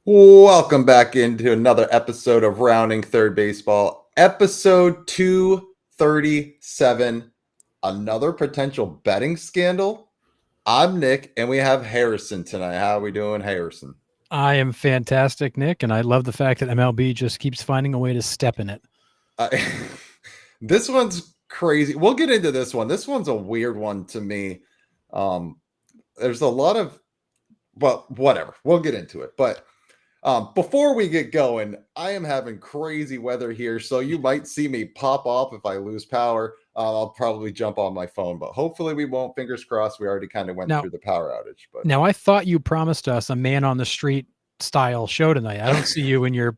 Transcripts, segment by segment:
Welcome back into another episode of Rounding Third Baseball, episode 237. Another potential betting scandal. I'm Nick, and we have Harrison tonight. How are we doing, Harrison? I am fantastic, Nick, and I love the fact that MLB just keeps finding a way to step in it. Uh, this one's crazy. We'll get into this one. This one's a weird one to me. There's a lot of, well, whatever. We'll get into it. But before we get going, I am having crazy weather here, so you might see me pop off if I lose power. I'll probably jump on my phone, but hopefully we won't. Fingers crossed. We already kind of went through the power outage. But now I thought you promised us a man on the street style show tonight. I don't see you in your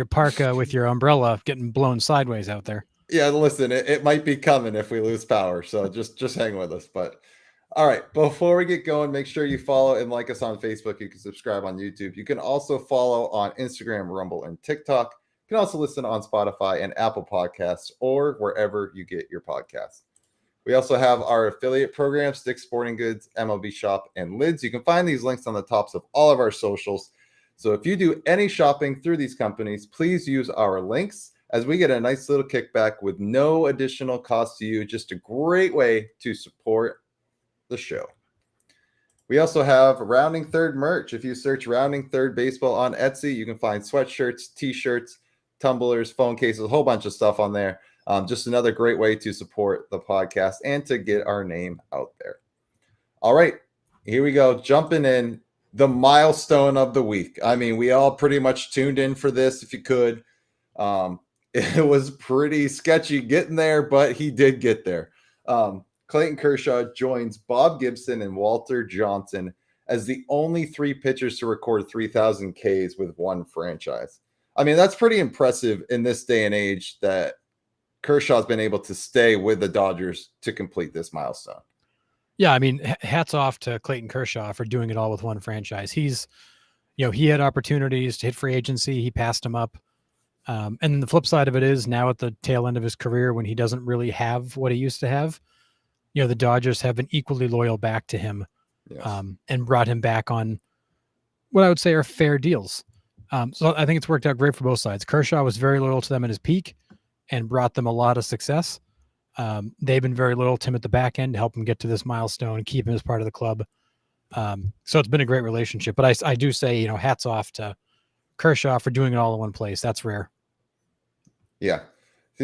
parka with your umbrella getting blown sideways out there. Yeah, listen, it might be coming if we lose power, so just hang with us. But all right, before we get going, make sure you follow and like us on Facebook. You can subscribe on YouTube. You can also follow on Instagram, Rumble, and TikTok. You can also listen on Spotify and Apple Podcasts or wherever you get your podcasts. We also have our affiliate program, Stick Sporting Goods, MLB Shop, and Lids. You can find these links on the tops of all of our socials. So if you do any shopping through these companies, please use our links as we get a nice little kickback with no additional cost to you. Just a great way to support the show. We also have Rounding Third merch. If you search Rounding Third Baseball on Etsy, you can find sweatshirts, t-shirts, tumblers, phone cases, a whole bunch of stuff on there. Just another great way to support the podcast and to get our name out there. All right, here we go. Jumping in, the milestone of the week. I mean, we all pretty much tuned in for this if you could. It was pretty sketchy getting there, but he did get there. Clayton Kershaw joins Bob Gibson and Walter Johnson as the only three pitchers to record 3,000 Ks with one franchise. I mean, that's pretty impressive in this day and age that Kershaw's been able to stay with the Dodgers to complete this milestone. Yeah, I mean, hats off to Clayton Kershaw for doing it all with one franchise. He had opportunities to hit free agency. He passed them up. And the flip side of it is now at the tail end of his career when he doesn't really have what he used to have, the Dodgers have been equally loyal back to him. Yes. And brought him back on what I would say are fair deals. So I think it's worked out great for both sides. Kershaw was very loyal to them at his peak and brought them a lot of success. They've been very loyal to him at the back end to help him get to this milestone and keep him as part of the club. So it's been a great relationship. But I do say, hats off to Kershaw for doing it all in one place. That's rare. Yeah.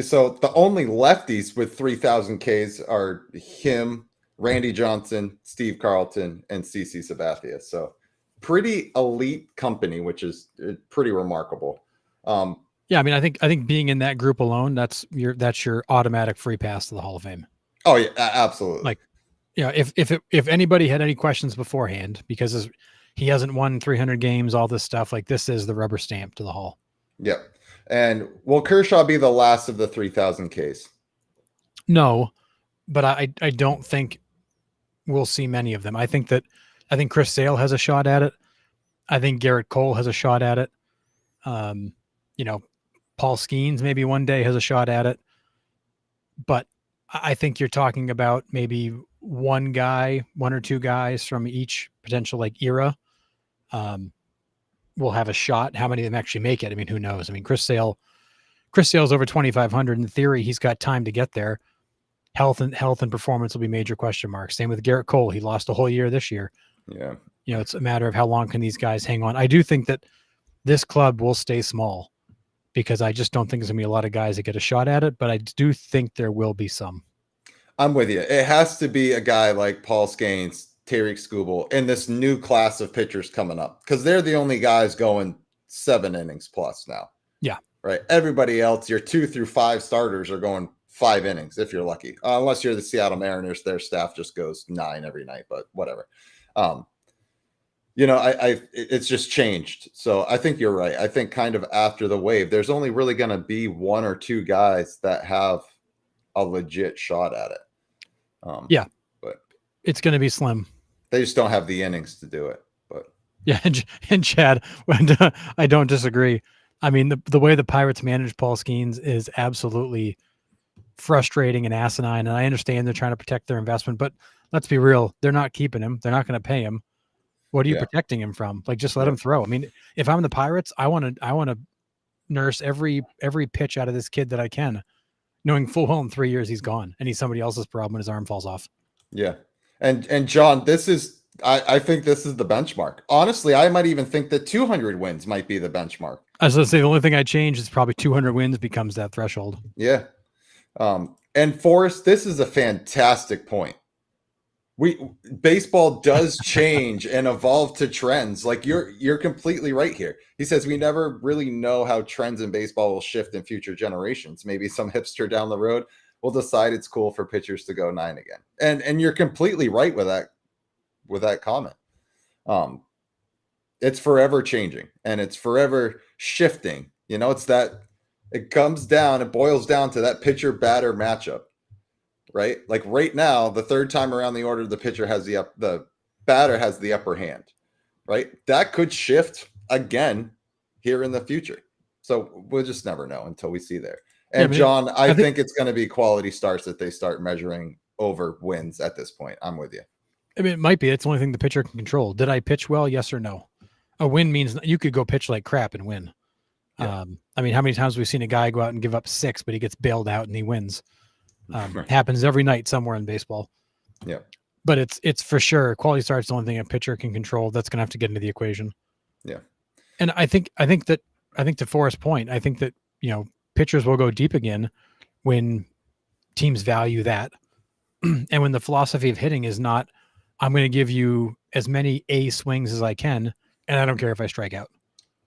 So the only lefties with 3,000 Ks are him, Randy Johnson, Steve Carlton, and CC Sabathia. So pretty elite company, which is pretty remarkable. Yeah, I mean, I think being in that group alone, that's your automatic free pass to the Hall of Fame. Oh yeah, absolutely. Like, if anybody had any questions beforehand, because he hasn't won 300 games, all this stuff, like this is the rubber stamp to the Hall. Yep. And will Kershaw be the last of the 3,000 Ks? No, but I don't think we'll see many of them. I think Chris Sale has a shot at it. I think Garrett Cole has a shot at it. Paul Skeens maybe one day has a shot at it. But I think you're talking about maybe one or two guys from each potential era will have a shot. How many of them actually make it? I mean, who knows? I mean, Chris Sale's over 2,500. In theory, he's got time to get there. Health and performance will be major question marks. Same with Garrett Cole. He lost a whole year this year. Yeah. It's a matter of how long can these guys hang on. I do think that this club will stay small because I just don't think there's going to be a lot of guys that get a shot at it, but I do think there will be some. I'm with you. It has to be a guy like Paul Skeens, Tarik Skubal, and this new class of pitchers coming up because they're the only guys going 7 innings plus now. Yeah. Right. Everybody else, your 2 through 5 starters are going 5 innings if you're lucky. Unless you're the Seattle Mariners, their staff just goes 9 every night, but whatever. It's just changed. So I think you're right. I think kind of after the wave, there's only really going to be 1 or 2 guys that have a legit shot at it. But it's going to be slim. They just don't have the innings to do it. But yeah, and Chad, I don't disagree. I mean, the way the Pirates manage Paul Skeens is absolutely frustrating and asinine. And I understand they're trying to protect their investment, but let's be real. They're not keeping him. They're not going to pay him. What are you Yeah. protecting him from? Like, just let Yep. him throw. I mean, if I'm the Pirates, I want to nurse every pitch out of this kid that I can, knowing full well in 3 years he's gone and he's somebody else's problem when his arm falls off. Yeah. And John, I think this is the benchmark. Honestly, I might even think that 200 wins might be the benchmark. I was going to say the only thing I change is probably 200 wins becomes that threshold. Yeah. And Forrest, this is a fantastic point. Baseball does change and evolve to trends. Like you're completely right here. He says we never really know how trends in baseball will shift in future generations. Maybe some hipster down the road will decide it's cool for pitchers to go 9 again. And you're completely right with that comment. It's forever changing and it's forever shifting. It boils down to that pitcher batter matchup. Right? Like right now, the third time around the order, the batter has the upper hand, right? That could shift again here in the future. So we'll just never know until we see there. And John, I think it's going to be quality starts that they start measuring over wins at this point. I'm with you. I mean, it might be. It's the only thing the pitcher can control. Did I pitch well? Yes or no? A win means you could go pitch like crap and win. Yeah. I mean, how many times have we seen a guy go out and give up 6, but he gets bailed out and he wins? Happens every night somewhere in baseball. Yeah. But it's for sure quality starts the only thing a pitcher can control. That's going to have to get into the equation. Yeah. And I think to Forrest's point, I think that, pitchers will go deep again when teams value that. And when the philosophy of hitting is not, I'm going to give you as many A swings as I can, and I don't care if I strike out.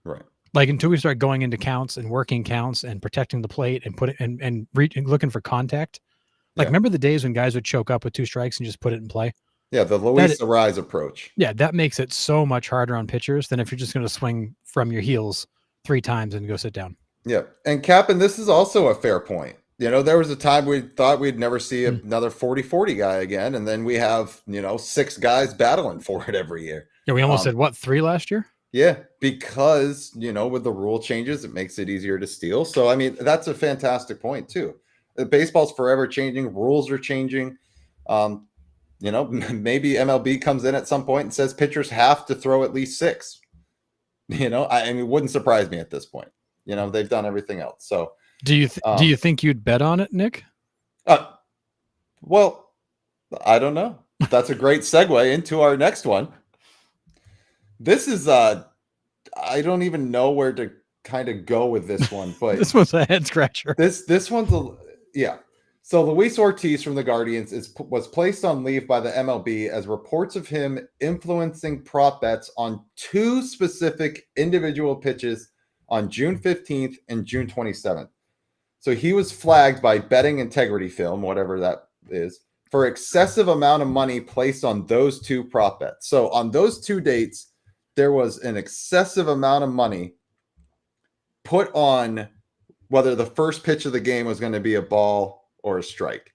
Right. Like until we start going into counts and working counts and protecting the plate and looking for contact. Like, remember the days when guys would choke up with 2 strikes and just put it in play? Yeah, the Luis Ariz approach. Yeah, that makes it so much harder on pitchers than if you're just going to swing from your heels 3 times and go sit down. Yeah, and Captain, this is also a fair point. There was a time we thought we'd never see another 40-40 guy again, and then we have, 6 guys battling for it every year. Yeah, we almost had, 3 last year? Yeah, because, with the rule changes, it makes it easier to steal. So, I mean, that's a fantastic point, too. Baseball's forever changing. Rules are changing. Maybe MLB comes in at some point and says pitchers have to throw at least 6. I mean, it wouldn't surprise me at this point. They've done everything else. So, do you think you'd bet on it, Nick? Well, I don't know. That's a great segue into our next one. This is I don't even know where to kind of go with this one, but this one's a head scratcher. This one's yeah. So Luis Ortiz from the Guardians was placed on leave by the MLB as reports of him influencing prop bets on 2 specific individual pitches on June 15th and June 27th. So he was flagged by Betting Integrity Film, whatever that is, for excessive amount of money placed on those 2 prop bets. So on those 2 dates, there was an excessive amount of money put on whether the first pitch of the game was going to be a ball or a strike.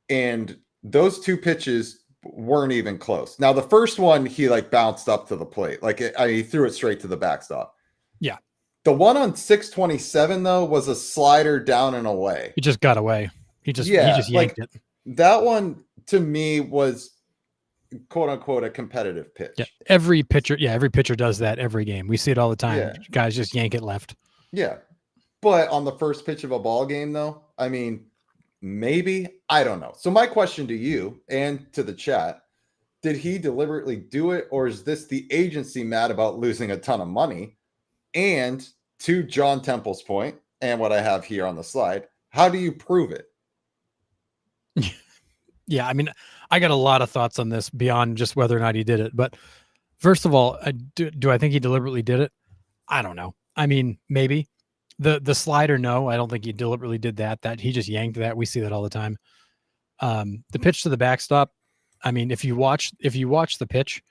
And those 2 pitches weren't even close. Now, the first one, he bounced up to the plate. He threw it straight to the backstop. Yeah. The one on 627, though, was a slider down and away. He just got away. He just yanked it. That one, to me, was quote unquote a competitive pitch. Yeah, every pitcher does that every game. We see it all the time. Yeah. Guys just yank it left. Yeah. But on the first pitch of a ball game, though, I mean, maybe, I don't know. So my question to you and to the chat, did he deliberately do it, or is this the agency mad about losing a ton of money? And to John Temple's point, and what I have here on the slide, how do you prove it? Yeah, I mean, I got a lot of thoughts on this beyond just whether or not he did it. But first of all, do I think he deliberately did it? I don't know. I mean, maybe. The slider, no, I don't think he deliberately did that. That he just yanked that. We see that all the time. The pitch to the backstop, I mean, if you watch the pitch,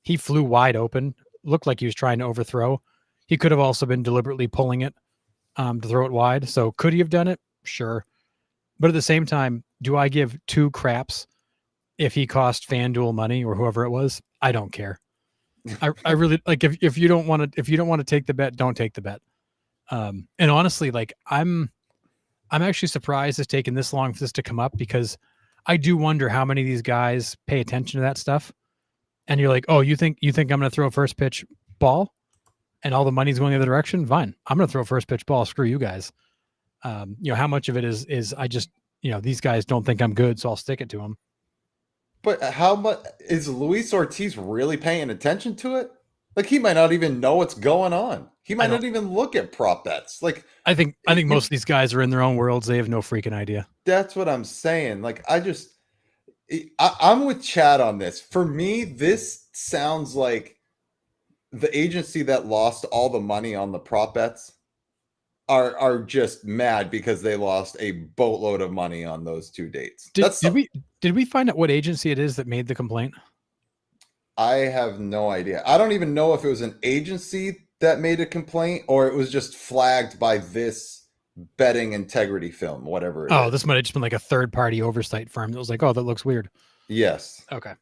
he flew wide open, looked like he was trying to overthrow. He could have also been deliberately pulling it to throw it wide. So could he have done it? Sure. But at the same time, do I give 2 craps if he cost FanDuel money or whoever it was? I don't care. I really if you don't want to take the bet, don't take the bet. And honestly, I'm actually surprised it's taken this long for this to come up, because I do wonder how many of these guys pay attention to that stuff. and you're like, oh, you think I'm going to throw a first pitch ball and all the money's going the other direction? Fine. I'm going to throw a first pitch ball. Screw you guys. How much of it is I just, these guys don't think I'm good, so I'll stick it to them. But how much is Luis Ortiz really paying attention to it? Like, he might not even know what's going on. He might not even look at prop bets. Like, I think most of these guys are in their own worlds. They have no freaking idea. That's what I'm saying. Like, I'm with Chad on this. For me, this sounds like the agency that lost all the money on the prop bets are just mad because they lost a boatload of money on those 2 dates. Did we find out what agency it is that made the complaint? I have no idea. I don't even know if it was an agency that made a complaint or it was just flagged by this betting integrity film, whatever it is. This might have just been like a third-party oversight firm that was like, oh, that looks weird. Yes. Okay.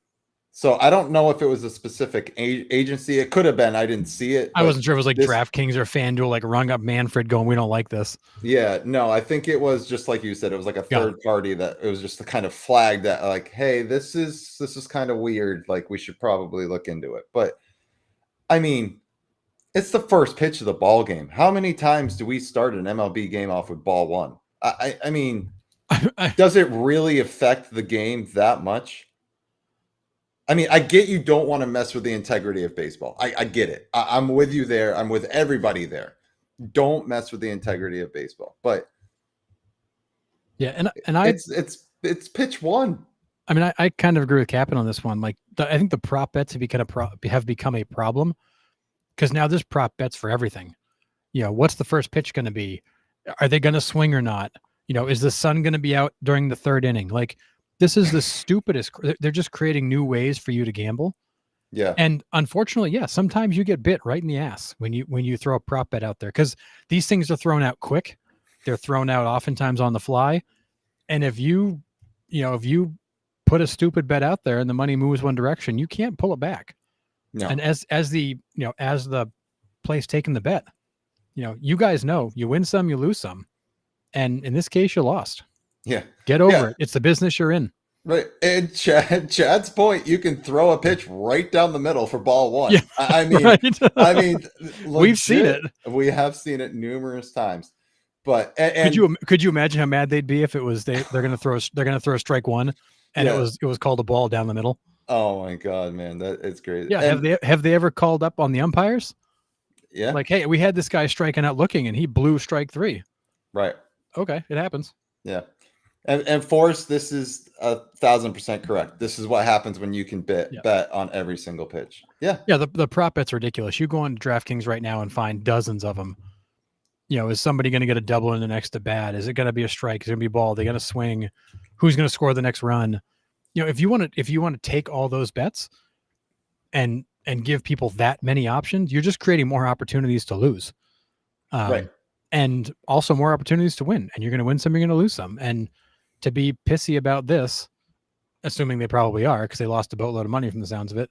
So I don't know if it was a specific agency. It could have been. I didn't see it. I wasn't sure if it was like DraftKings or FanDuel, like rung up Manfred going, we don't like this. Yeah, no, I think it was just like you said. It was like a third party that it was just the kind of flag that like, hey, this is kind of weird. Like, we should probably look into it. But I mean, it's the first pitch of the ball game. How many times do we start an MLB game off with ball one? I mean, does it really affect the game that much? I mean, I get you don't want to mess with the integrity of baseball. I get it. I'm with you there. I'm with everybody there. Don't mess with the integrity of baseball. But yeah, it's pitch one. I mean, I kind of agree with Captain on this one. Like, I think the prop bets have become a problem because now there's prop bets for everything. What's the first pitch going to be? Are they going to swing or not? Is the sun going to be out during the third inning? Like, this is the stupidest. They're just creating new ways for you to gamble. Yeah. And unfortunately, yeah, sometimes you get bit right in the ass when you throw a prop bet out there because these things are thrown out quick. They're thrown out oftentimes on the fly. And if you put a stupid bet out there and the money moves one direction, you can't pull it back. No. And as the place taking the bet, you guys know you win some, you lose some. And in this case, you lost. Yeah. Get over it. It's the business you're in. Right. And Chad's point, you can throw a pitch right down the middle for ball one. Yeah, I mean, right. We've seen it. We have seen it numerous times. But could you imagine how mad they'd be if it was they're going to throw strike one and it was called a ball down the middle? Oh my God, man, that is crazy. Yeah, have they ever called up on the umpires? Yeah. Like, hey, we had this guy striking out looking and he blew strike 3. Right. Okay, it happens. Yeah. And Forrest, this is 1,000% correct. This is what happens when you can bet on every single pitch. Yeah. Yeah, the prop bet's ridiculous. You go on DraftKings right now and find dozens of them. Is somebody going to get a double in the next at bat? Is it going to be a strike? Is it going to be a ball? Are they going to swing? Who's going to score the next run? If you want to take all those bets and give people that many options, you're just creating more opportunities to lose. Right. And also more opportunities to win. And you're going to win some, you're going to lose some. And to be pissy about this, assuming they probably are because they lost a boatload of money from the sounds of it,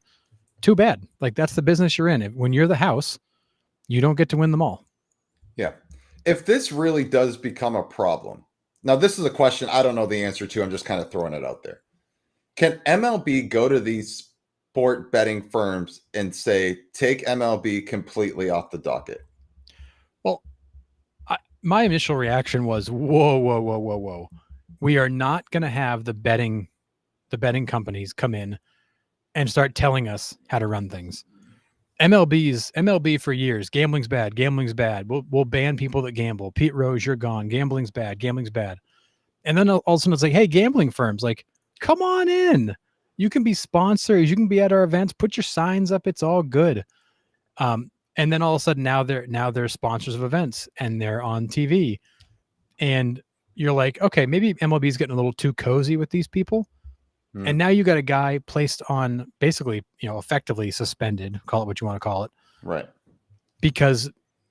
too bad. Like, that's the business you're in. When you're the house, you don't get to win them all. Yeah. If this really does become a problem, now this is a question I don't know the answer to. I'm just kind of throwing it out there. Can MLB go to these sport betting firms and say, take MLB completely off the docket? Well, my initial reaction was, whoa. We are not going to have the betting companies come in and start telling us how to run things. MLB for years, gambling's bad. We'll ban people that gamble. Pete Rose, you're gone. Gambling's bad. And then all of a sudden it's like, hey, gambling firms, like, come on in. You can be sponsors. You can be at our events. Put your signs up. It's all good. And then all of a sudden now they're sponsors of events and they're on TV. And you're like, okay, maybe MLB is getting a little too cozy with these people. And now you got a guy placed on basically, effectively suspended, call it what you want to call it. Right. Because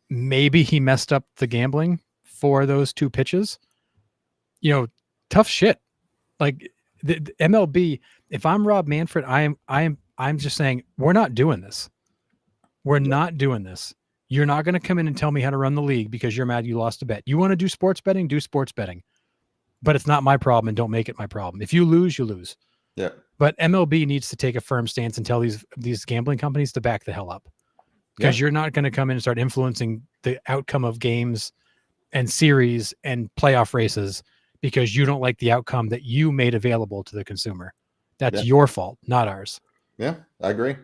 maybe he messed up the gambling for those 2 pitches. Tough shit. Like the MLB, if I'm Rob Manfred, I'm just saying, we're not doing this. We're not doing this. You're not going to come in and tell me how to run the league because you're mad you lost a bet. You want to do sports betting? Do sports betting. But it's not my problem and don't make it my problem. If you lose, you lose. Yeah. But MLB needs to take a firm stance and tell these gambling companies to back the hell up, because you're not going to come in and start influencing the outcome of games and series and playoff races because you don't like the outcome that you made available to the consumer. That's your fault, not ours. Yeah, I agree.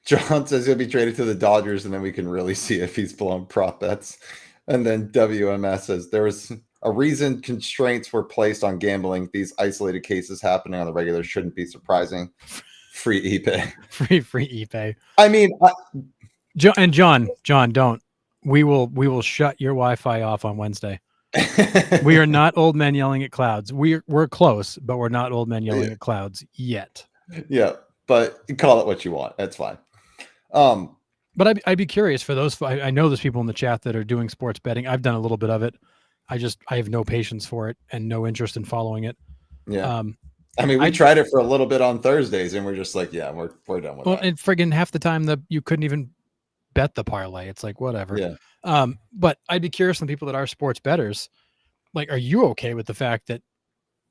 John says he'll be traded to the Dodgers, and then we can really see if he's blowing prop bets. And then WMS says there was a reason constraints were placed on gambling. These isolated cases happening on the regular shouldn't be surprising. Free ePay. Free ePay. I mean, John, don't. We will shut your Wi-Fi off on Wednesday. We are not old men yelling at clouds. We're close, but we're not old men yelling at clouds yet. Yeah, but you call it what you want. That's fine. But I'd be curious for those. I know there's people in the chat that are doing sports betting. I've done a little bit of it. I have no patience for it and no interest in following it. Yeah. I mean, we tried it for a little bit on Thursdays, and we're just like, yeah, we're done with that. And friggin' half the time that you couldn't even bet the parlay. It's like, whatever. Yeah. But I'd be curious from people that are sports bettors, like, are you okay with the fact that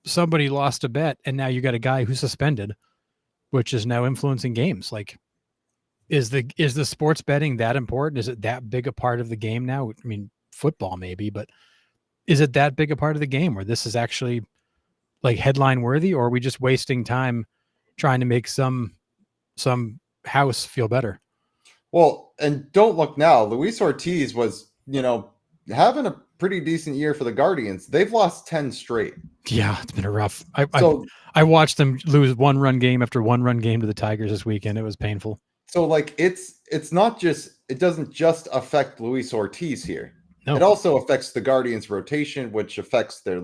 somebody lost a bet and now you got a guy who's suspended, which is now influencing games? Like, is the sports betting that important? Is it that big a part of the game now? I mean, football maybe, but is it that big a part of the game where this is actually like headline worthy, or are we just wasting time trying to make some house feel better? Well, and don't look now. Luis Ortiz was, having a pretty decent year for the Guardians. They've lost 10 straight. Yeah, it's been a rough. I watched them lose one-run game after one-run game to the Tigers this weekend. It was painful. So like it's not just, it doesn't just affect Luis Ortiz here. No. It also affects the Guardians rotation, which affects their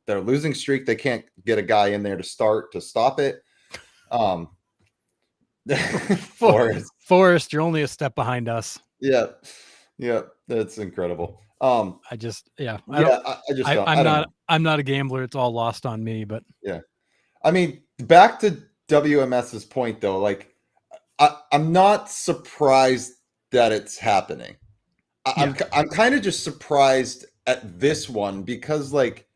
losing streak. They can't get a guy in there to stop it. Forrest, you're only a step behind us. Yeah, that's incredible. I'm not a gambler. It's all lost on me, but yeah. I mean, back to WMS's point though, like I'm not surprised that it's happening. I'm kind of just surprised at this one because like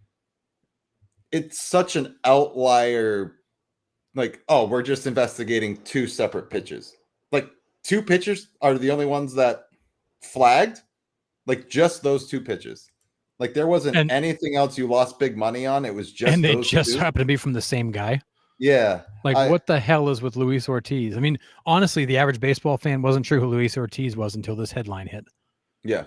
it's such an outlier. Like, oh, we're just investigating 2 separate pitches. Like 2 pitchers are the only ones that flagged. Like just those 2 pitches. Like there wasn't anything else you lost big money on. It was just, and they just happened to be from the same guy. Yeah. Like what the hell is with Luis Ortiz? I mean, honestly, the average baseball fan wasn't sure who Luis Ortiz was until this headline hit. Yeah.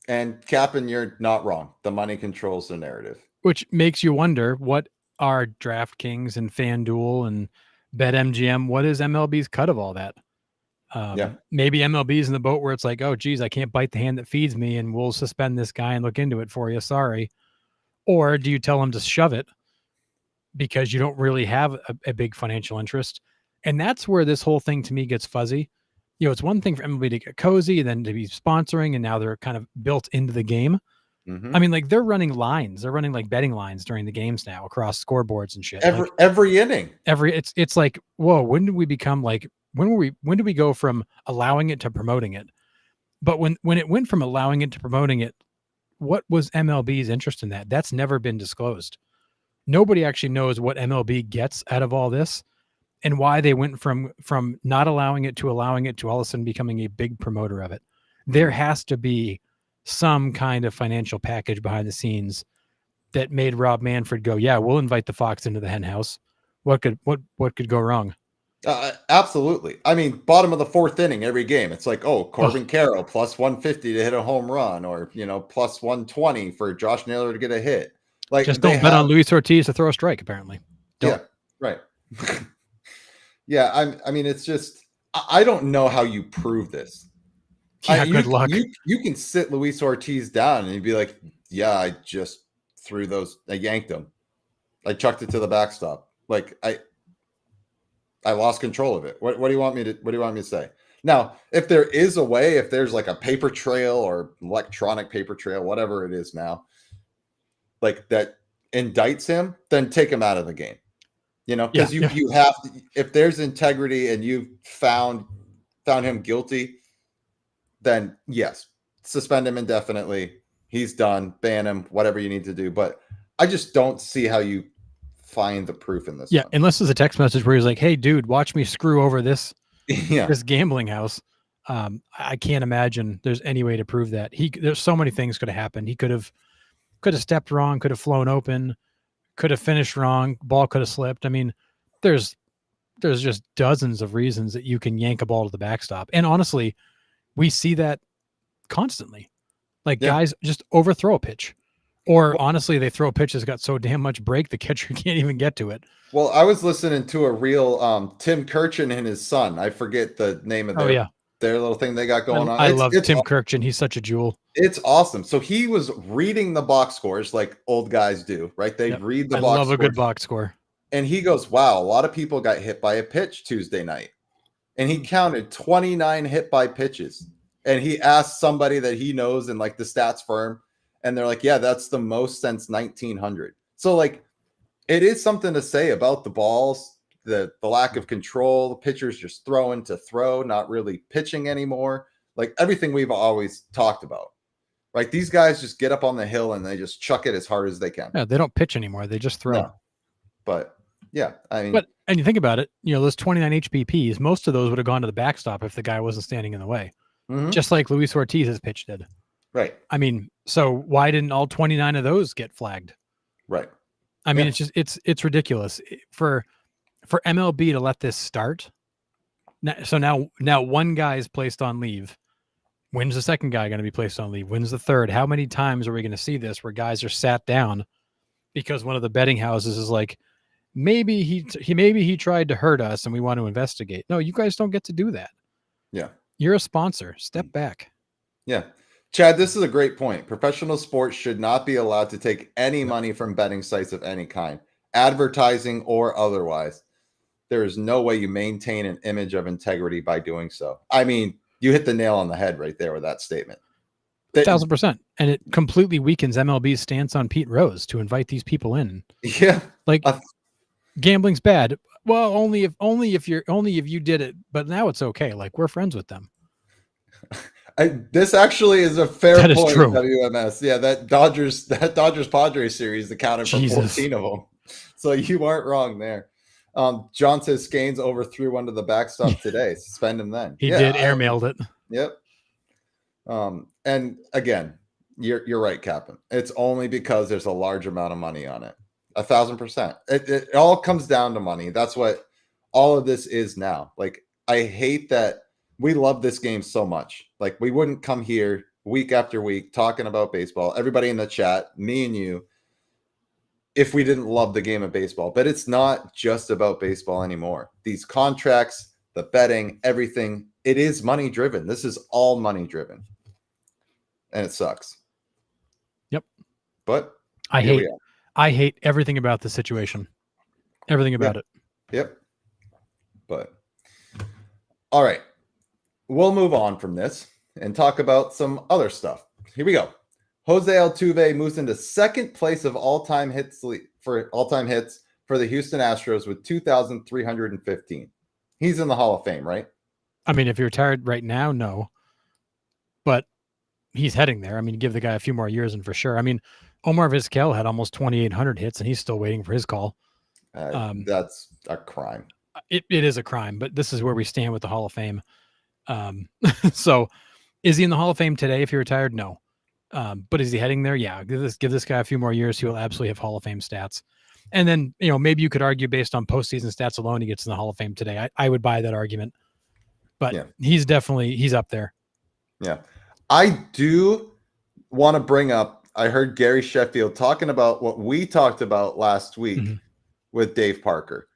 And Captain, you're not wrong. The money controls the narrative. Which makes you wonder, what are DraftKings and FanDuel and BetMGM? What is MLB's cut of all that? Maybe MLB's in the boat where it's like, oh, geez, I can't bite the hand that feeds me, and we'll suspend this guy and look into it for you. Sorry. Or do you tell him to shove it because you don't really have a big financial interest? And that's where this whole thing to me gets fuzzy. It's one thing for MLB to get cozy and then to be sponsoring, and now they're kind of built into the game. Mm-hmm. I mean, like they're running lines. They're running like betting lines during the games now across scoreboards and shit. Every inning. It's like, whoa, when did we become like, when did we go from allowing it to promoting it? But when it went from allowing it to promoting it, what was MLB's interest in that? That's never been disclosed. Nobody actually knows what MLB gets out of all this and why they went from not allowing it to allowing it to all of a sudden becoming a big promoter of it. There has to be some kind of financial package behind the scenes that made Rob Manfred go, yeah, we'll invite the Fox into the hen house. What could go wrong? Absolutely. I mean, bottom of the 4th inning, every game, it's like, oh, Corbin Carroll plus 150 to hit a home run, or, plus 120 for Josh Naylor to get a hit. Like, just don't bet on Luis Ortiz to throw a strike, apparently. Yeah, right. Yeah, I mean, it's just, I don't know how you prove this. Yeah, good luck. You can sit Luis Ortiz down and you'd be like, yeah, I just threw those. I yanked them. I chucked it to the backstop. Like I lost control of it. What do you want me to say? Now, if there is a way, if there's like a paper trail or electronic paper trail, whatever it is now, like that indicts him, then take him out of the game. Because you have to, if there's integrity and you've found him guilty, then yes, suspend him indefinitely. He's done. Ban him, whatever you need to do. But I just don't see how you find the proof in this Yeah, one. unless there's a text message where he's like, "Hey, dude, watch me screw over this Yeah. this gambling house." I can't imagine there's any way to prove that. There's so many things could have happened. He could have stepped wrong, could have flown open, could have finished wrong, ball could have slipped. I mean, there's just dozens of reasons that you can yank a ball to the backstop. And honestly, we see that constantly. Like Yeah. guys just overthrow a pitch. Or Well, honestly, they throw a pitch that's got so damn much break the catcher can't even get to it. well, I was listening to a real Tim Kirchin and his son. I forget the name of Oh yeah. their little thing they got going on. I love It's Tim Kirkchin. He's such a jewel. It's awesome. So he was reading the box scores like old guys do, right? They Yep. read the I box love a good scores. box score. And he goes, wow, a lot of people got hit by a pitch Tuesday night. And he counted 29 hit by pitches. And he asked somebody that he knows in like the stats firm. And they're like, yeah, that's the most since 1900. So like, it is something to say about the balls, the lack of control, the pitchers just throwing to throw, not really pitching anymore. Like everything we've always talked about, right? These guys just get up on the hill and they just chuck it as hard as they can. Yeah, they don't pitch anymore. They just throw. No. But yeah, I mean, and you think about it, those 29 HBPs, most of those would have gone to the backstop if the guy wasn't standing in the way. mm-hmm. Just like Luis Ortiz's pitch did. Right. I mean, so why didn't all 29 of those get flagged? Right. I mean, it's ridiculous for MLB to let this start. So now one guy is placed on leave. When's the second guy going to be placed on leave? When's the third? How many times are we going to see this where guys are sat down because one of the betting houses is like, maybe he tried to hurt us and we want to investigate. No, you guys don't get to do that. Yeah. You're a sponsor. Step back. Yeah. Chad, this is a great point. Professional sports should not be allowed to take any money from betting sites of any kind, advertising or otherwise. There is no way you maintain an image of integrity by doing so. I mean, you hit the nail on the head right there with that statement. 1,000%. And it completely weakens MLB's stance on Pete Rose to invite these people in. Yeah. Like gambling's bad. Well, only if you did it, but now it's okay. Like we're friends with them. This actually is a fair That point. Is true. WMS. Yeah, that Dodgers Padres series accounted for Jesus. 14 of them. So you aren't wrong there. John says Scanes overthrew one to the backstop today. Suspend him then. He did airmailed it. Yep. And again, you're right, Captain. It's only because there's a large amount of money on it. 1,000%. It all comes down to money. That's what all of this is now. Like, I hate that we love this game so much. Like, we wouldn't come here week after week talking about baseball, everybody in the chat, me and you, if we didn't love the game of baseball. But it's not just about baseball anymore. These contracts, the betting, everything, it is money driven. This is all money driven. And it sucks. Yep. But I hate everything about the situation. Everything about it. Yep. But all right. We'll move on from this and talk about some other stuff. Here we go. Jose Altuve moves into second place of all-time hits for the Houston Astros with 2,315. He's in the Hall of Fame, right? I mean, if you're retired right now, no. But he's heading there. I mean, give the guy a few more years and for sure. I mean, Omar Vizquel had almost 2,800 hits and he's still waiting for his call. That's a crime. It is a crime, but this is where we stand with the Hall of Fame. So is he in the Hall of Fame today if he retired? No. But is he heading there? Yeah. Give this guy a few more years. He will absolutely have Hall of Fame stats. And then, maybe you could argue based on postseason stats alone, he gets in the Hall of Fame today. I would buy that argument, but he's up there. Yeah. I do want to bring up, I heard Gary Sheffield talking about what we talked about last week with Dave Parker.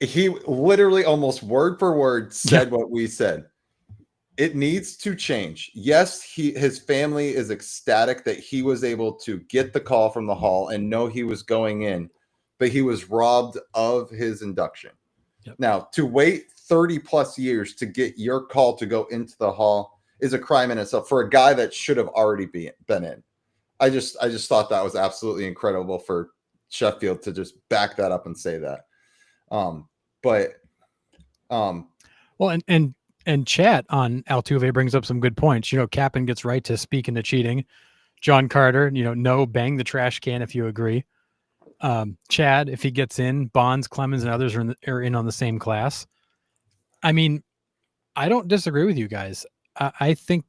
He literally almost word for word said what we said. It needs to change. Yes, his family is ecstatic that he was able to get the call from the Hall and know he was going in, but he was robbed of his induction. Yep. Now, to wait 30 plus years to get your call to go into the Hall is a crime in itself for a guy that should have already been in. I just thought that was absolutely incredible for Sheffield to just back that up and say that. Well, and chat on Altuve brings up some good points. Captain gets right to speak into cheating. John Carter, no, bang the trash can if you agree. Chad, if he gets in, Bonds, Clemens, and others are in on the same class. I mean, I don't disagree with you guys. I think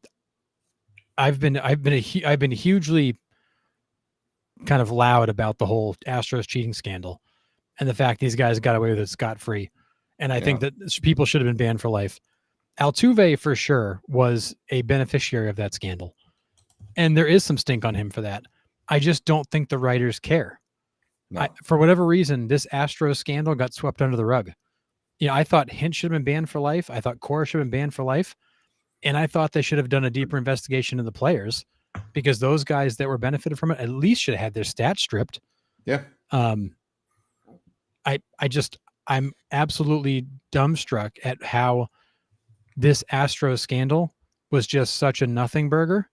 I've been hugely kind of loud about the whole Astros cheating scandal and the fact these guys got away with it scot-free. And I think that people should have been banned for life. Altuve, for sure, was a beneficiary of that scandal. And there is some stink on him for that. I just don't think the writers care. No. For whatever reason, this Astros scandal got swept under the rug. I thought Hint should have been banned for life. I thought Cora should have been banned for life. And I thought they should have done a deeper investigation of the players, because those guys that were benefited from it at least should have had their stats stripped. Yeah. I'm absolutely dumbstruck at how this Astros scandal was just such a nothing burger,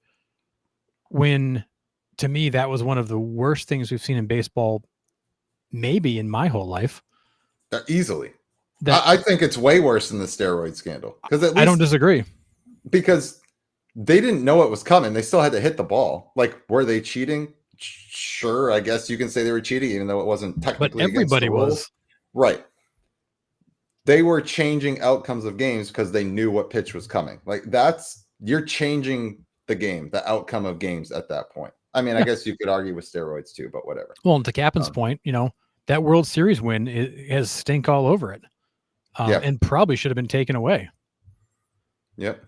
when to me that was one of the worst things we've seen in baseball, maybe in my whole life. Easily. I think it's way worse than the steroid scandal, because I don't disagree, because they didn't know it was coming. They still had to hit the ball. Like, were they cheating? Sure, I guess you can say they were cheating, even though it wasn't technically. But everybody was. Right. They were changing outcomes of games because they knew what pitch was coming. Like, you're changing the game, the outcome of games at that point. I mean, I guess you could argue with steroids too, but whatever. Well, and to Cappen's point, that World Series win has stink all over it, and probably should have been taken away. Yep.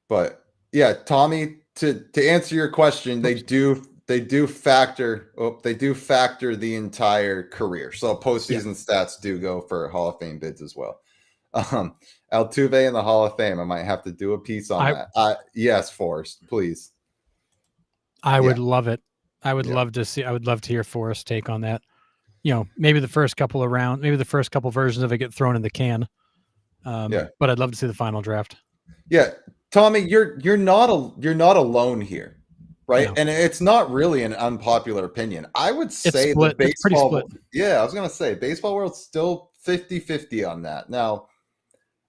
But yeah, Tommy, to answer your question, they do factor the entire career. So postseason stats do go for Hall of Fame bids as well. Altuve in the Hall of Fame. I might have to do a piece on that. Yes, Forrest, please. I would love it. I would love to hear Forrest's take on that. Maybe the first couple of rounds, maybe the first couple versions of it get thrown in the can. But I'd love to see the final draft. Yeah. Tommy, you're not alone here, right? And it's not really an unpopular opinion. I would say the baseball, I was going to say baseball world's still 50-50 on that. Now,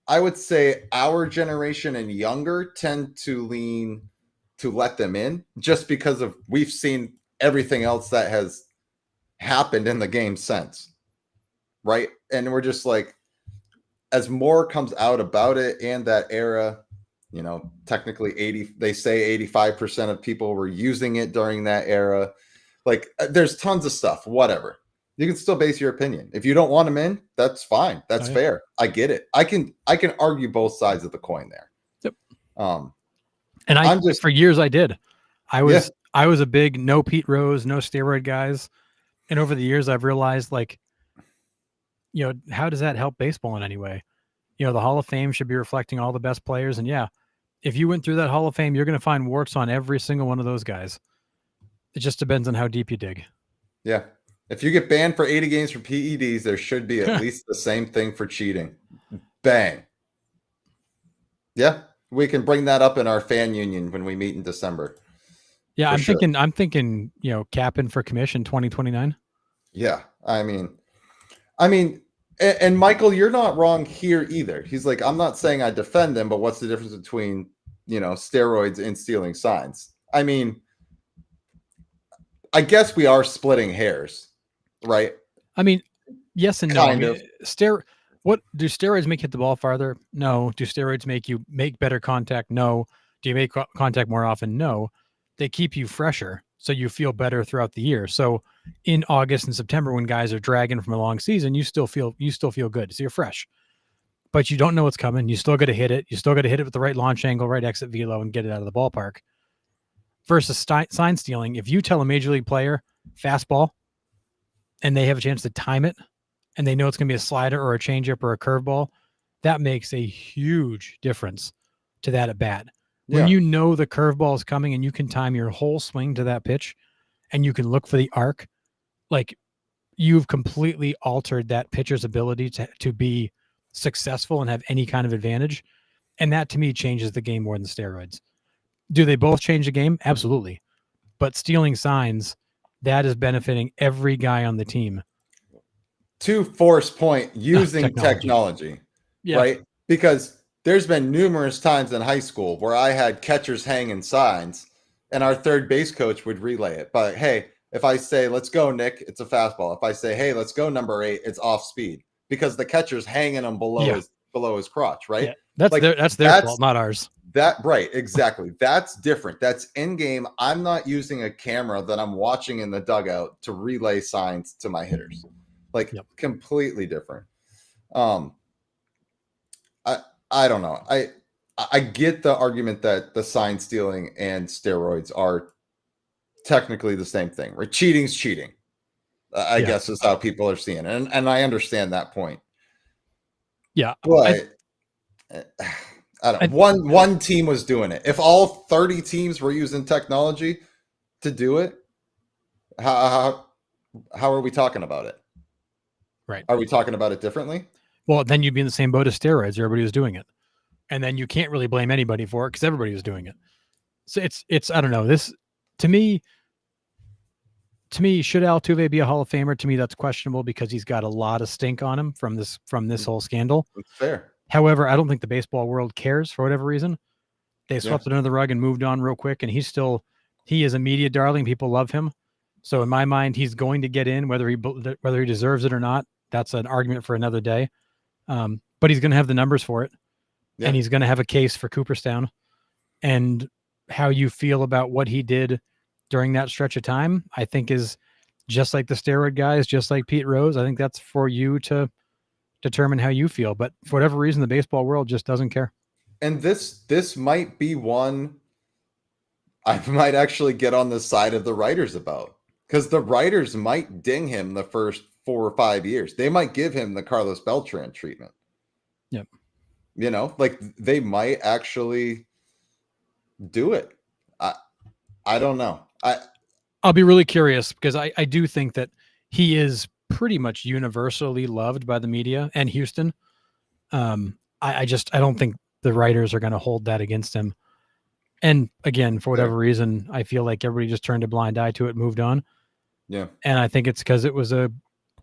I would say our generation and younger tend to lean to let them in, just because of we've seen everything else that has happened in the game since, right? And we're just like, as more comes out about it and that era, technically they say 85% of people were using it during that era. Like, there's tons of stuff, whatever. You can still base your opinion. If you don't want them in, that's fine. That's fair. I get it. I can argue both sides of the coin there. Yep. And for years I did. I was a big no Pete Rose, no steroid guys. And over the years I've realized, like, how does that help baseball in any way? The Hall of Fame should be reflecting all the best players. And if you went through that Hall of Fame, you're going to find warts on every single one of those guys. It just depends on how deep you dig. Yeah. If you get banned for 80 games for PEDs, there should be at least the same thing for cheating. Bang. Yeah. We can bring that up in our fan union when we meet in December. Yeah. I'm thinking, capping for commission 2029. Yeah. I mean, and Michael, you're not wrong here either. He's like, I'm not saying I defend them, but what's the difference between, steroids and stealing signs? I mean, I guess we are splitting hairs, right? I mean, yes and no. What do steroids make you hit the ball farther? No. Do steroids make you make better contact? No. Do you make contact more often? No. They keep you fresher, so you feel better throughout the year. So in August and September, when guys are dragging from a long season, you still feel good. So you're fresh, but you don't know what's coming. You still got to hit it. You still got to hit it with the right launch angle, right exit velo, and get it out of the ballpark. Versus sign stealing, if you tell a major league player fastball and they have a chance to time it and they know it's going to be a slider or a changeup or a curveball, that makes a huge difference to that at bat. When you know the curveball is coming and you can time your whole swing to that pitch and you can look for the arc, like, you've completely altered that pitcher's ability to be successful and have any kind of advantage. And that, to me, changes the game more than steroids. Do they both change the game? Absolutely. But stealing signs, that is benefiting every guy on the team. To Forrest's point, using technology, right? Because there's been numerous times in high school where I had catchers hanging signs and our third base coach would relay it. But hey, If I say, let's go, Nick, it's a fastball. If I say, hey, let's go, number 8, it's off speed because the catcher's hanging him below his crotch, right? Yeah, that's like their fault, not ours. That right, exactly. That's different. That's in game. I'm not using a camera that I'm watching in the dugout to relay signs to my hitters. Like completely different. I don't know. I get the argument that the sign stealing and steroids are technically the same thing, right? Cheating's cheating. I guess is how people are seeing it. And I understand that point. Yeah. But I don't know. One team was doing it. If all 30 teams were using technology to do it, how are we talking about it? Right. Are we talking about it differently? Well, then you'd be in the same boat as steroids. Everybody was doing it. And then you can't really blame anybody for it because everybody was doing it. So it's I don't know. This to me, should Altuve be a Hall of Famer? To me, that's questionable because he's got a lot of stink on him from this whole scandal. That's fair. However, I don't think the baseball world cares for whatever reason. They swept it under the rug and moved on real quick. And he is a media darling. People love him. So in my mind, he's going to get in whether he deserves it or not. That's an argument for another day. But he's going to have the numbers for it. Yeah. And he's going to have a case for Cooperstown. And how you feel about what he did during that stretch of time, I think is just like the steroid guys, just like Pete Rose. I think that's for you to determine how you feel. But for whatever reason, the baseball world just doesn't care. And this might be one I might actually get on the side of the writers about, because the writers might ding him the first 4 or 5 years. They might give him the Carlos Beltran treatment. Yep. You know, like they might actually do it. I don't know. I'll be really curious because I do think that he is pretty much universally loved by the media and Houston. I don't think the writers are going to hold that against him. And again, for whatever reason, I feel like everybody just turned a blind eye to it, moved on. Yeah. And I think it's because it was a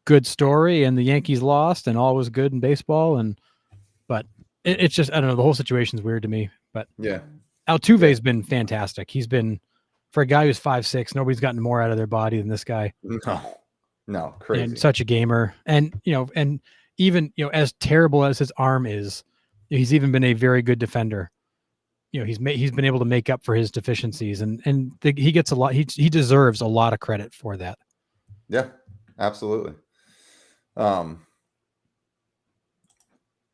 good story and the Yankees lost and all was good in baseball. But it's just, I don't know, the whole situation's weird to me. But yeah, Altuve's been fantastic. He's been, for a guy who's 5'6", nobody's gotten more out of their body than this guy. No, crazy. And such a gamer. And, and even, as terrible as his arm is, he's even been a very good defender. He's been able to make up for his deficiencies, and he gets a lot. He deserves a lot of credit for that. Yeah, absolutely.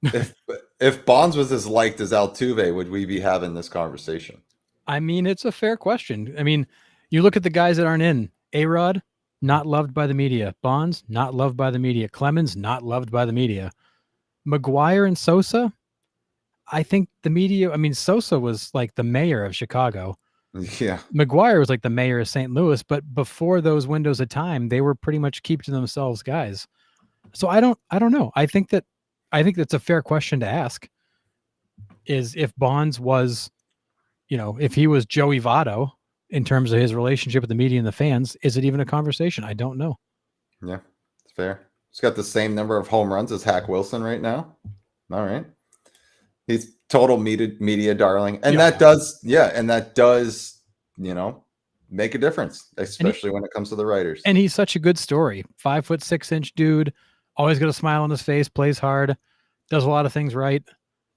If Bonds was as liked as Altuve, would we be having this conversation? I mean, it's a fair question. I mean, you look at the guys that aren't in. A-Rod, not loved by the media. Bonds, not loved by the media. Clemens, not loved by the media. McGuire and Sosa, I think the media, I mean, Sosa was like the mayor of Chicago. Yeah. McGuire was like the mayor of St. Louis, but before those windows of time, they were pretty much keep to themselves guys. So I don't know. I think that's a fair question to ask, is if Bonds was, if he was Joey Votto in terms of his relationship with the media and the fans, is it even a conversation? I don't know. Yeah, it's fair. He's got the same number of home runs as Hack Wilson right now. All right. He's total media darling. And that does, make a difference, especially when it comes to the writers. And he's such a good story. 5'6" dude, always got a smile on his face, plays hard, does a lot of things right.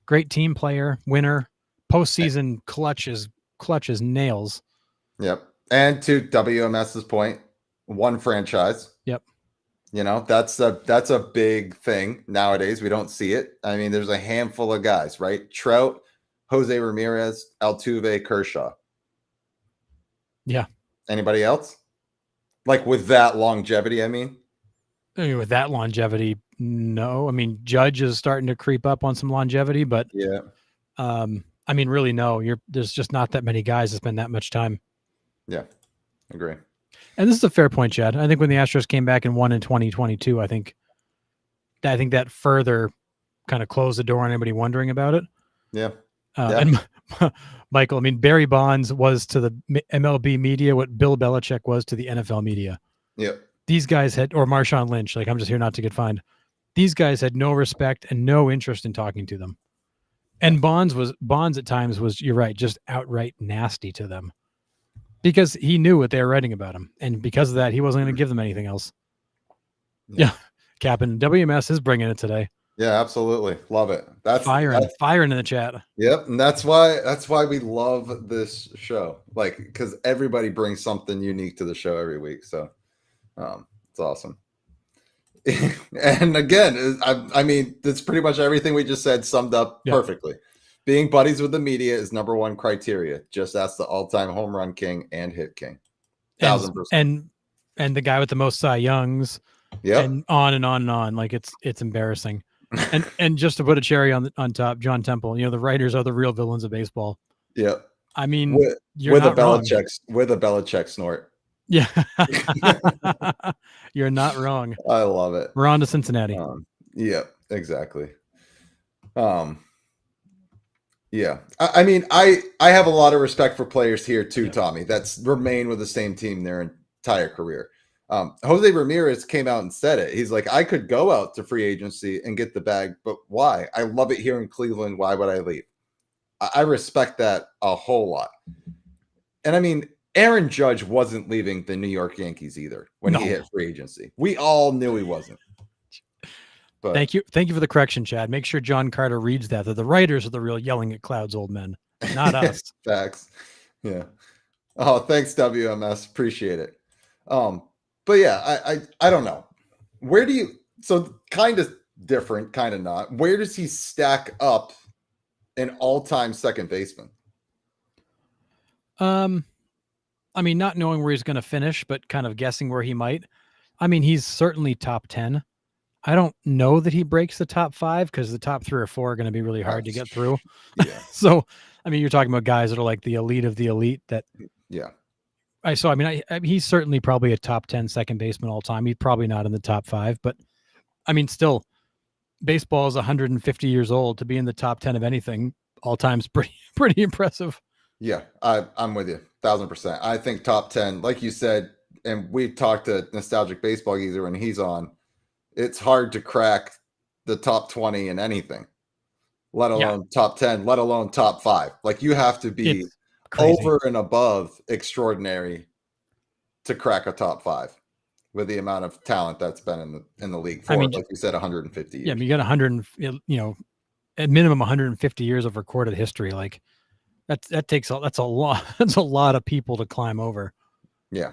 Great team player, winner, postseason clutches nails. Yep. And to WMS's point, one franchise. Yep. That's a big thing nowadays. We don't see it. I mean, there's a handful of guys, right? Trout, Jose Ramirez, Altuve, Kershaw. Yeah. Anybody else? Like with that longevity, I mean, with that longevity, no. I mean, Judge is starting to creep up on some longevity, but yeah. I mean, really, no. There's just not that many guys that spend that much time. Yeah, agree. And this is a fair point, Chad. I think when the Astros came back and won in 2022, I think that further kind of closed the door on anybody wondering about it. Yeah. And Michael, I mean, Barry Bonds was to the MLB media what Bill Belichick was to the NFL media. Yeah. These guys or Marshawn Lynch, like I'm just here not to get fined. These guys had no respect and no interest in talking to them. And Bonds at times was, you're right, just outright nasty to them. Because he knew what they were writing about him, and because of that, he wasn't going to give them anything else. Yeah. Captain WMS is bringing it today. Yeah, absolutely. Love it. That's firing in the chat. Yep. And that's why we love this show. Like, because everybody brings something unique to the show every week. So it's awesome. And again, I mean, that's pretty much everything we just said summed up perfectly. Being buddies with the media is number one criteria. Just ask the all-time home run king and hit king. 1000%. And the guy with the most Cy Youngs. Yep. And on and on and on. Like it's embarrassing. And just to put a cherry on top, John Temple, the writers are the real villains of baseball. Yep. I mean, with a Belichick snort. Yeah. You're not wrong. I love it. We're on to Cincinnati. Yep, exactly. Yeah. I mean, I have a lot of respect for players here too, Tommy, that's remained with the same team their entire career. Jose Ramirez came out and said it. He's like, I could go out to free agency and get the bag, but why? I love it here in Cleveland. Why would I leave? I respect that a whole lot. And I mean, Aaron Judge wasn't leaving the New York Yankees either when he hit free agency. We all knew he wasn't. But thank you for the correction, Chad. Make sure John Carter reads that the writers are the real yelling at clouds old men, not us. Facts. Yeah. Oh, thanks, WMS. Appreciate it. But yeah, I don't know. Where do you, so kind of different, kind of not. Where does he stack up in all-time second baseman? I mean, not knowing where he's going to finish, but kind of guessing where he might. I mean, he's certainly top 10. I don't know that he breaks the top 5 because the top 3 or 4 are going to be really hard to get through. Yeah. So, I mean, you're talking about guys that are like the elite of the elite that. Yeah. He's certainly probably a top 10 second baseman all time. He's probably not in the top 5, but I mean, still, baseball is 150 years old. To be in the top 10 of anything all time is pretty impressive. Yeah, I'm with you 1000%. I think top 10, like you said, and we've talked to Nostalgic Baseball Geezer when he's on, it's hard to crack the top 20 in anything, let alone top 10, let alone top 5. Like you have to be over and above extraordinary to crack a top 5 with the amount of talent that's been in the league for, like you said, 150 years. Yeah, I mean, you got 100, at minimum 150 years of recorded history. Like that's a lot. That's a lot of people to climb over. Yeah,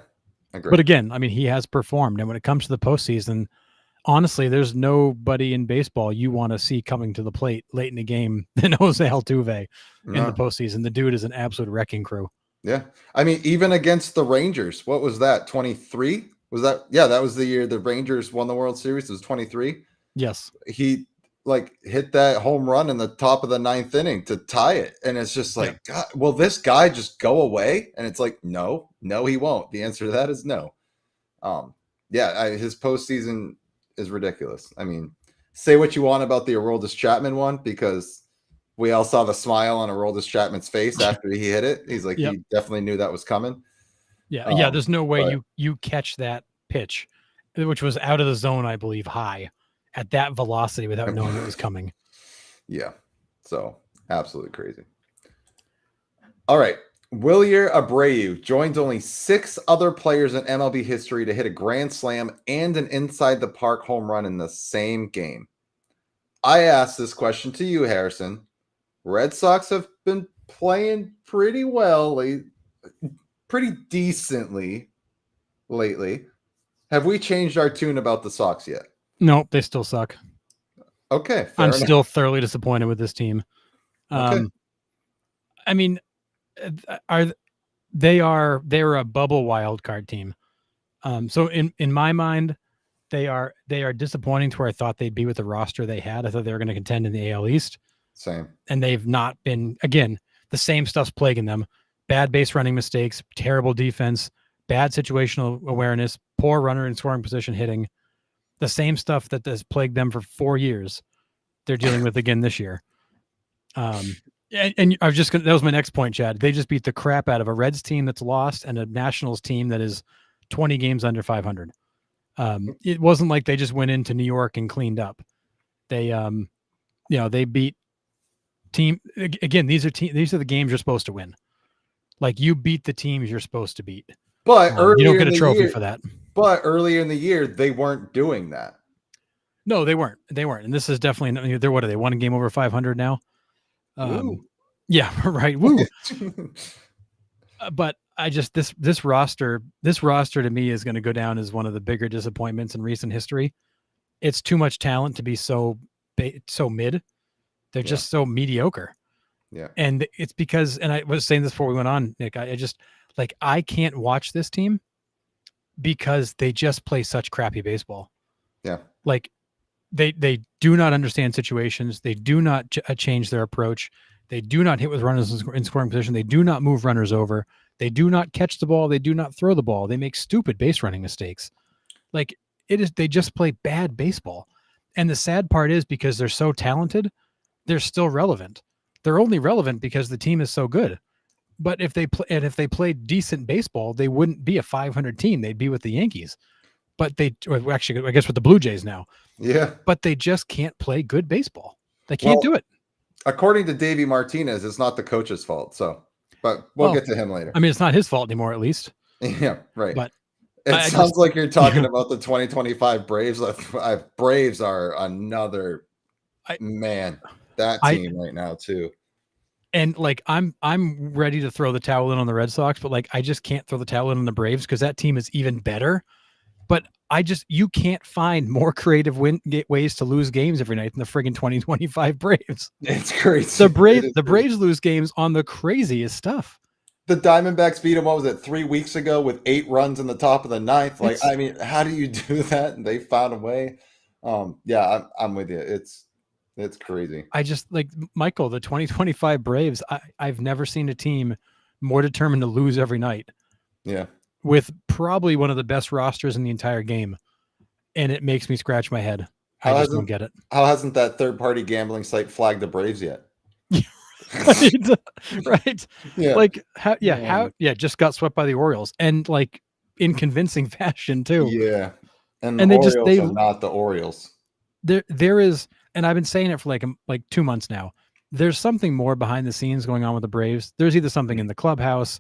agree. But again, I mean, he has performed, and when it comes to the postseason, honestly, there's nobody in baseball you want to see coming to the plate late in the game than Jose Altuve in the postseason. The dude is an absolute wrecking crew. Yeah. I mean, even against the Rangers, what was that? 23? Was that? Yeah, that was the year the Rangers won the World Series. It was 23. Yes. He hit that home run in the top of the 9th inning to tie it. And it's just like, God, will this guy just go away? And it's like, no, he won't. The answer to that is no. His postseason is ridiculous. I mean, say what you want about the Aroldis Chapman one, because we all saw the smile on Aroldis Chapman's face after he hit it. He's like, he definitely knew that was coming. Yeah. There's no way you catch that pitch, which was out of the zone, I believe, high at that velocity without knowing it was coming. Yeah. So absolutely crazy. All right. Wilyer Abreu joins only 6 other players in MLB history to hit a grand slam and an inside the park home run in the same game. I asked this question to you, Harrison. Red Sox have been playing pretty well, pretty decently lately. Have we changed our tune about the Sox yet? Nope, they still suck. Okay. I'm still thoroughly disappointed with this team. Okay. I mean, they're a bubble wild card team. So in my mind, they are disappointing to where I thought they'd be with the roster they had. I thought they were going to contend in the AL East. Same. And they've not been. Again, the same stuff's plaguing them. Bad base running mistakes, terrible defense, bad situational awareness, poor runner in scoring position hitting. The same stuff that has plagued them for 4 years, they're dealing with again this year. And I was that was my next point, Chad. They just beat the crap out of a Reds team that's lost and a Nationals team that is 20 games under 500. It wasn't like they just went into New York and cleaned up. They, they beat team again. These are the games you're supposed to win. Like, you beat the teams you're supposed to beat. But You don't earlier get in a the trophy year, for that. but earlier in the year, they weren't doing that. No, they weren't. They weren't. And this is definitely, they're, what are they? One game over 500 now. Woo. Yeah, right. Woo. But I just, this roster to me is going to go down as one of the bigger disappointments in recent history. It's too much talent to be so mid. They're just so mediocre. Yeah. And it's because, and I was saying this before we went on, Nick, I just, like, I can't watch this team because they just play such crappy baseball. Yeah. Like, they do not understand situations. They do not change their approach. They do not hit with runners in scoring position. They do not move runners over. They do not catch the ball. They do not throw the ball. They make stupid base running mistakes. Like, they just play bad baseball. And the sad part is, because they're so talented, they're still relevant. They're only relevant because the team is so good. But if they played decent baseball, they wouldn't be a 500 team. They'd be with the Yankees. But actually, I guess with the Blue Jays now. Yeah. But they just can't play good baseball. They can't do it. According to Davey Martinez, it's not the coach's fault. So, but we'll get to him later. I mean, it's not his fault anymore, at least. Yeah, right. But it sounds like you're talking about the 2025 Braves. Braves are another man. That team right now too. And like, I'm ready to throw the towel in on the Red Sox, but like, I just can't throw the towel in on the Braves because that team is even better. But you can't find more creative ways to lose games every night than the friggin' 2025 Braves. It's crazy. The Braves lose games on the craziest stuff. The Diamondbacks beat them, what was it, 3 weeks ago with 8 runs in the top of the ninth? Like, I mean, how do you do that? And they found a way. Yeah, I'm with you. It's crazy. I just, like, Michael, the 2025 Braves, I've never seen a team more determined to lose every night. Yeah. With probably one of the best rosters in the entire game. And it makes me scratch my head. I just don't get it. How hasn't that third-party gambling site flagged the Braves yet? Right. Yeah. Like, just got swept by the Orioles, and like in convincing fashion too. Yeah. And the Orioles are not the Orioles. There is, and I've been saying it for like 2 months now. There's something more behind the scenes going on with the Braves. There's either something in the clubhouse.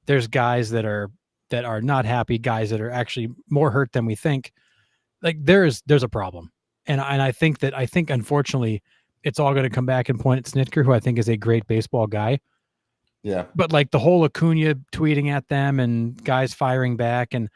There's guys that are not happy, guys that are actually more hurt than we think. Like, there's a problem. And I think unfortunately it's all going to come back and point at Snitker, who I think is a great baseball guy. Yeah. But like the whole Acuna tweeting at them and guys firing back. And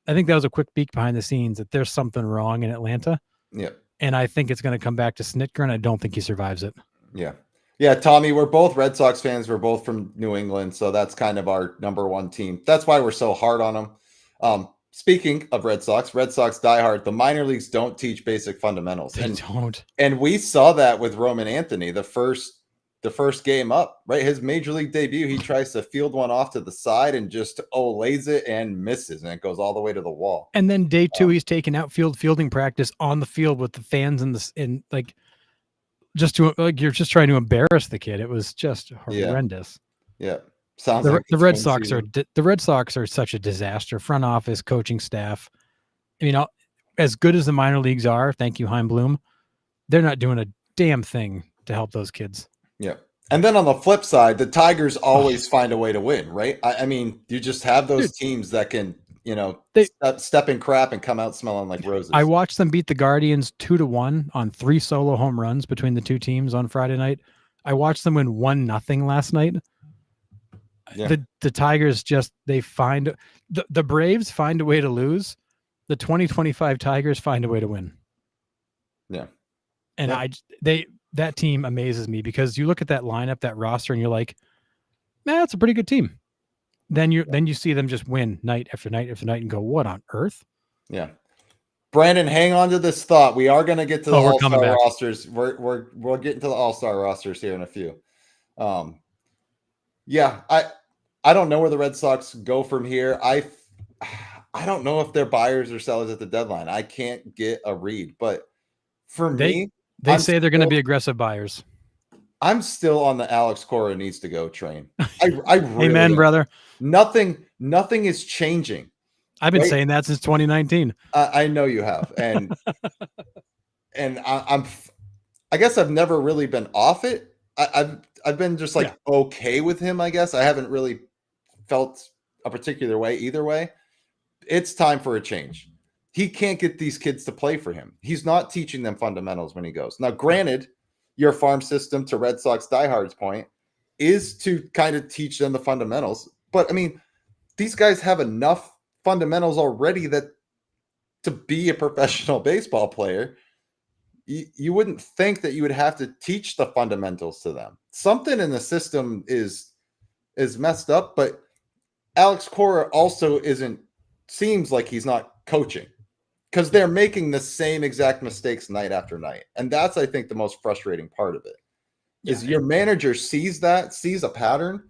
I think that was a quick peek behind the scenes that there's something wrong in Atlanta. Yeah. And I think it's going to come back to Snitker, and I don't think he survives it. Yeah. Yeah, Tommy, we're both Red Sox fans. We're both from New England. So that's kind of our number one team. That's why we're so hard on them. Speaking of Red Sox diehard, the minor leagues don't teach basic fundamentals. They don't. And we saw that with Roman Anthony, the first game up, right? His major league debut, he tries to field one off to the side and just lays it and misses, and it goes all the way to the wall. And then day 2, he's taking outfield fielding practice on the field with the fans in like, just to, like, you're just trying to embarrass the kid. It was just horrendous. Yeah. Sounds like the Red Sox the Red Sox are such a disaster. Front office, coaching staff. I mean, as good as the minor leagues are, thank you, Heim Bloom, they're not doing a damn thing to help those kids. Yeah. And then on the flip side, the Tigers always find a way to win, right? I mean, you just have those teams that can, step in crap and come out smelling like roses. I watched them beat the Guardians 2-1 on 3 solo home runs between the two teams on Friday night. I watched them win 1-0 last night. Yeah. The Tigers they find the Braves find a way to lose. The 2025 Tigers find a way to win. Yeah. And that team amazes me, because you look at that lineup, that roster, and you're like, man, that's a pretty good team. Then you see them just win night after night after night and go, what on earth? Yeah. Brandon, hang on to this thought. We are going to get to the All-Star rosters. We'll get into the All-Star rosters here in a few. Yeah, I don't know where the Red Sox go from here. I don't know if they're buyers or sellers at the deadline. I can't get a read, but for me, they say they're going to be aggressive buyers. I'm still on the Alex Cora needs to go train. I really Amen, am. brother. Nothing is changing. I've been saying that since 2019. I know you have, and I guess I've never really been off it. I've been just like okay with him. I guess I haven't really felt a particular way either way. It's time for a change. He can't get these kids to play for him. He's not teaching them fundamentals when he goes. Now, granted, your farm system, to Red Sox diehards' point, is to kind of teach them the fundamentals. But I mean, these guys have enough fundamentals already that to be a professional baseball player, you wouldn't think that you would have to teach the fundamentals to them. Something in the system is messed up, but Alex Cora also seems like he's not coaching, because they're making the same exact mistakes night after night. And that's, I think, the most frustrating part of it is your manager sees a pattern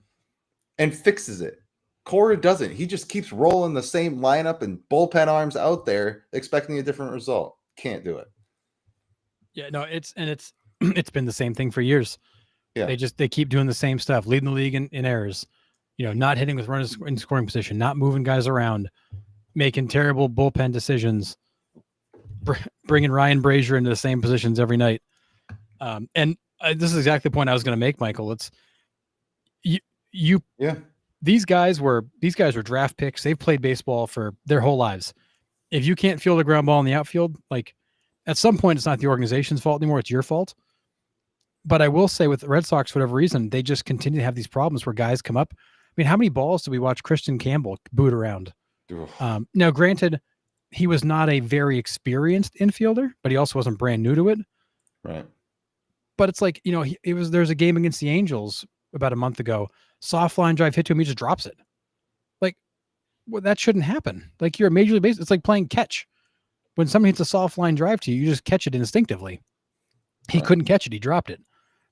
and fixes it. Cora doesn't. He just keeps rolling the same lineup and bullpen arms out there, expecting a different result. Can't do it. Yeah, no, it's been the same thing for years. Yeah. They keep doing the same stuff, leading the league in errors, not hitting with runners in scoring position, not moving guys around, making terrible bullpen decisions, bringing Ryan Brazier into the same positions every night. And this is exactly the point I was going to make, Michael. It's you. Yeah. These guys were draft picks. They've played baseball for their whole lives. If you can't field a ground ball in the outfield, like, at some point, it's not the organization's fault anymore. It's your fault. But I will say with the Red Sox, for whatever reason, they just continue to have these problems where guys come up. I mean, how many balls did we watch Christian Campbell boot around? Now, granted, he was not a very experienced infielder, but he also wasn't brand new to it. Right. But it's like, there's a game against the Angels about a month ago. Soft line drive hit to him, he just drops it. Like, well, that shouldn't happen. Like, you're a major league baseball. It's like playing catch. When somebody hits a soft line drive to you, you just catch it instinctively. He couldn't catch it. He dropped it.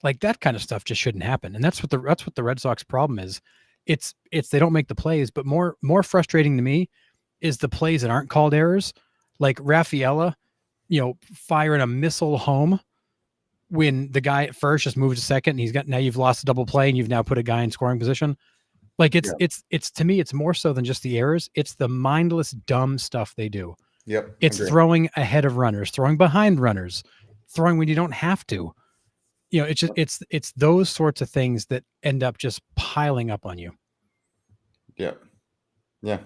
Like, that kind of stuff just shouldn't happen. And that's what the Red Sox problem is. It's they don't make the plays, but more frustrating to me is the plays that aren't called errors. Like Rafaela, firing a missile home when the guy at first just moved to second and now you've lost a double play and you've now put a guy in scoring position. Like it's to me, it's more so than just the errors. It's the mindless, dumb stuff they do. Yep. It's throwing ahead of runners, throwing behind runners, throwing when you don't have to. It's just it's those sorts of things that end up just piling up on you. Yeah. Yeah.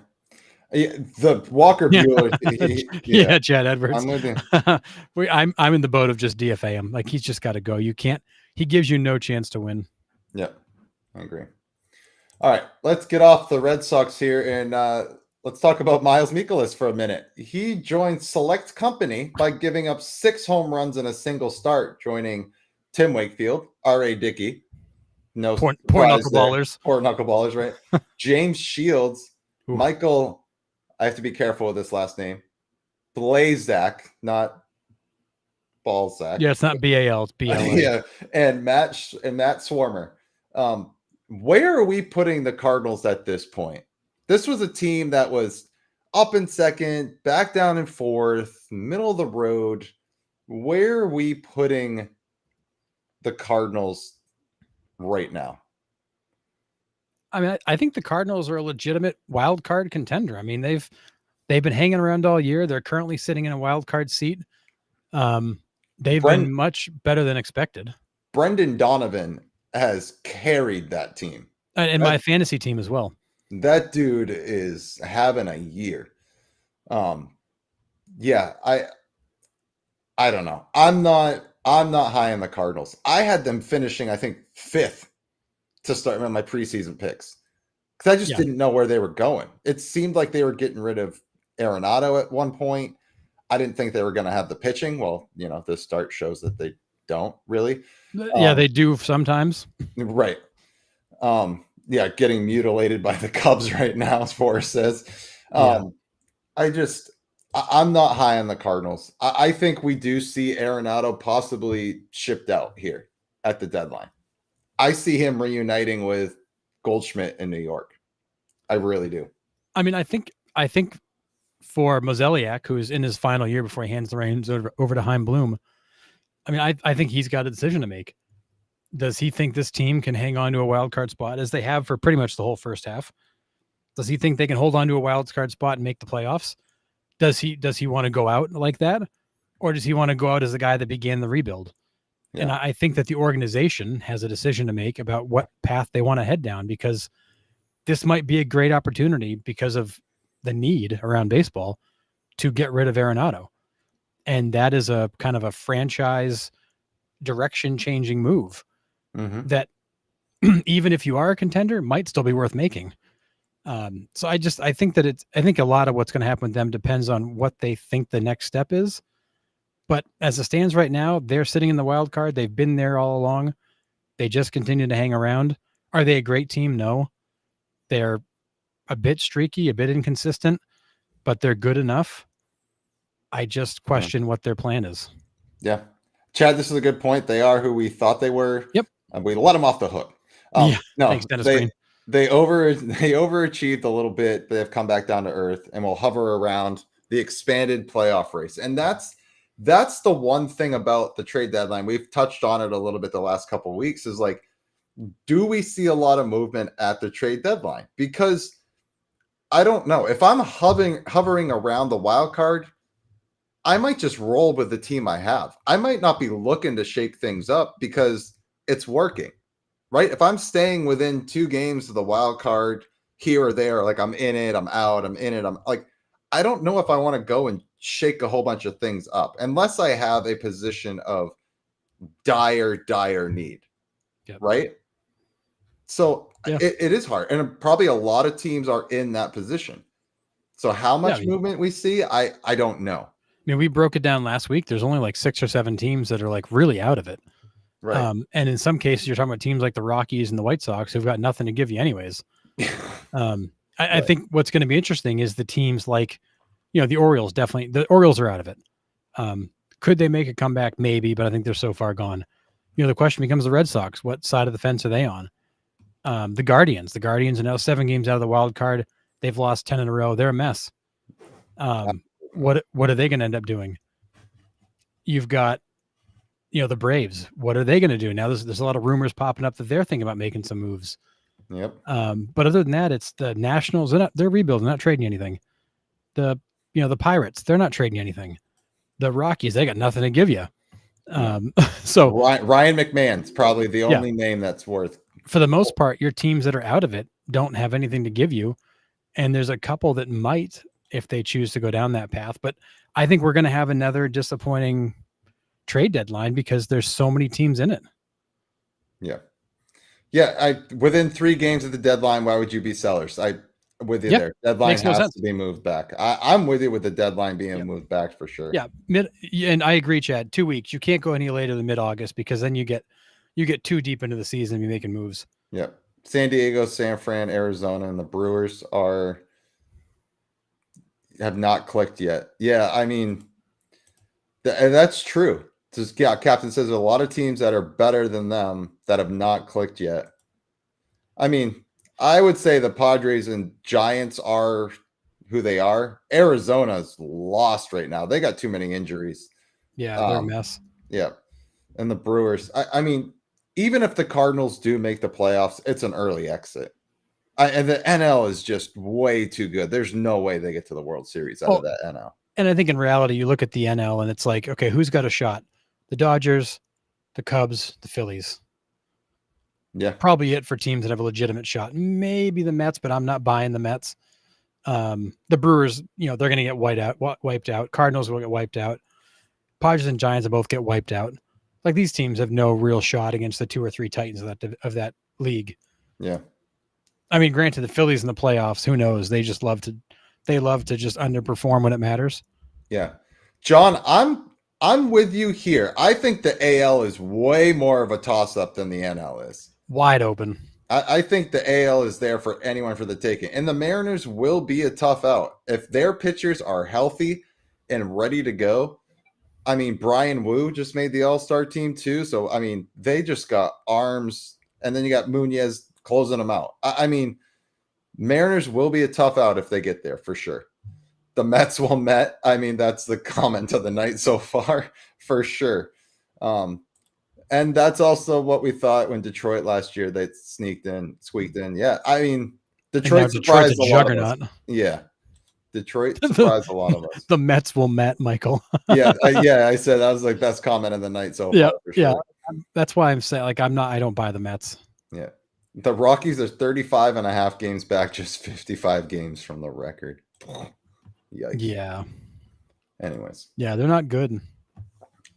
The Walker Buehler. Yeah, Chad Edwards. I'm with you. I'm in the boat of just DFA him. Like, he's just got to go. He gives you no chance to win. Yeah, I agree. All right, let's get off the Red Sox here and let's talk about Miles Mikolas for a minute. He joined select company by giving up 6 home runs in a single start, joining Tim Wakefield, R.A. Dickey. No, poor knuckleballers. Poor knuckleballers, right? James Shields, Ooh. Michael. I have to be careful with this last name. Blazak, not Balzac. Yeah, it's not B-A-L, it's B-L-A. Yeah, and Matt Swarmer. Where are we putting the Cardinals at this point? This was a team that was up in second, back down in fourth, middle of the road. Where are we putting the Cardinals right now? I mean, I think the Cardinals are a legitimate wild card contender. I mean, they've been hanging around all year. They're currently sitting in a wild card seat. They've been much better than expected. Brendan Donovan has carried that team. And my fantasy team as well. That dude is having a year. Yeah, I don't know. I'm not high on the Cardinals. I had them finishing, I think, 5th to start my preseason picks, because I just didn't know where they were going. It seemed like they were getting rid of Arenado at one point. I didn't think they were going to have the pitching. Well, this start shows that they don't really. Yeah, they do sometimes. Right. Yeah, getting mutilated by the Cubs right now, as Forrest says. I'm not high on the Cardinals. I think we do see Arenado possibly shipped out here at the deadline. I see him reuniting with Goldschmidt in New York. I really do. I mean, I think for Mozeliak, who's in his final year before he hands the reins over to Chaim Bloom, I mean, I think he's got a decision to make. Does he think this team can hang on to a wild card spot, as they have for pretty much the whole first half? Does he think they can hold on to a wild card spot and make the playoffs? Does he want to go out like that? Or does he want to go out as the guy that began the rebuild? Yeah. And I think that the organization has a decision to make about what path they want to head down, because this might be a great opportunity because of the need around baseball to get rid of Arenado. And that is a kind of a franchise direction changing move that even if you are a contender, might still be worth making. So I think I think a lot of what's going to happen with them depends on what they think the next step is. But as it stands right now, they're sitting in the wild card. They've been there all along. They just continue to hang around. Are they a great team? No. They're a bit streaky, a bit inconsistent, but they're good enough. I just question what their plan is. Yeah. Chad, this is a good point. They are who we thought they were. Yep. And we let them off the hook. No, thanks, they overachieved a little bit. They've come back down to earth and will hover around the expanded playoff race. And that's the one thing about the trade deadline. We've touched on it a little bit the last couple of weeks is like, do we see a lot of movement at the trade deadline? Because I don't know. If I'm hovering around the wild card, I might just roll with the team I have. I might not be looking to shake things up because it's working, right? If I'm staying within 2 games of the wild card here or there, like I'm in it, I'm out, I'm in it, I'm like, I don't know if I want to go and shake a whole bunch of things up unless I have a position of dire need, right? So it is hard. And probably a lot of teams are in that position. So how much movement we see, I don't know. I mean, we broke it down last week. There's only like 6 or 7 teams that are like really out of it. Right. And in some cases, you're talking about teams like the Rockies and the White Sox who've got nothing to give you anyways. I think what's going to be interesting is the teams like, the Orioles, definitely. The Orioles are out of it. Could they make a comeback? Maybe, but I think they're so far gone. The question becomes the Red Sox. What side of the fence are they on? The Guardians are now 7 games out of the wild card. They've lost 10 in a row. They're a mess. What are they going to end up doing? You've got, the Braves. What are they going to do? Now there's a lot of rumors popping up that they're thinking about making some moves. Yep. But other than that, it's the Nationals. They're rebuilding, not trading anything. The Pirates, they're not trading anything. The Rockies, they got nothing to give you. So Ryan McMahon's probably the only name that's worth. For the most part, your teams that are out of it don't have anything to give you. And there's a couple that might, if they choose to go down that path. But I think we're going to have another disappointing trade deadline because there's so many teams in it. Yeah. Yeah. Within 3 games of the deadline, why would you be sellers? With you there. Deadline has to be moved back. I'm with you with the deadline being moved back for sure. Yeah. And I agree, Chad. 2 weeks. You can't go any later than mid-August because then you get too deep into the season and be making moves. Yeah. San Diego, San Fran, Arizona, and the Brewers have not clicked yet. Yeah, I mean, and that's true. Captain says there's a lot of teams that are better than them that have not clicked yet. I mean, I would say the Padres and Giants are who they are. Arizona's lost right now. They got too many injuries. Yeah, they're a mess. Yeah. And the Brewers, I mean, even if the Cardinals do make the playoffs, it's an early exit. And the NL is just way too good. There's no way they get to the World Series out of that NL. And I think in reality, you look at the NL and it's like, okay, who's got a shot? The Dodgers, the Cubs, the Phillies. Yeah. Probably it for teams that have a legitimate shot. Maybe the Mets, but I'm not buying the Mets. The Brewers, they're going to get wiped out. Cardinals will get wiped out. Padres and Giants will both get wiped out. Like these teams have no real shot against the 2 or 3 Titans of that league. Yeah. I mean, granted, the Phillies in the playoffs, who knows? They love to just underperform when it matters. Yeah. John, I'm with you here. I think the AL is way more of a toss-up than the NL is. Wide open. I think the AL is there for anyone for the taking. And the Mariners will be a tough out. If their pitchers are healthy and ready to go, I mean, Brian Wu just made the All-Star team too. So, I mean, they just got arms. And then you got Munez closing them out. I mean, Mariners will be a tough out if they get there for sure. The Mets will Met. I mean, that's the comment of the night so far for sure. And that's also what we thought when Detroit last year, they squeaked in. Yeah. I mean, Detroit surprised a lot of us. Yeah. Detroit surprised a lot of us. The Mets will Met, Michael. Yeah. I said that was like best comment of the night so far. For sure. Yeah. That's why I'm saying I don't buy the Mets. Yeah. The Rockies are 35 and a half games back, just 55 games from the record. Yikes. Yeah. Anyways. Yeah, they're not good.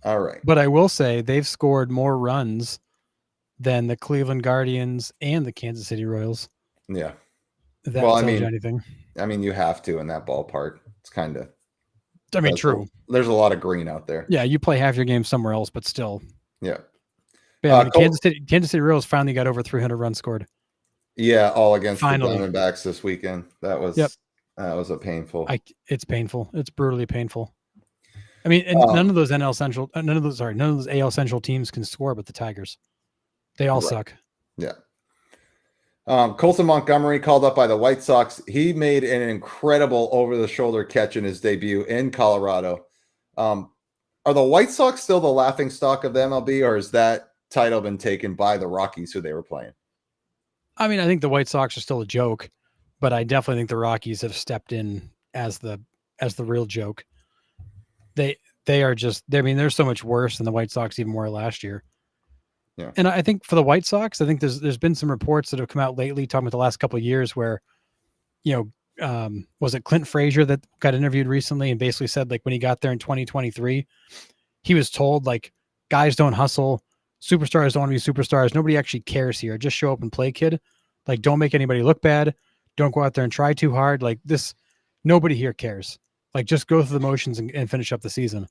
All right. But I will say they've scored more runs than the Cleveland Guardians and the Kansas City Royals. Yeah. If that tells you anything. I mean, you have to in that ballpark. It's kind of. I mean, true. There's a lot of green out there. Yeah, you play half your game somewhere else, but still. Yeah. Kansas City Royals finally got over 300 runs scored. Yeah, all against the Diamondbacks this weekend. That was a painful. It's painful. It's brutally painful. I mean, and none of those AL Central teams can score, but the Tigers. They all suck. Yeah. Colson Montgomery called up by the White Sox. He made an incredible over-the-shoulder catch in his debut in Colorado. Are the White Sox still the laughing stock of the MLB, or has that title been taken by the Rockies who they were playing? I mean, I think the White Sox are still a joke, but I definitely think the Rockies have stepped in as the real joke. They are just, I mean, they're so much worse than the White Sox even were last year. Yeah. And I think for the White Sox, I think there's been some reports that have come out lately talking about the last couple of years where, was it Clint Frazier that got interviewed recently and basically said, like, when he got there in 2023, he was told, like, guys don't hustle, superstars don't want to be superstars, nobody actually cares here, just show up and play, kid. Like, don't make anybody look bad, don't go out there and try too hard, like, this, nobody here cares, like, just go through the motions and finish up the season.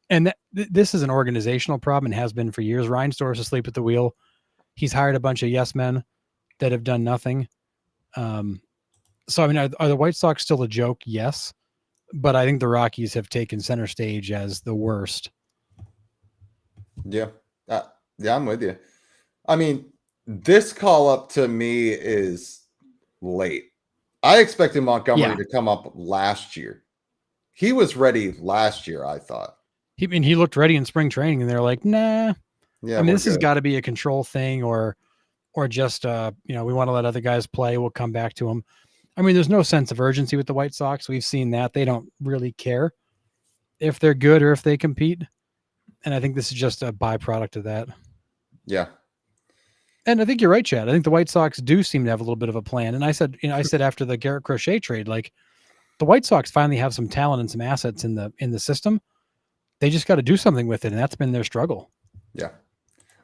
And this is an organizational problem and has been for years. Reinsdorf's asleep at the wheel. He's hired a bunch of yes men that have done nothing. So, I mean, are the White Sox still a joke? Yes. But I think the Rockies have taken center stage as the worst. Yeah. I'm with you. I mean, this call up to me is late. I expected Montgomery to come up last year. He was ready last year, I thought. He looked ready in spring training, and they're like, nah. Yeah, I mean, this has got to be a control thing, or just we want to let other guys play. We'll come back to them. I mean, there's no sense of urgency with the White Sox. We've seen that they don't really care if they're good or if they compete, and I think this is just a byproduct of that. Yeah. And I think you're right, Chad. I think the White Sox do seem to have a little bit of a plan. And I said after the Garrett Crochet trade, like, the White Sox finally have some talent and some assets in the system. They just got to do something with it, and that's been their struggle. Yeah.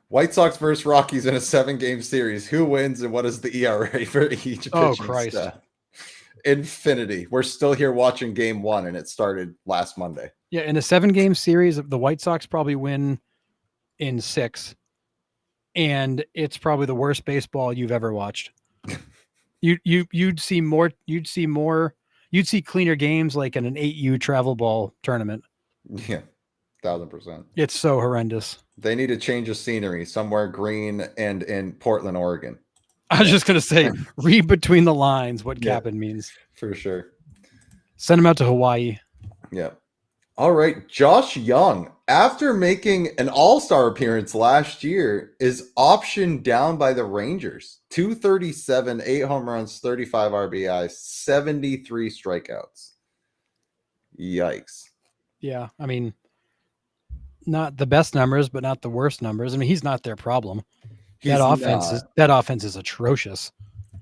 White Sox versus Rockies in a 7-game series. Who wins, and what is the ERA for each pitching staff? Infinity. We're still here watching game 1, and it started last Monday. Yeah, in a 7-game series, the White Sox probably win in 6, and it's probably the worst baseball you've ever watched. You'd see cleaner games like in an 8U travel ball tournament. Yeah. 1,000%. It's so horrendous. They need a change of scenery somewhere green and in Portland, Oregon. I was just going to say, read between the lines what Cap'n means. For sure. Send him out to Hawaii. Yeah. All right. Josh Young, after making an all-star appearance last year, is optioned down by the Rangers. 237, 8 home runs, 35 RBIs, 73 strikeouts. Yikes. Yeah. I mean, not the best numbers, but not the worst numbers. I mean, he's not their problem. That offense is atrocious.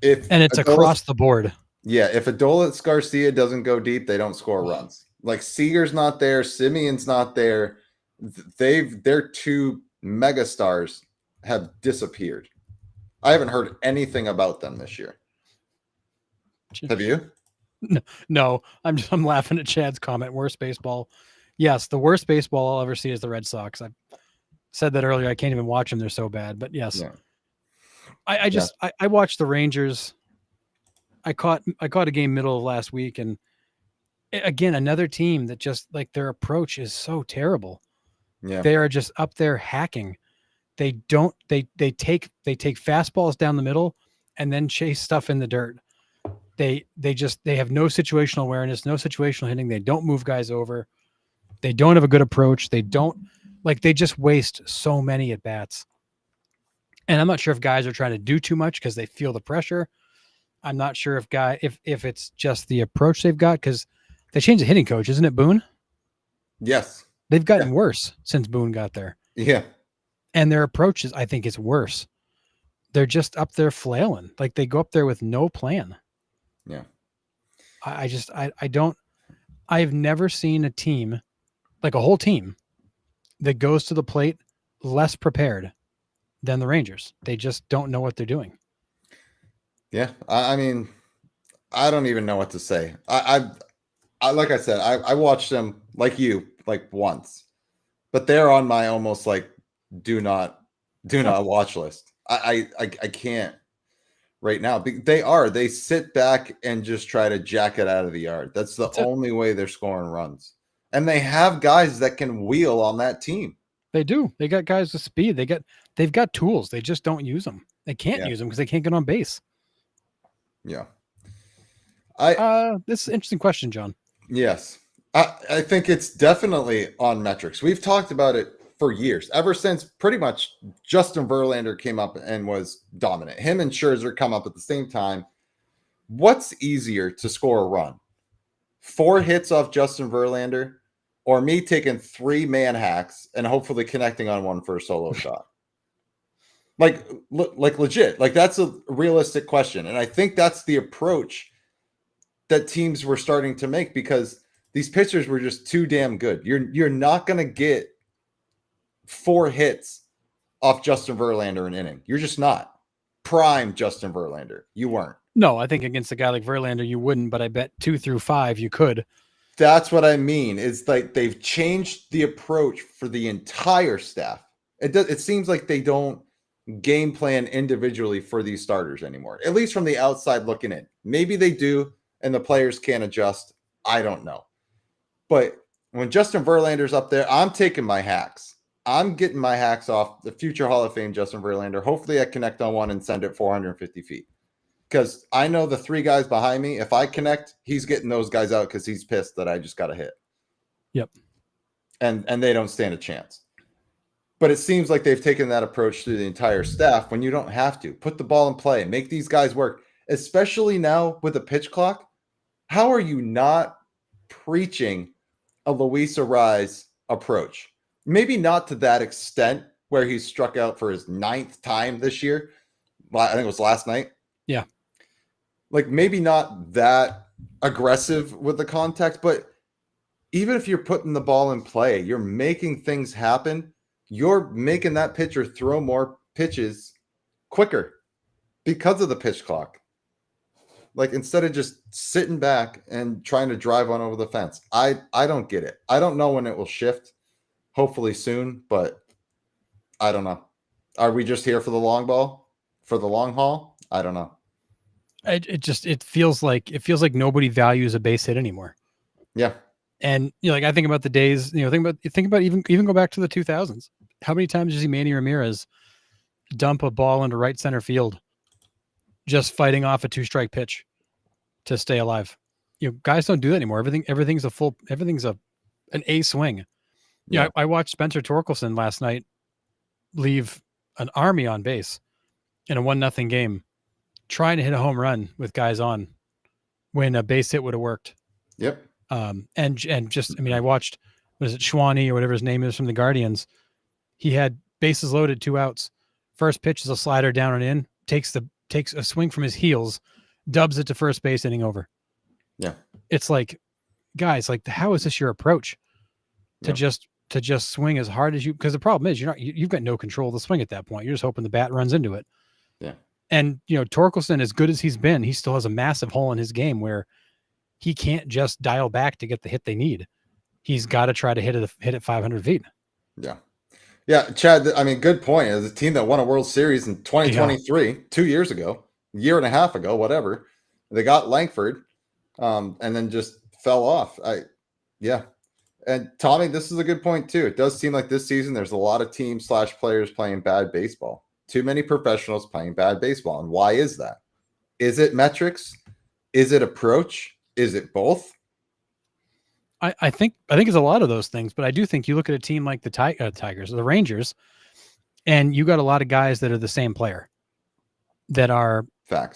And it's across the board. Yeah, if Adolis Garcia doesn't go deep, they don't score runs. Like, Seager's not there, Simeon's not there. Their 2 megastars have disappeared. I haven't heard anything about them this year. Have you? No, I'm laughing at Chad's comment. Worst baseball. Yes, the worst baseball I'll ever see is the Red Sox. I said that earlier. I can't even watch them. They're so bad. But yes, yeah. I watched the Rangers. I caught a game middle of last week, and again, another team that just, like, their approach is so terrible. Yeah. They are just up there hacking. They take fastballs down the middle and then chase stuff in the dirt. They have no situational awareness, no situational hitting. They don't move guys over. They don't have a good approach. They just waste so many at bats. And I'm not sure if guys are trying to do too much because they feel the pressure. I'm not sure if it's just the approach they've got, because they changed the hitting coach, isn't it Boone? Yes. They've gotten worse since Boone got there. Yeah. And their approach I think is worse. they're just up there flailing. Like they go up there with no plan. Yeah. I don't, I've never seen a team, like a whole team, that goes to the plate less prepared than the Rangers. They just don't know what they're doing. Yeah. I mean, I don't even know what to say. I like I said, I watched them like you, like once, but they're on my almost like do not watch list. I can't right now. They sit back and just try to jack it out of the yard. That's the only way they're scoring runs. And they have guys that can wheel on that team. They do. They got guys with speed. They've got tools. They just don't use them. They can't use them because they can't get on base. Yeah. This is an interesting question, John. Yes. I think it's definitely on metrics. We've talked about it for years, ever since pretty much Justin Verlander came up and was dominant. Him and Scherzer come up at the same time. What's easier to score a run? 4 hits off Justin Verlander or me taking 3 man hacks and hopefully connecting on one for a solo shot? Like legit. Like that's a realistic question. And I think that's the approach that teams were starting to make because these pitchers were just too damn good. You're not going to get 4 hits off Justin Verlander an inning. You're just not. Prime Justin Verlander. You weren't. No, I think against a guy like Verlander, you wouldn't, but I bet 2 through 5 you could. That's what I mean. It's like they've changed the approach for the entire staff. It seems like they don't game plan individually for these starters anymore, at least from the outside looking in. Maybe they do, and the players can't adjust. I don't know. But when Justin Verlander's up there, I'm taking my hacks. I'm getting my hacks off the future Hall of Fame Justin Verlander. Hopefully I connect on one and send it 450 feet. Because I know the 3 guys behind me, if I connect, he's getting those guys out because he's pissed that I just got a hit. Yep. And they don't stand a chance. But it seems like they've taken that approach through the entire staff when you don't have to. Put the ball in play. Make these guys work. Especially now with the pitch clock. How are you not preaching a Luis Arraez approach? Maybe not to that extent where he struck out for his 9th time this year. I think it was last night. Yeah. Like maybe not that aggressive with the contact, but even if you're putting the ball in play, you're making things happen. You're making that pitcher throw more pitches quicker because of the pitch clock. Like instead of just sitting back and trying to drive one over the fence. I don't get it. I don't know when it will shift. Hopefully soon, but I don't know. Are we just here for the long ball? For the long haul? I don't know. It feels like nobody values a base hit anymore. Yeah. And like I think about the days, think about even go back to the 2000s. How many times did you see Manny Ramirez dump a ball into right center field just fighting off a 2-strike pitch to stay alive? Guys don't do that anymore. Everything's an A swing. Yeah, I watched Spencer Torkelson last night leave an army on base in a 1-0 game, trying to hit a home run with guys on when a base hit would have worked. Yep. And just, I watched, was it Schwanee or whatever his name is from the Guardians? He had bases loaded, 2 outs. First pitch is a slider down and in, takes a swing from his heels, dubs it to first base, inning over. Yeah. It's like, guys, like how is this your approach to just swing as hard as you, because the problem is you've got no control of the swing at that point. You're just hoping the bat runs into it. Yeah. And Torkelson, as good as he's been, he still has a massive hole in his game where he can't just dial back to get the hit they need. He's got to try to hit it 500 feet. Yeah. Yeah, Chad, good point. As a team that won a World Series in 2023, 2 years ago, a year and a half ago, whatever, they got Langford and then just fell off. And Tommy, this is a good point too. It does seem like this season there's a lot of teams / players playing bad baseball. Too many professionals playing bad baseball. And why is that? Is it metrics? Is it approach? Is it both? I think it's a lot of those things, but I do think you look at a team like the Tigers or the Rangers, and you got a lot of guys that are the same player that are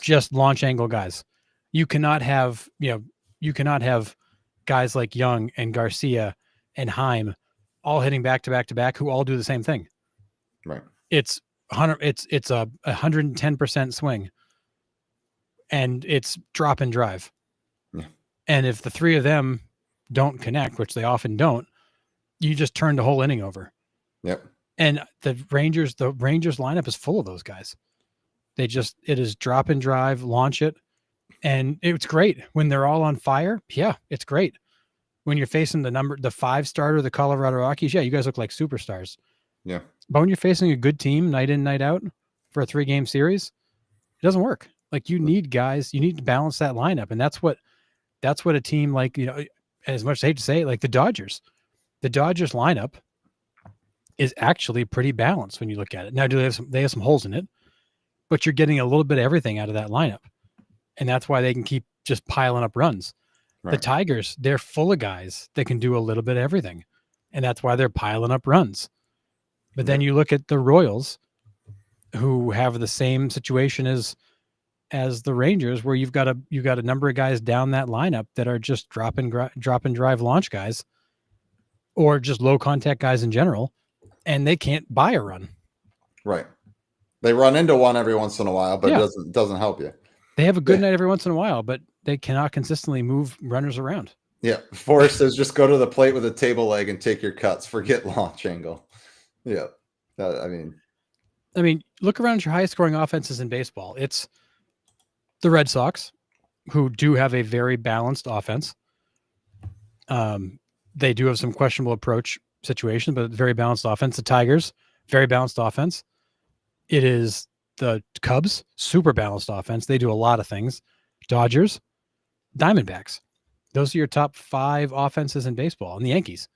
just launch angle guys. You cannot have guys like Young and Garcia and Heim all hitting back to back to back who all do the same thing. Right. It's it's a 110% swing, and it's drop and drive. Yeah. And if the three of them don't connect, which they often don't, you just turn the whole inning over. Yep. And the Rangers lineup is full of those guys. It is drop and drive, launch it. And it's great when they're all on fire. Yeah, it's great. When you're facing the 5 starter, the Colorado Rockies, yeah, you guys look like superstars. Yeah. But when you're facing a good team night in, night out for a 3-game series, it doesn't work. Like, you need guys, you need to balance that lineup. And that's what a team like, as much as I hate to say it, like the Dodgers lineup is actually pretty balanced when you look at it. Now, they have some holes in it, but you're getting a little bit of everything out of that lineup. And that's why they can keep just piling up runs. Right. The Tigers, they're full of guys that can do a little bit of everything. And that's why they're piling up runs. But then you look at the Royals, who have the same situation as the Rangers, where you've got a number of guys down that lineup that are just drop and drive launch guys, or just low contact guys in general, and they can't buy a run. Right. They run into one every once in a while, but it doesn't help you. They have a good night every once in a while, but they cannot consistently move runners around. Yeah. Forrest says just go to the plate with a table leg and take your cuts. Forget launch angle. Yeah. I mean, look around at your highest scoring offenses in baseball. It's the Red Sox, who do have a very balanced offense. They do have some questionable approach situations, but very balanced offense. The Tigers, very balanced offense. It is the Cubs, super balanced offense. They do a lot of things. Dodgers, Diamondbacks. Those are your top 5 offenses in baseball. And the Yankees.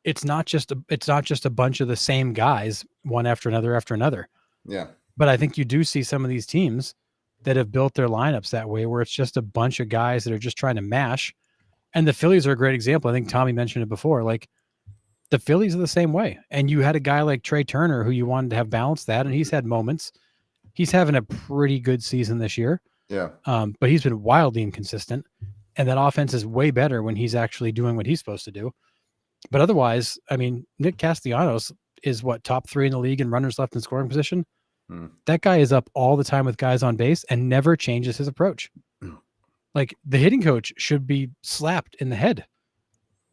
It's not just a bunch of the same guys, one after another. Yeah. But I think you do see some of these teams that have built their lineups that way, where it's just a bunch of guys that are just trying to mash. And the Phillies are a great example. I think Tommy mentioned it before. Like, the Phillies are the same way. And you had a guy like Trey Turner who you wanted to have balanced that, and he's had moments. He's having a pretty good season this year. Yeah. But he's been wildly inconsistent. And that offense is way better when he's actually doing what he's supposed to do. But otherwise, I mean, Nick Castellanos is top 3 in the league in runners left in scoring position. That guy is up all the time with guys on base and never changes his approach. Like, the hitting coach should be slapped in the head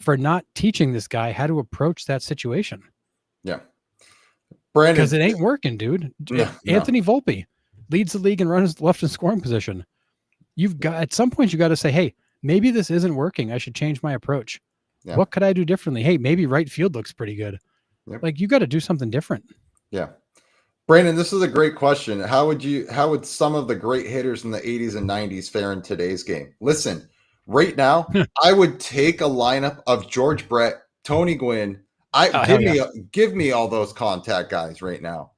for not teaching this guy how to approach that situation. Yeah. Brandon, because it ain't working, dude. Anthony Volpe leads the league in runners left in scoring position. You've got, at some point, you got to say, hey, maybe this isn't working. I should change my approach. Yeah. What could I do differently? Hey, maybe right field looks pretty good. Yep. Like, you got to do something different. Yeah. Brandon, this is a great question. How would some of the great hitters in the 80s and 90s fare in today's game? Listen, right now, I would take a lineup of George Brett, Tony Gwynn. Give me all those contact guys right now.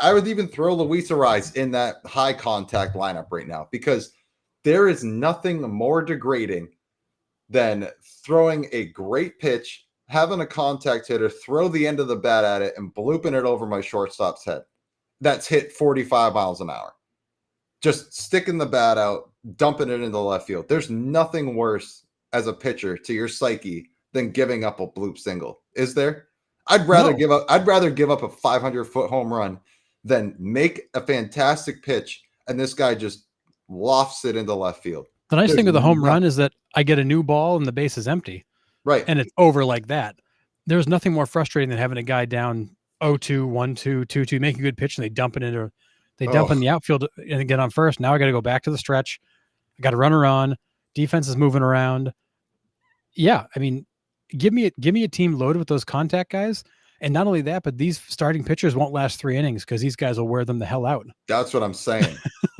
I would even throw Luis Ariz in that high contact lineup right now, because there is nothing more degrading than throwing a great pitch, having a contact hitter throw the end of the bat at it and blooping it over my shortstop's head. That's hit 45 miles an hour. Just sticking the bat out, dumping it into left field. There's nothing worse as a pitcher to your psyche than giving up a bloop single. Is there? I'd rather give up a 500-foot home run than make a fantastic pitch and this guy just lofts it into left field. The nice thing with the home run is that I get a new ball and the base is empty. Right. And it's over like that. There's nothing more frustrating than having a guy down 0-2, 1-2, 2-2, make a good pitch, and they dump it in the outfield and get on first. Now I got to go back to the stretch. I got to run around. Defense is moving around. Yeah, I mean, give me a team loaded with those contact guys. And not only that, but these starting pitchers won't last 3 innings because these guys will wear them the hell out. That's what I'm saying.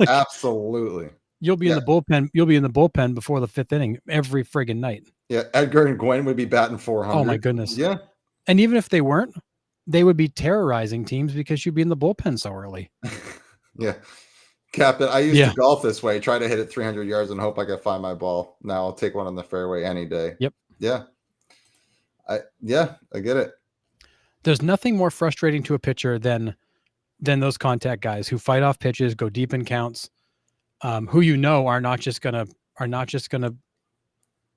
Absolutely. You'll be in the bullpen. You'll be in the bullpen before the 5th inning every friggin' night. Yeah, Edgar and Gwen would be batting 400. Oh my goodness. Yeah. And even if they weren't, they would be terrorizing teams because you'd be in the bullpen so early. Yeah. Captain, I used to golf this way, try to hit it 300 yards and hope I could find my ball. Now I'll take one on the fairway any day. Yep. Yeah. I get it. There's nothing more frustrating to a pitcher than those contact guys who fight off pitches, go deep in counts, who are not just gonna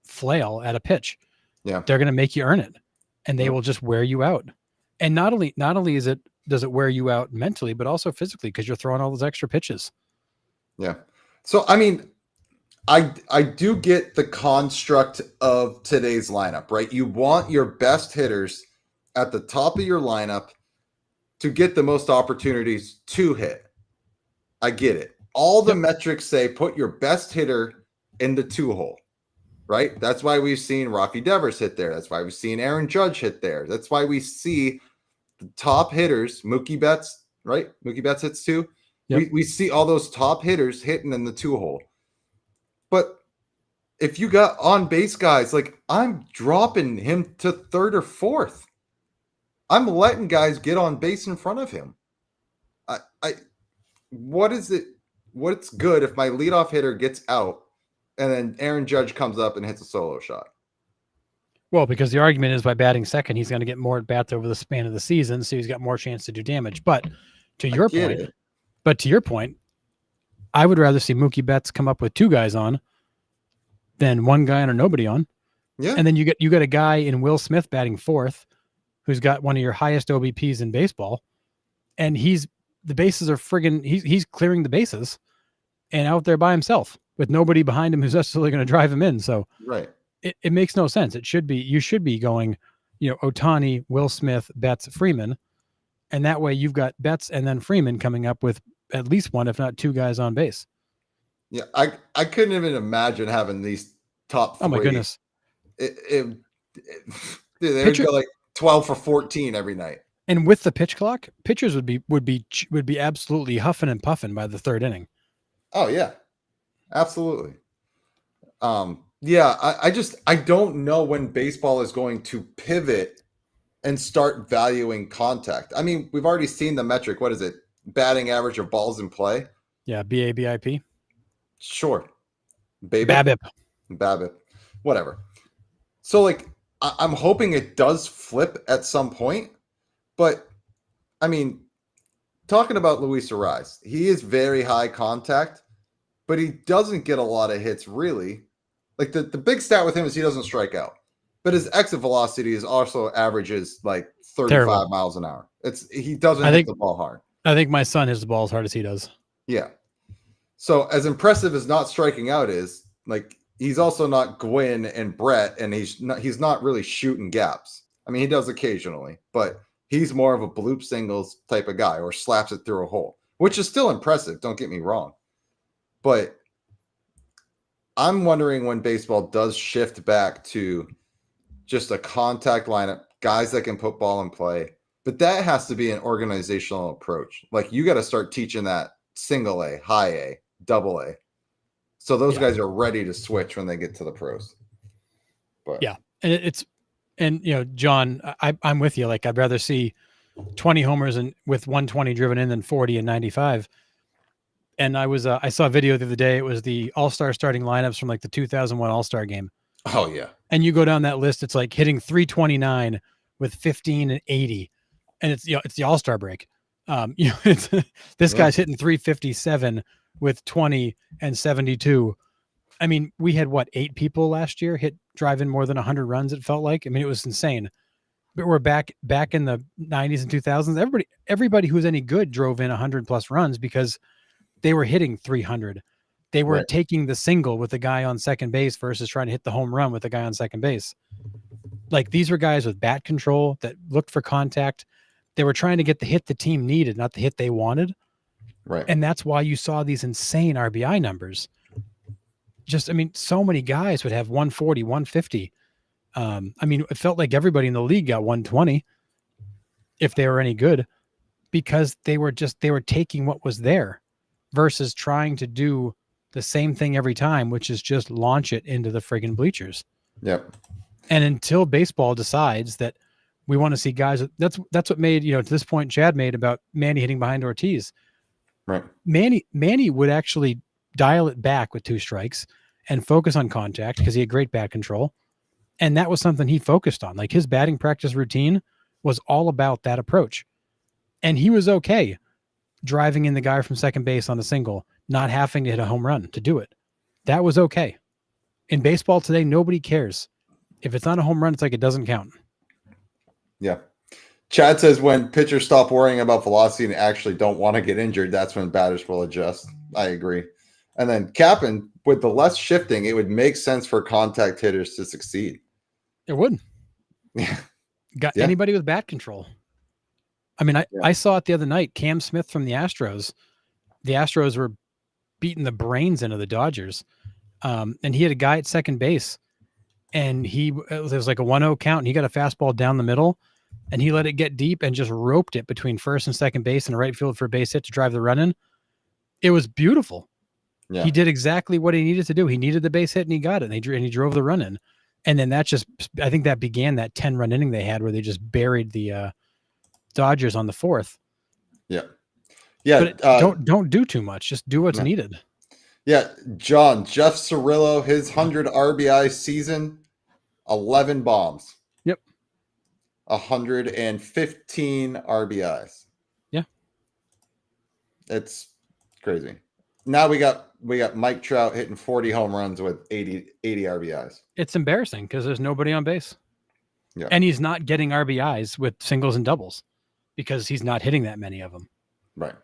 flail at a pitch. Yeah, they're gonna make you earn it, and they will just wear you out. And not only is it does it wear you out mentally, but also physically because you're throwing all those extra pitches. Yeah. So I mean, I do get the construct of today's lineup, right? You want your best hitters at the top of your lineup to get the most opportunities to hit. I get it. All the metrics say put your best hitter in the 2-hole, right? That's why we've seen Rafi Devers hit there. That's why we've seen Aaron Judge hit there. That's why we see the top hitters, Mookie Betts, right? Mookie Betts hits 2. Yep. We see all those top hitters hitting in the 2-hole. But if you got on base guys, like I'm dropping him to 3rd or 4th. I'm letting guys get on base in front of him. What is it? What's good if my leadoff hitter gets out and then Aaron Judge comes up and hits a solo shot? Well, because the argument is by batting second, he's going to get more at bats over the span of the season, so he's got more chance to do damage. But to your point, I would rather see Mookie Betts come up with 2 guys on than 1 guy on or nobody on. Yeah. And then you get a guy in Will Smith batting 4th, who's got one of your highest OBPs in baseball, and the bases are friggin' he's clearing the bases and out there by himself with nobody behind him who's necessarily going to drive him in. So right. It makes no sense. You should be going, Ohtani, Will Smith, Betts, Freeman. And that way you've got Betts and then Freeman coming up with at least 1, if not 2 guys on base. Yeah. I couldn't even imagine having these top 3. Oh my goodness. Dude, they would go like 12 for 14 every night. And with the pitch clock, pitchers would be absolutely huffing and puffing by the 3rd inning. Oh yeah, absolutely. Yeah, I don't know when baseball is going to pivot and start valuing contact. I mean, we've already seen the metric. What is it? Batting average of balls in play. Yeah, BABIP. Sure. BABIP. Whatever. So like, I'm hoping it does flip at some point. But, I mean, talking about Luis Ariz, he is very high contact, but he doesn't get a lot of hits, really. Like, the big stat with him is he doesn't strike out. But his exit velocity is also averages, like, 35 miles an hour. He doesn't hit the ball hard. I think my son hits the ball as hard as he does. Yeah. So, as impressive as not striking out is, like, he's also not Gwynn and Brett, and he's not really shooting gaps. I mean, he does occasionally, but he's more of a bloop singles type of guy or slaps it through a hole, which is still impressive. Don't get me wrong. But I'm wondering when baseball does shift back to just a contact lineup, guys that can put ball in play. But that has to be an organizational approach. Like you got to start teaching that single A, high A, double A. So those guys are ready to switch when they get to the pros. But yeah. And John, I'm with you. Like I'd rather see 20 homers and with 120 driven in than 40 and 95. And I saw a video the other day. It was the All-Star starting lineups from like the 2001 All-Star game. Oh yeah. And you go down that list, it's like hitting 329 with 15 and 80. And it's the All-Star break. This guy's hitting 357 with 20 and 72. I mean, we had 8 people last year drive in more than 100 runs. It felt like. I mean, it was insane. But we're back in the 90s and 2000s. Everybody who was any good drove in 100 plus runs because they were hitting 300. They were taking the single with the guy on second base versus trying to hit the home run with the guy on second base. Like these were guys with bat control that looked for contact. They were trying to get the hit the team needed, not the hit they wanted. Right. And that's why you saw these insane RBI numbers. So many guys would have 140, 150. It felt like everybody in the league got 120 if they were any good because they were taking what was there versus trying to do the same thing every time, which is just launch it into the friggin' bleachers. Yep. And until baseball decides that we want to see guys, that's what made, to this point, Chad made about Manny hitting behind Ortiz. Right. Manny would actually dial it back with 2 strikes and focus on contact because he had great bat control. And that was something he focused on. Like his batting practice routine was all about that approach. And he was okay driving in the guy from second base on a single, not having to hit a home run to do it. That was okay. In baseball today, nobody cares. If it's not a home run, it's like it doesn't count. Yeah. Chad says when pitchers stop worrying about velocity and actually don't want to get injured, that's when batters will adjust. I agree. And then Cap'n, with the less shifting, it would make sense for contact hitters to succeed. It would. Yeah. Got Yeah. anybody with bat control. I mean, I saw it the other night. Cam Smith from the Astros were beating the brains into the Dodgers. And he had a guy at second base, and there was like a 1-0 count, and he got a fastball down the middle, and he let it get deep and just roped it between first and second base and right field for a base hit to drive the run in. It was beautiful. Yeah. He did exactly what he needed to do. He needed the base hit, and he got it, and he drove the run in. And then I think that began that 10-run inning they had where they just buried the Dodgers on the fourth. Yeah. Yeah. But don't do too much. Just do what's needed. Yeah. John, Jeff Cirillo, his 100 RBI season, 11 bombs. Yep. 115 RBIs. Yeah. It's crazy. Now we got Mike Trout hitting 40 home runs with 80 RBIs. It's embarrassing because there's nobody on base. Yeah. And he's not getting RBIs with singles and doubles because he's not hitting that many of them. Right.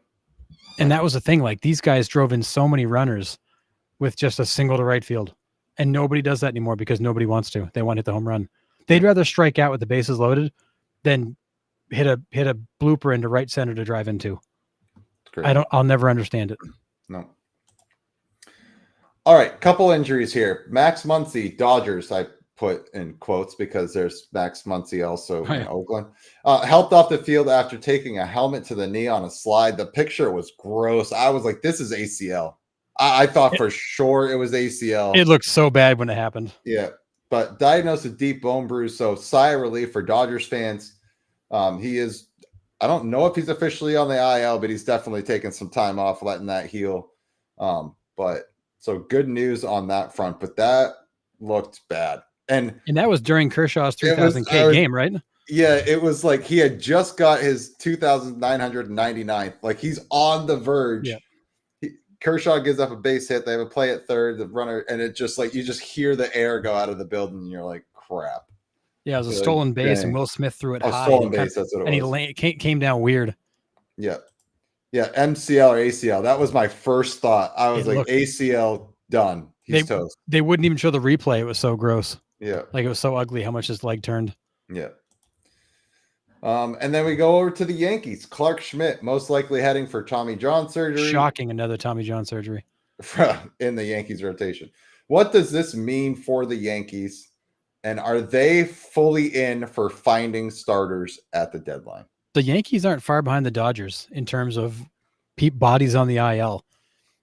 And that was the thing. Like, these guys drove in so many runners with just a single to right field. And nobody does that anymore because nobody wants to. They want to hit the home run. They'd rather strike out with the bases loaded than hit a blooper into right center to drive into. I'll never understand it. No. All right, couple injuries here. Max Muncy, Dodgers, I put in quotes because there's Max Muncy also in Oakland. Helped off the field after taking a helmet to the knee on a slide. The picture was gross. I was like, this is ACL. I thought for sure it was ACL. It looked so bad when it happened. Yeah, but diagnosed with deep bone bruise, so sigh of relief for Dodgers fans. He is, I don't know if he's officially on the IL, but he's definitely taking some time off, letting that heal. But so good news on that front, but that looked bad. And that was during Kershaw's 3,000K game, right? Yeah, it was like he had just got his 2,999th. Like, he's on the verge. Yeah. Kershaw gives up a base hit. They have a play at third, the runner, and it just like you just hear the air go out of the building, and you're like, crap. Yeah, it was a stolen base, and Will Smith threw it high. Stolen base, that's what it was. And he came down weird. Yeah. Yeah, MCL or ACL. That was my first thought. I was like, ACL done. He's toast. They wouldn't even show the replay. It was so gross. Yeah. Like, it was so ugly how much his leg turned. Yeah. And then we go over to the Yankees. Clark Schmidt, most likely heading for Tommy John surgery. Shocking, another Tommy John surgery. In the Yankees rotation. What does this mean for the Yankees? And are they fully in for finding starters at the deadline? The Yankees aren't far behind the Dodgers in terms of bodies on the IL.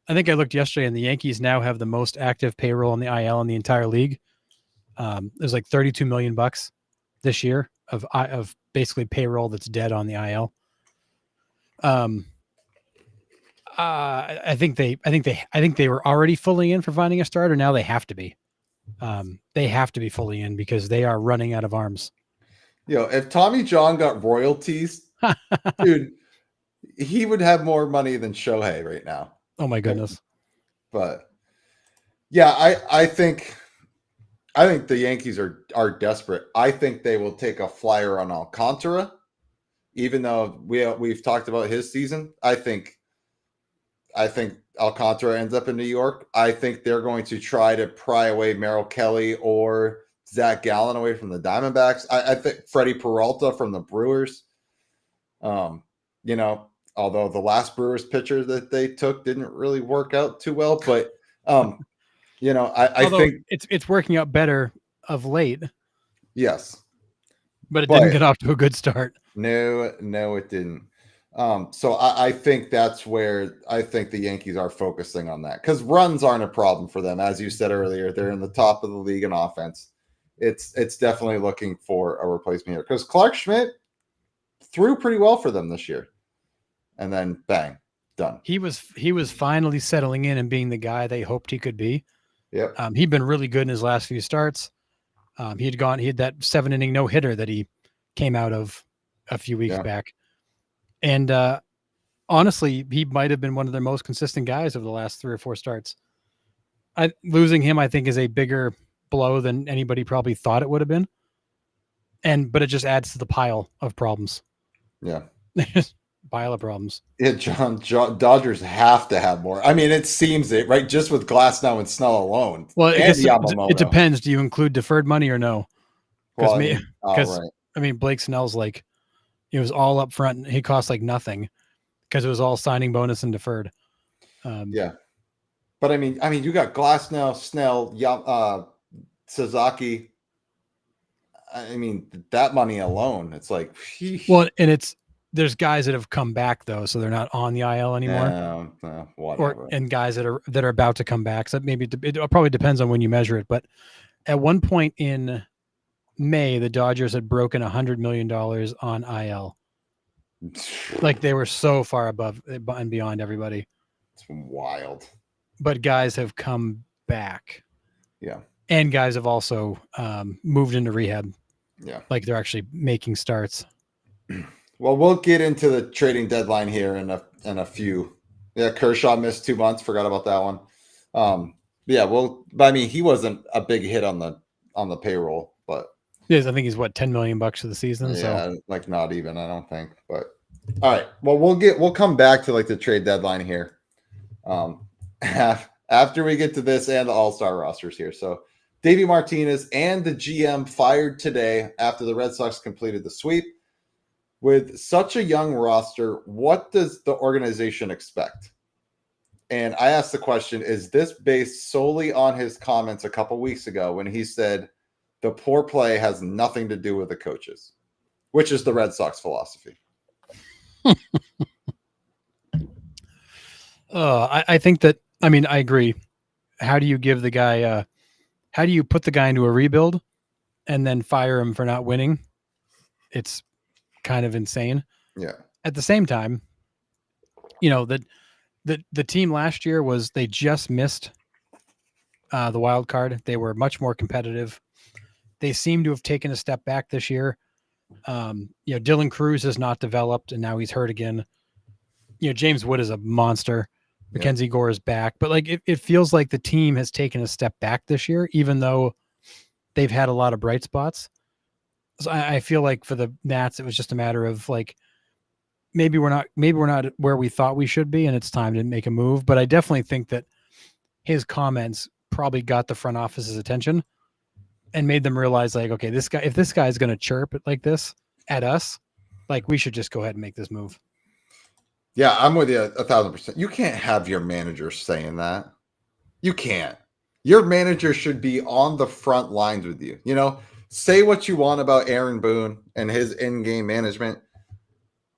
I think I looked yesterday, and the Yankees now have the most active payroll on the IL in the entire league. There's like $32 million this year of basically payroll that's dead on the IL. I think they were already fully in for finding a starter. Now they have to be. They have to be fully in because they are running out of arms. If Tommy John got royalties, dude, he would have more money than Shohei right now. Oh my goodness. But yeah, I think the Yankees are desperate. I think they will take a flyer on Alcantara, even though we've talked about his season. I think Alcantara ends up in New York. I think they're going to try to pry away Merrill Kelly or Zach Gallen away from the Diamondbacks. I think Freddie Peralta from the Brewers. Although the last Brewers pitcher that they took didn't really work out too well, but I think it's working out better of late. Yes, but it didn't get off to a good start. No, it didn't. So I think that's where I think the Yankees are focusing on that, because runs aren't a problem for them. As you said earlier, they're in the top of the league in offense. It's definitely looking for a replacement here, because Clark Schmidt threw pretty well for them this year, and then bang, done. He was finally settling in and being the guy they hoped he could be. Yep. He'd been really good in his last few starts. He had that 7-inning no-hitter that he came out of a few weeks back. And honestly, he might have been one of their most consistent guys over the last 3 or 4 starts. Losing him, I think, is a bigger blow than anybody probably thought it would have been. But it just adds to the pile of problems. Yeah. Just pile of problems. Yeah, Dodgers have to have more. I mean, it seems it, right? Just with Glasnow and Snell alone. Well, I and guess it Yamamoto. depends. Do you include deferred money or no? Because Well, right. I mean, Blake Snell's like, it was all up front. And he cost like nothing because it was all signing bonus and deferred. Yeah. But I mean, you got Glasnow, Snell, Suzuki. I mean, that money alone, it's like, well, and there's guys that have come back though, so they're not on the IL anymore. Whatever. And guys that are about to come back. So maybe it probably depends on when you measure it. But at one point in May, the Dodgers had broken $100 million on IL. Like they were so far above and beyond everybody. It's wild. But guys have come back. Yeah. And guys have also moved into rehab. Yeah. Like they're actually making starts. Well, we'll get into the trading deadline here in a few. Yeah, Kershaw missed 2 months. Forgot about that one. But I mean, he wasn't a big hit on the payroll, but yes, I think he's $10 million for the season. Yeah, so like not even, I don't think. But all right. Well, we'll come back to like the trade deadline here. After we get to this and the all-star rosters here. So Davey Martinez and the GM fired today after the Red Sox completed the sweep. With such a young roster, what does the organization expect? And I asked the question, is this based solely on his comments a couple weeks ago when he said the poor play has nothing to do with the coaches, which is the Red Sox philosophy? I think that, I mean, I agree. How do you give the guy, how do you put the guy into a rebuild and then fire him for not winning? It's kind of insane. Yeah. At the same time, the team last year they just missed the wild card. They were much more competitive. They seem to have taken a step back this year. Dylan Cruz has not developed and now he's hurt again. James Wood is a monster. Mackenzie Gore is back, but like it feels like the team has taken a step back this year, even though they've had a lot of bright spots. So I feel like for the Nats, it was just a matter of like, maybe we're not where we thought we should be, and it's time to make a move. But I definitely think that his comments probably got the front office's attention and made them realize like, okay, if this guy is going to chirp like this at us, like we should just go ahead and make this move. Yeah, I'm with you 1,000%. You can't have your manager saying that. You can't. Your manager should be on the front lines with you. Say what you want about Aaron Boone and his in-game management.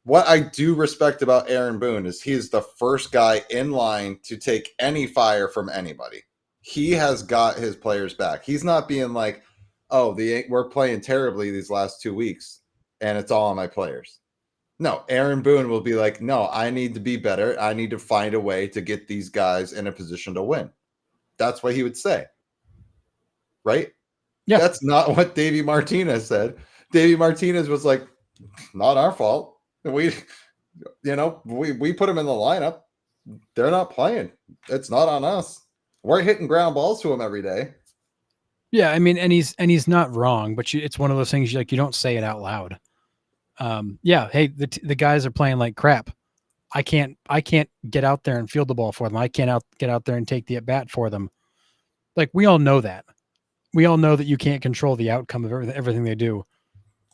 What I do respect about Aaron Boone is he's the first guy in line to take any fire from anybody. He has got his players back. He's not being like, oh, we're playing terribly these last 2 weeks, and it's all on my players. No, Aaron Boone will be like, no, I need to be better. I need to find a way to get these guys in a position to win. That's what he would say. Right? Yeah. That's not what Davey Martinez said. Davey Martinez was like, not our fault. We put them in the lineup. They're not playing. It's not on us. We're hitting ground balls to them every day. Yeah, I mean, and he's not wrong, but it's one of those things you don't say it out loud. Hey, the guys are playing like crap. I can't get out there and field the ball for them. I can't get out there and take the at bat for them. Like we all know that. We all know that you can't control the outcome of everything they do.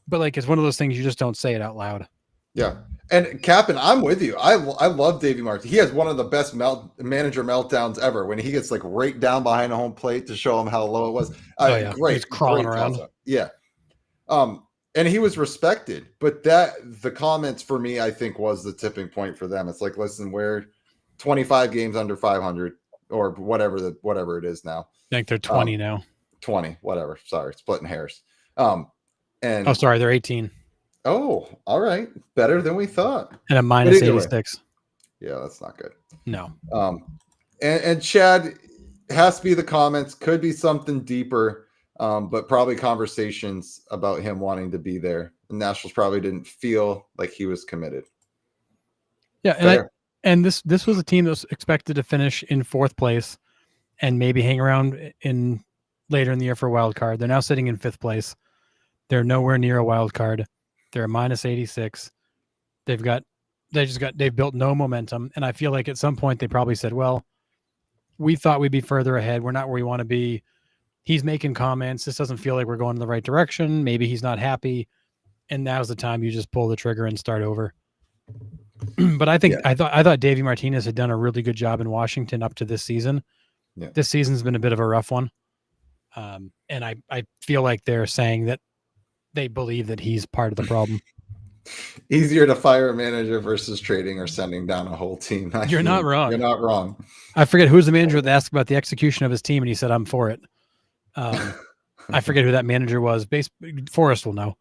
But like it's one of those things you just don't say it out loud. Yeah. And Captain, I'm with you. I love Davey Martin. He has one of the best manager meltdowns ever when he gets like right down behind the home plate to show him how low it was. Great. He's crawling around. Yeah. And he was respected, but the comments for me, I think, was the tipping point for them. It's like, listen, we're 25 games under 500 or whatever it is now. I think they're 20 now. 20, whatever. Sorry, splitting hairs. Sorry, they're 18. Oh, all right. Better than we thought. And a minus 86. Yeah, that's not good. No. And Chad has to be the comments, could be something deeper. But probably conversations about him wanting to be there. The Nationals probably didn't feel like he was committed. Yeah, and this was a team that was expected to finish in 4th place and maybe hang around in later in the year for a wild card. They're now sitting in 5th place. They're nowhere near a wild card. They're a minus 86. they've built no momentum. And I feel like at some point they probably said, well, we thought we'd be further ahead. We're not where we want to be. He's making comments. This doesn't feel like we're going in the right direction. Maybe he's not happy. And now's the time you just pull the trigger and start over. But I thought Davey Martinez had done a really good job in Washington up to this season. Yeah. This season's been a bit of a rough one. And I feel like they're saying that they believe that he's part of the problem. Easier to fire a manager versus trading or sending down a whole team. You're not wrong. You're not wrong. I forget who's the manager that asked about the execution of his team, and he said, "I'm for it." I forget who that manager was. Forrest will know.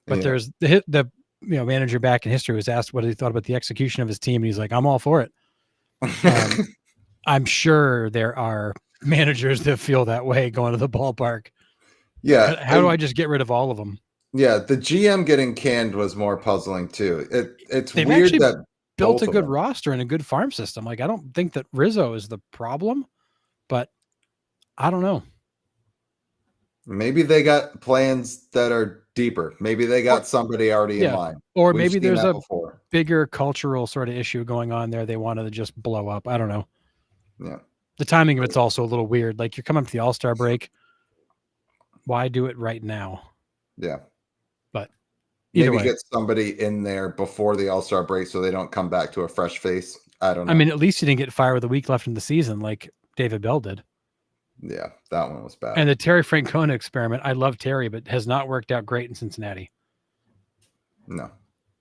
But there's the manager back in history was asked what he thought about the execution of his team, and he's like, "I'm all for it." I'm sure there are managers that feel that way going to the ballpark. Yeah. How do I just get rid of all of them? Yeah, the GM getting canned was more puzzling too. They've weird actually that built a good roster and a good farm system. Like, I don't think that Rizzo is the problem, but I don't know. Maybe they got plans that are deeper. Maybe they got somebody already in mind. Or maybe there's a bigger cultural sort of issue going on there. They wanted to just blow up. I don't know. Yeah. The timing of it's also a little weird. Like, you're coming up to the All-Star break. Why do it right now? Yeah. But maybe get somebody in there before the All-Star break so they don't come back to a fresh face. I don't know. I mean, at least you didn't get fired with a week left in the season like David Bell did. Yeah, that one was bad. And the Terry Francona experiment, I love Terry, but has not worked out great in Cincinnati. No,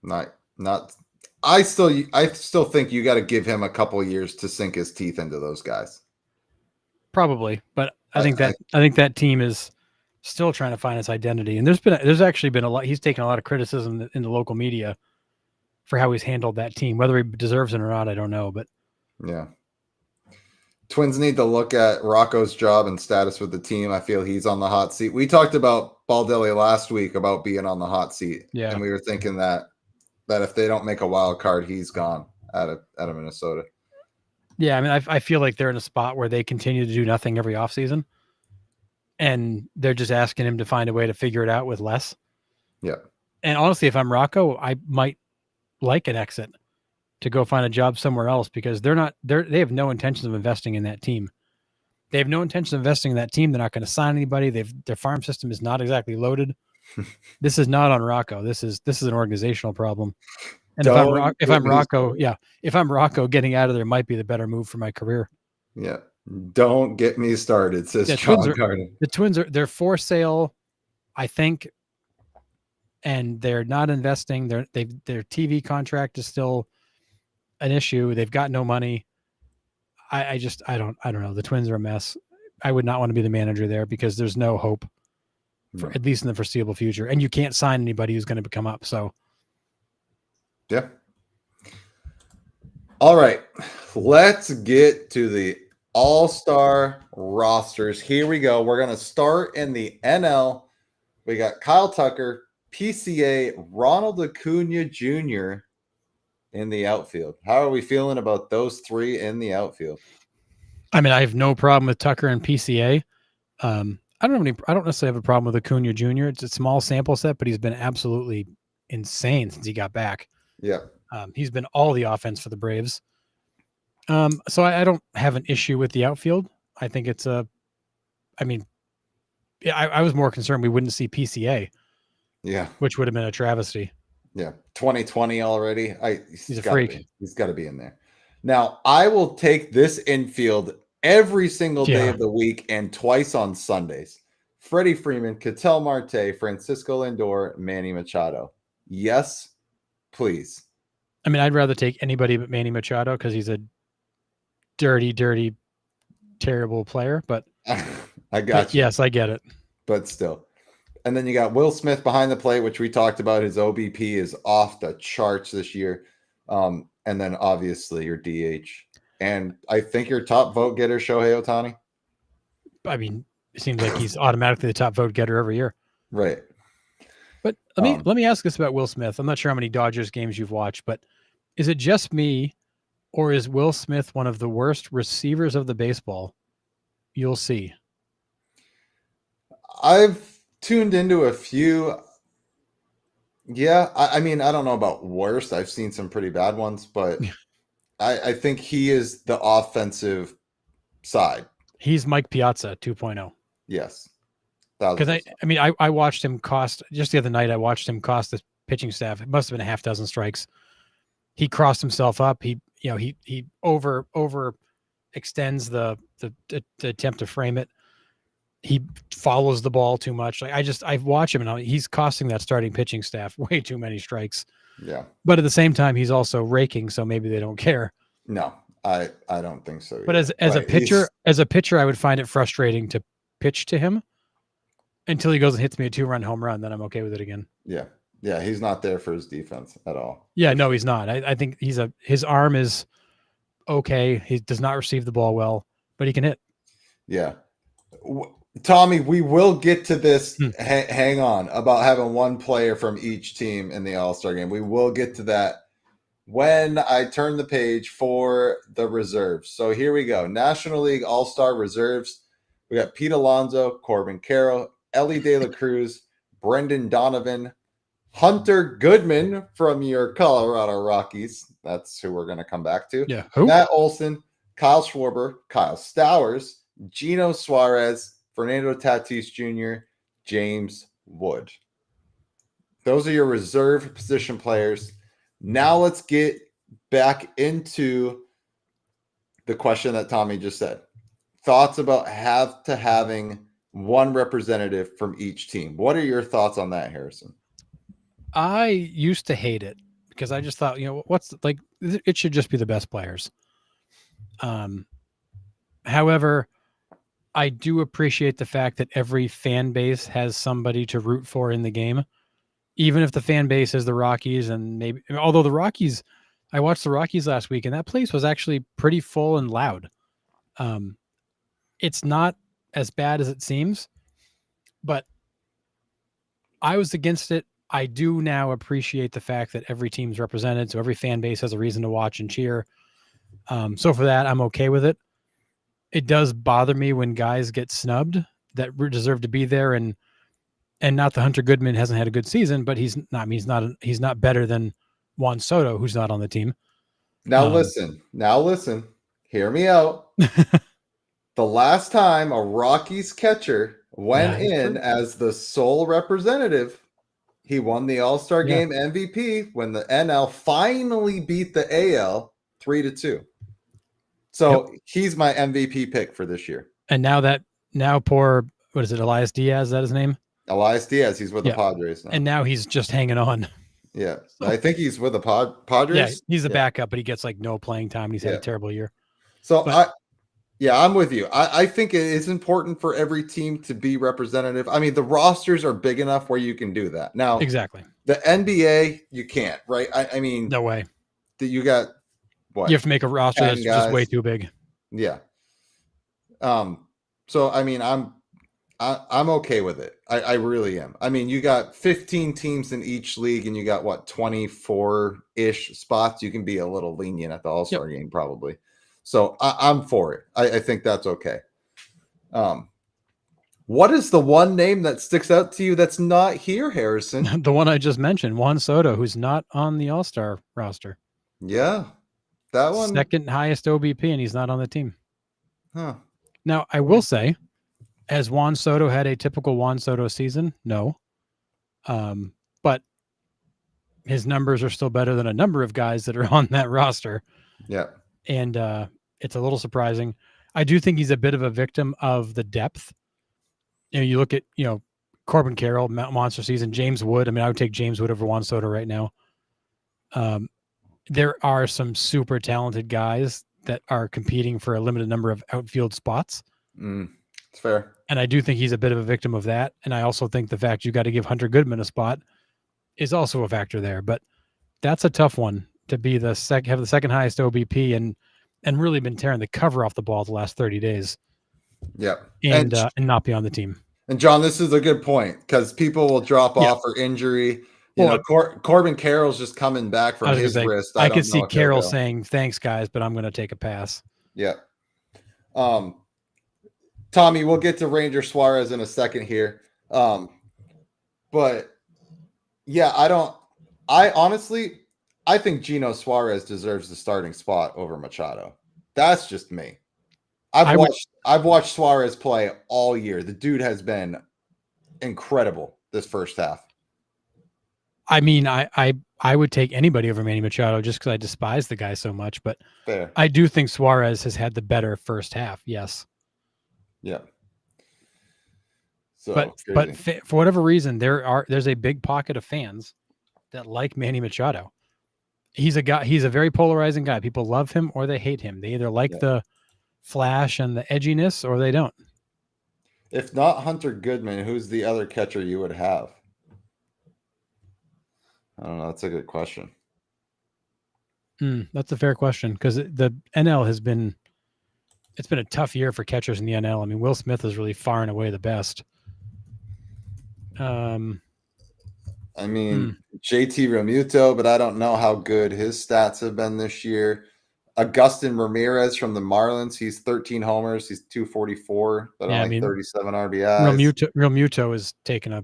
not. I still think you got to give him a couple of years to sink his teeth into those guys. Probably, but I think that team is still trying to find its identity. And there's actually been a lot. He's taken a lot of criticism in the local media for how he's handled that team. Whether he deserves it or not, I don't know. But yeah. Twins need to look at Rocco's job and status with the team. I feel he's on the hot seat. We talked about Baldelli last week about being on the hot seat. Yeah. And we were thinking that if they don't make a wild card, he's gone out of Minnesota. Yeah, I mean, I feel like they're in a spot where they continue to do nothing every offseason. And they're just asking him to find a way to figure it out with less. Yeah. And honestly, if I'm Rocco, I might like an exit to go find a job somewhere else because they have no intentions of investing in that team. They have no intention of investing in that team. They're not going to sign anybody. Their farm system is not exactly loaded. This is not on Rocco. This is an organizational problem. And if I'm Rocco, getting out of there might be the better move for my career. Yeah. Don't get me started, says John Garden. The Twins they're for sale, I think, and they're not investing. Their TV contract is still an issue. They've got no money. I don't know. The Twins are a mess. I would not want to be the manager there because there's no hope for at least in the foreseeable future. And you can't sign anybody who's going to come up. So yeah. All right. Let's get to the All-Star rosters. Here we go. We're going to start in the NL. We got Kyle Tucker, PCA, Ronald Acuna Jr. in the outfield. How are we feeling about those three in the outfield? I mean, I have no problem with Tucker and PCA. I don't necessarily have a problem with Acuna Jr. It's a small sample set, but he's been absolutely insane since he got back. Yeah. He's been all the offense for the Braves. So I don't have an issue with the outfield. I think it's I was more concerned we wouldn't see PCA. Yeah. Which would have been a travesty. Yeah. 2020 already. He's a freak. He's got to be in there. Now, I will take this infield every single day of the week and twice on Sundays. Freddie Freeman, Ketel Marte, Francisco Lindor, Manny Machado. Yes, please. I mean, I'd rather take anybody but Manny Machado because he's a dirty, terrible player. But I got you. Yes, I get it. But still. And then you got Will Smith behind the plate, which we talked about. His OBP is off the charts this year. And then obviously your DH. And I think your top vote getter, Shohei Ohtani. I mean, it seems like he's automatically the top vote getter every year. Right. But let me ask this about Will Smith. I'm not sure how many Dodgers games you've watched, but is it just me, or is Will Smith one of the worst receivers of the baseball you'll see? I've tuned into a few. Yeah, I mean, I don't know about worst. I've seen some pretty bad ones, but I think he is the offensive side. He's Mike Piazza 2.0. Yes, Because 1000%. I mean, I watched him cost just the other night. I watched him cost the pitching staff. It must have been a half dozen strikes. He crossed himself up. He over extends the attempt to frame it. He follows the ball too much. Like I watch him and he's costing that starting pitching staff way too many strikes. Yeah. But at the same time, he's also raking, so maybe they don't care. No, I don't think so But either. as Right. He's a pitcher, I would find it frustrating to pitch to him until he goes and hits me a 2-run home run. Then I'm okay with it again. yeah. Yeah, he's not there for his defense at all. Yeah, no, he's not. I think his arm is okay. He does not receive the ball well, but he can hit. Yeah. Tommy, we will get to this. Hmm. Hang on about having one player from each team in the All-Star game. We will get to that when I turn the page for the reserves. So here we go. National League All-Star reserves. We got Pete Alonso, Corbin Carroll, Ellie De La Cruz, Brendan Donovan, Hunter Goodman from your Colorado Rockies. That's who we're going to come back to. Yeah. Who? Matt Olson, Kyle Schwarber, Kyle Stowers, Gino Suarez, Fernando Tatis Jr., James Wood. Those are your reserve position players. Now let's get back into the question that Tommy just said. Thoughts about having one representative from each team. What are your thoughts on that, Harrison? I used to hate it because I just thought, what's like, it should just be the best players. However, I do appreciate the fact that every fan base has somebody to root for in the game, even if the fan base is the Rockies. And maybe, although the Rockies, I watched the Rockies last week and that place was actually pretty full and loud. It's not as bad as it seems, but I was against it. I do now appreciate the fact that every team's represented, so every fan base has a reason to watch and cheer. So for that, I'm okay with it. It does bother me when guys get snubbed that deserve to be there, and not the Hunter Goodman hasn't had a good season, but he's not better than Juan Soto, who's not on the team. Now listen, hear me out. The last time a Rockies catcher went in as the sole representative, he won the All-Star Game MVP when the NL finally beat the AL 3-2. So he's my MVP pick for this year. And now poor, what is it, Elias Diaz? Is that his name? Elias Diaz. He's with the Padres now. And now he's just hanging on. Yeah. I think he's with the Padres. Yeah, he's a backup, but he gets like no playing time. And he's had a terrible year. So I'm with you. I think it is important for every team to be representative. I mean, the rosters are big enough where you can do that. Now, exactly. The NBA, you can't, right? I mean, no way. You got what? You have to make a roster that's just way too big. Yeah. So I mean, I'm okay with it. I really am. I mean, you got 15 teams in each league, and you got what 24-ish spots. You can be a little lenient at the All-Star game, probably. So I'm for it. I think that's okay. What is the one name that sticks out to you that's not here, Harrison? The one I just mentioned, Juan Soto, who's not on the All-Star roster. Yeah, that one. Second highest OBP, and he's not on the team. Huh. Now, I will say, has Juan Soto had a typical Juan Soto season? No. But his numbers are still better than a number of guys that are on that roster. Yeah. And it's a little surprising. I do think he's a bit of a victim of the depth. You look at, Corbin Carroll, monster season, James Wood. I mean, I would take James Wood over Juan Soto right now. There are some super talented guys that are competing for a limited number of outfield spots. It's fair. And I do think he's a bit of a victim of that. And I also think the fact you got to give Hunter Goodman a spot is also a factor there. But that's a tough one to be have the second highest OBP and really been tearing the cover off the ball the last 30 days. Yeah. And not be on the team. And John, this is a good point because people will drop off for injury. Corbin Carroll's just coming back from his wrist. I could see Carroll saying, "Thanks, guys, but I'm going to take a pass." Yeah. Tommy, we'll get to Ranger Suarez in a second here. But Yeah, I honestly, I think Gino Suarez deserves the starting spot over Machado. That's just me. I would. I've watched Suarez play all year. The dude has been incredible this first half. I mean, I would take anybody over Manny Machado just because I despise the guy so much. But Fair. I do think Suarez has had the better first half. Yes. Yeah. So But crazy. for whatever reason, there's a big pocket of fans that like Manny Machado. He's a guy. He's a very polarizing guy. People love him or they hate him. They either like Yeah. the flash and the edginess or they don't. If not Hunter Goodman, who's the other catcher you would have? I don't know. That's a good question. That's a fair question because the NL has been. It's been a tough year for catchers in the NL. I mean, Will Smith is really far and away the best. I mean, JT Realmuto, but I don't know how good his stats have been this year. Agustin Ramirez from the Marlins. He's 13 homers. He's 244, but Yeah, I only mean, 37 RBIs. Real Muto is taking a.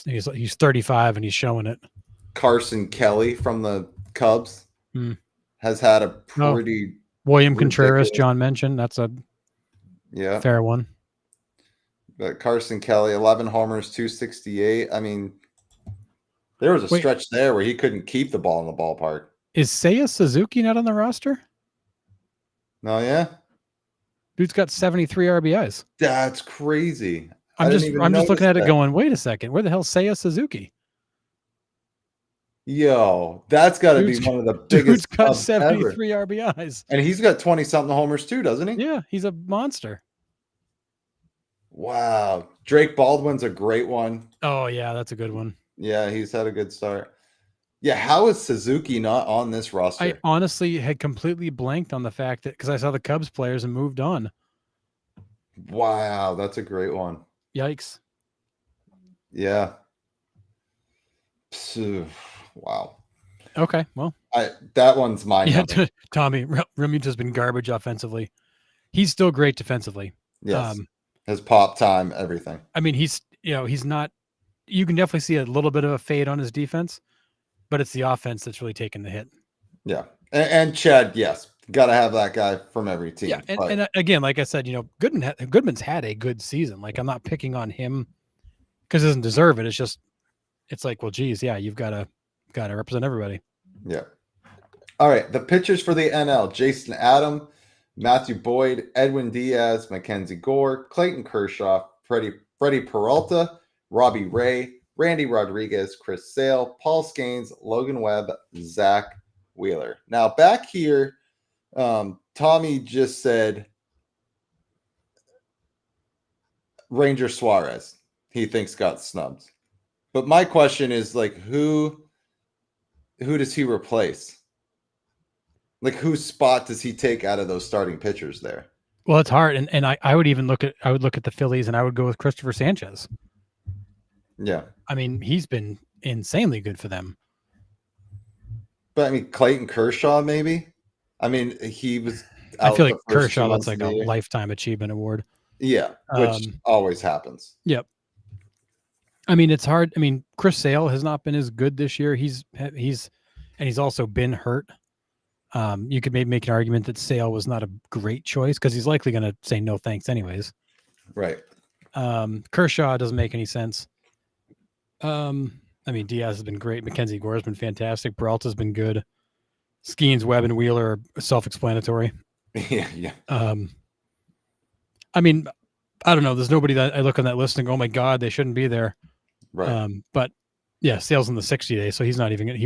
He's 35 and he's showing it. Carson Kelly from the Cubs Hmm. has had a pretty William ridiculous- Contreras, John mentioned. That's a yeah fair one. But Carson Kelly, 11 homers, 268. I mean, there was a stretch there where he couldn't keep the ball in the ballpark. Is Seiya Suzuki not on the roster? No, yeah. Dude's got 73 RBIs. That's crazy. I'm just looking at it going, wait a second, where the hell's Seiya Suzuki? Yo, that's got to be one of the biggest. Dude's got 73 ever. RBIs. And he's got 20-something homers too, doesn't he? Yeah, he's a monster. Wow. Drake Baldwin's a great one. Oh, yeah, that's a good one. Yeah, he's had a good start. Yeah, how is Suzuki not on this roster? I honestly had completely blanked on the fact that because I saw the Cubs players and moved on. Wow, that's a great one. Yikes. Yeah. Wow. Okay, well. That one's mine. Yeah, Tommy, Realmuto's been garbage offensively. He's still great defensively. Yes. His pop time, everything. I mean, he's not, you can definitely see a little bit of a fade on his defense, but it's the offense that's really taking the hit. Yeah. And Chad, yes, got to have that guy from every team. Yeah. And again, like I said, Goodman's had a good season. Like I'm not picking on him because he doesn't deserve it. It's just, it's like, well, geez, yeah, you've got to represent everybody. Yeah. All right. The pitchers for the NL: Jason Adam, Matthew Boyd, Edwin Diaz, Mackenzie Gore, Clayton Kershaw, Freddie Peralta, Robbie Ray, Randy Rodriguez, Chris Sale, Paul Scanes, Logan Webb, Zach Wheeler. Now back here, Tommy just said Ranger Suarez. He thinks got snubs. But my question is like, who does he replace? Like, whose spot does he take out of those starting pitchers there? Well, it's hard, and I would even look at the Phillies, and I would go with Christopher Sanchez. Yeah, I mean, he's been insanely good for them. But I mean, Clayton Kershaw, maybe. I mean, he was. I feel like Kershaw, that's like a lifetime achievement award. Yeah, which always happens. Yep. I mean, it's hard. I mean, Chris Sale has not been as good this year. He's also been hurt. You could maybe make an argument that Sale was not a great choice because he's likely going to say no thanks anyways. Right. Kershaw doesn't make any sense. I mean, Diaz has been great. Mackenzie Gore has been fantastic. Peralta's been good. Skeens, Webb, and Wheeler are self-explanatory. Yeah. I mean, I don't know. There's nobody that I look on that list and go, oh my God, they shouldn't be there. Right. But yeah, Sale's in the 60 days, so he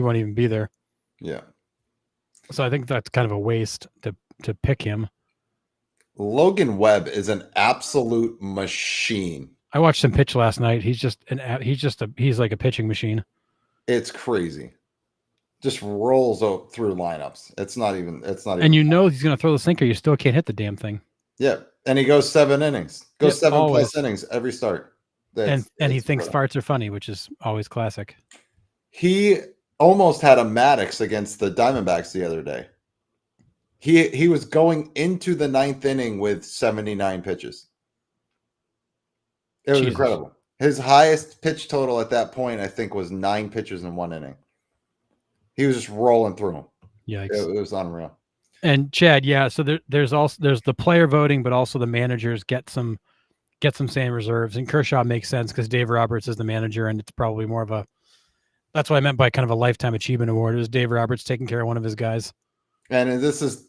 won't even be there. Yeah. So I think that's kind of a waste to pick him. Logan Webb is an absolute machine. I watched him pitch last night. He's like a pitching machine. It's crazy. Just rolls through lineups. It's not even. And you know he's going to throw the sinker. You still can't hit the damn thing. Yeah, and he goes 7 innings. Goes 7+ innings every start. And he thinks farts are funny, which is always classic. He almost had a Maddox against the Diamondbacks the other day. He was going into the 9th inning with 79 pitches. It was incredible. His highest pitch total at that point, I think, was 9 pitches in 1 inning. He was just rolling through them. Yikes. It was unreal. And Chad, yeah. So there's the player voting, but also the managers get some sand reserves. And Kershaw makes sense because Dave Roberts is the manager, and it's probably more of a. That's what I meant by kind of a lifetime achievement award. It was Dave Roberts taking care of one of his guys. And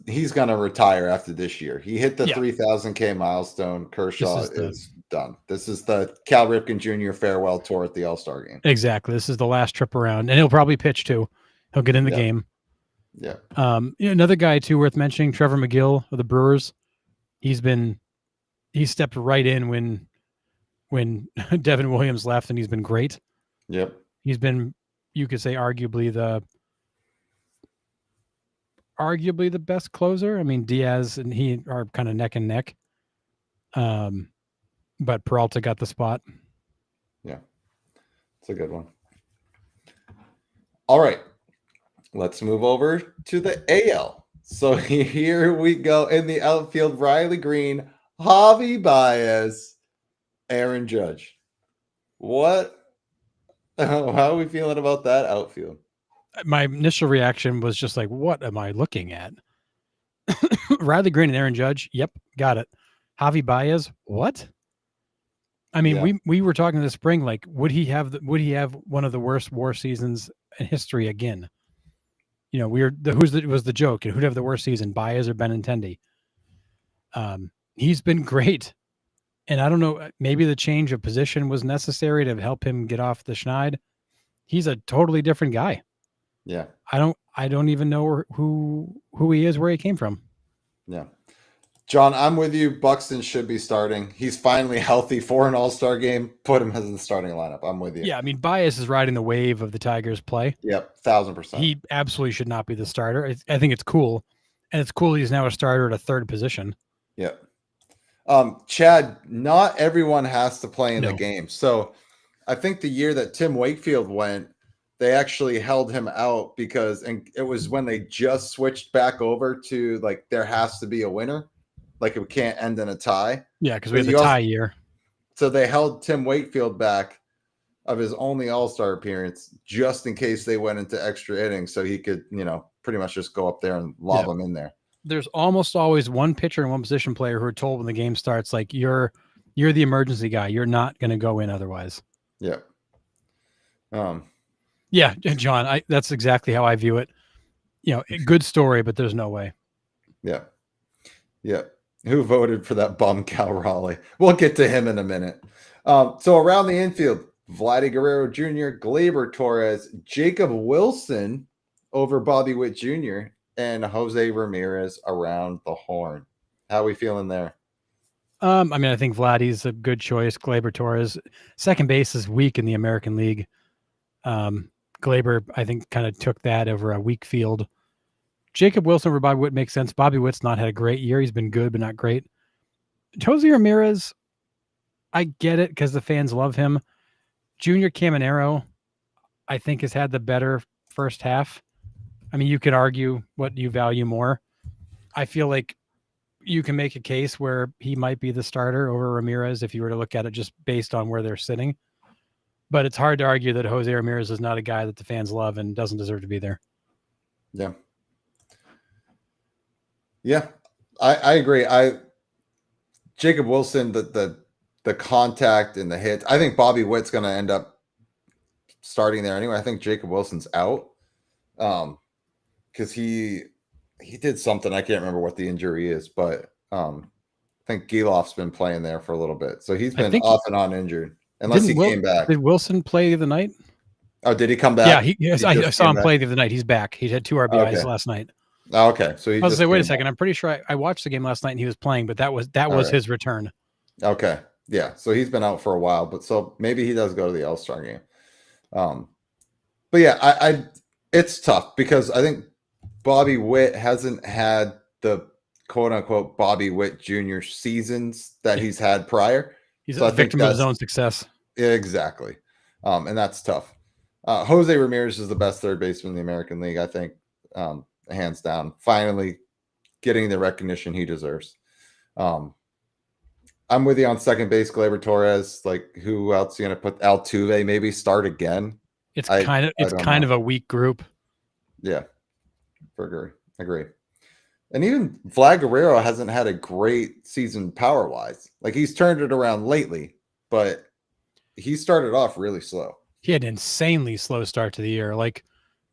he's going to retire after this year. He hit the 3,000K milestone. Kershaw is done. This is the Cal Ripken Jr. farewell tour at the All-Star game. Exactly. This is the last trip around, and he'll probably pitch too. He'll get in the game. Yeah. Another guy too worth mentioning, Trevor McGill of the Brewers. He stepped right in when Devin Williams left, and he's been great. Yep. He's been, you could say, arguably the best closer. I mean, Diaz and he are kind of neck and neck. But Peralta got the spot. Yeah. It's a good one. All right. Let's move over to the AL. So here we go in the outfield: Riley Green, Javi Baez, Aaron Judge. How are we feeling about that outfield? My initial reaction was just like, what am I looking at? Riley Green and Aaron Judge. Yep, got it. Javi Baez. What? I mean, we were talking this spring, like, would he have one of the worst WAR seasons in history again? You know, was the joke? Who'd have the worst season, Baez or Benintendi? He's been great. And I don't know, maybe the change of position was necessary to help him get off the schneid. He's a totally different guy. Yeah. I don't even know who he is, where he came from. Yeah. John, I'm with you. Buxton should be starting. He's finally healthy for an All-Star game. Put him as the starting lineup. I'm with you. Yeah, I mean, Baez is riding the wave of the Tigers' play. Yep, 1,000%. He absolutely should not be the starter. I think it's cool. And it's cool he's now a starter at a third position. Yep. Chad, not everyone has to play in the game. So I think the year that Tim Wakefield went, they actually held him out and it was when they just switched back over to, like, there has to be a winner. Like, it can't end in a tie. Yeah, because we had the tie year. So they held Tim Wakefield back of his only All-Star appearance just in case they went into extra innings, so he could, pretty much just go up there and lob them in there. There's almost always one pitcher and one position player who are told when the game starts, like, you're the emergency guy. You're not going to go in otherwise. Yeah. Yeah, John, that's exactly how I view it. Good story, but there's no way. Yeah. Yeah. Who voted for that bum Cal Raleigh? We'll get to him in a minute. So around the infield, Vladdy Guerrero Jr., Gleyber Torres, Jacob Wilson over Bobby Witt Jr., and Jose Ramirez around the horn. How are we feeling there? I mean, I think Vladdy's a good choice. Gleyber Torres, second base is weak in the American League. Gleyber, I think, kind of took that over a weak field. Jacob Wilson over Bobby Witt makes sense. Bobby Witt's not had a great year. He's been good, but not great. Jose Ramirez, I get it because the fans love him. Junior Caminero, I think, has had the better first half. I mean, you could argue what you value more. I feel like you can make a case where he might be the starter over Ramirez if you were to look at it just based on where they're sitting. But it's hard to argue that Jose Ramirez is not a guy that the fans love and doesn't deserve to be there. Yeah. Yeah, I agree. Jacob Wilson, the contact and the hit. I think Bobby Witt's going to end up starting there anyway. I think Jacob Wilson's out because he did something. I can't remember what the injury is, but I think Geloff's been playing there for a little bit, so he's been off and on injured. Unless he came back. Did Wilson play the other night? Oh, did he come back? Yeah, I saw him play the other night. He's back. He had 2 RBIs last night. Oh, okay, so I was gonna say, wait a second. I'm pretty sure I watched the game last night and he was playing, but that was his return. Okay, yeah. So he's been out for a while, but so maybe he does go to the All-Star game. But yeah, it's tough because I think Bobby Witt hasn't had the quote unquote Bobby Witt Jr. seasons that he's had prior. He's a victim of his own success. Exactly, and that's tough. Jose Ramirez is the best third baseman in the American League, I think. Hands down, finally getting the recognition he deserves. I'm with you on second base, Gleyber Torres. Like, who else you gonna put? Altuve maybe start again. It's I don't kind know. of a weak group. Yeah, agree. And even Vlad Guerrero hasn't had a great season power wise. Like, he's turned it around lately, but he started off really slow. He had an insanely slow start to the year. Like,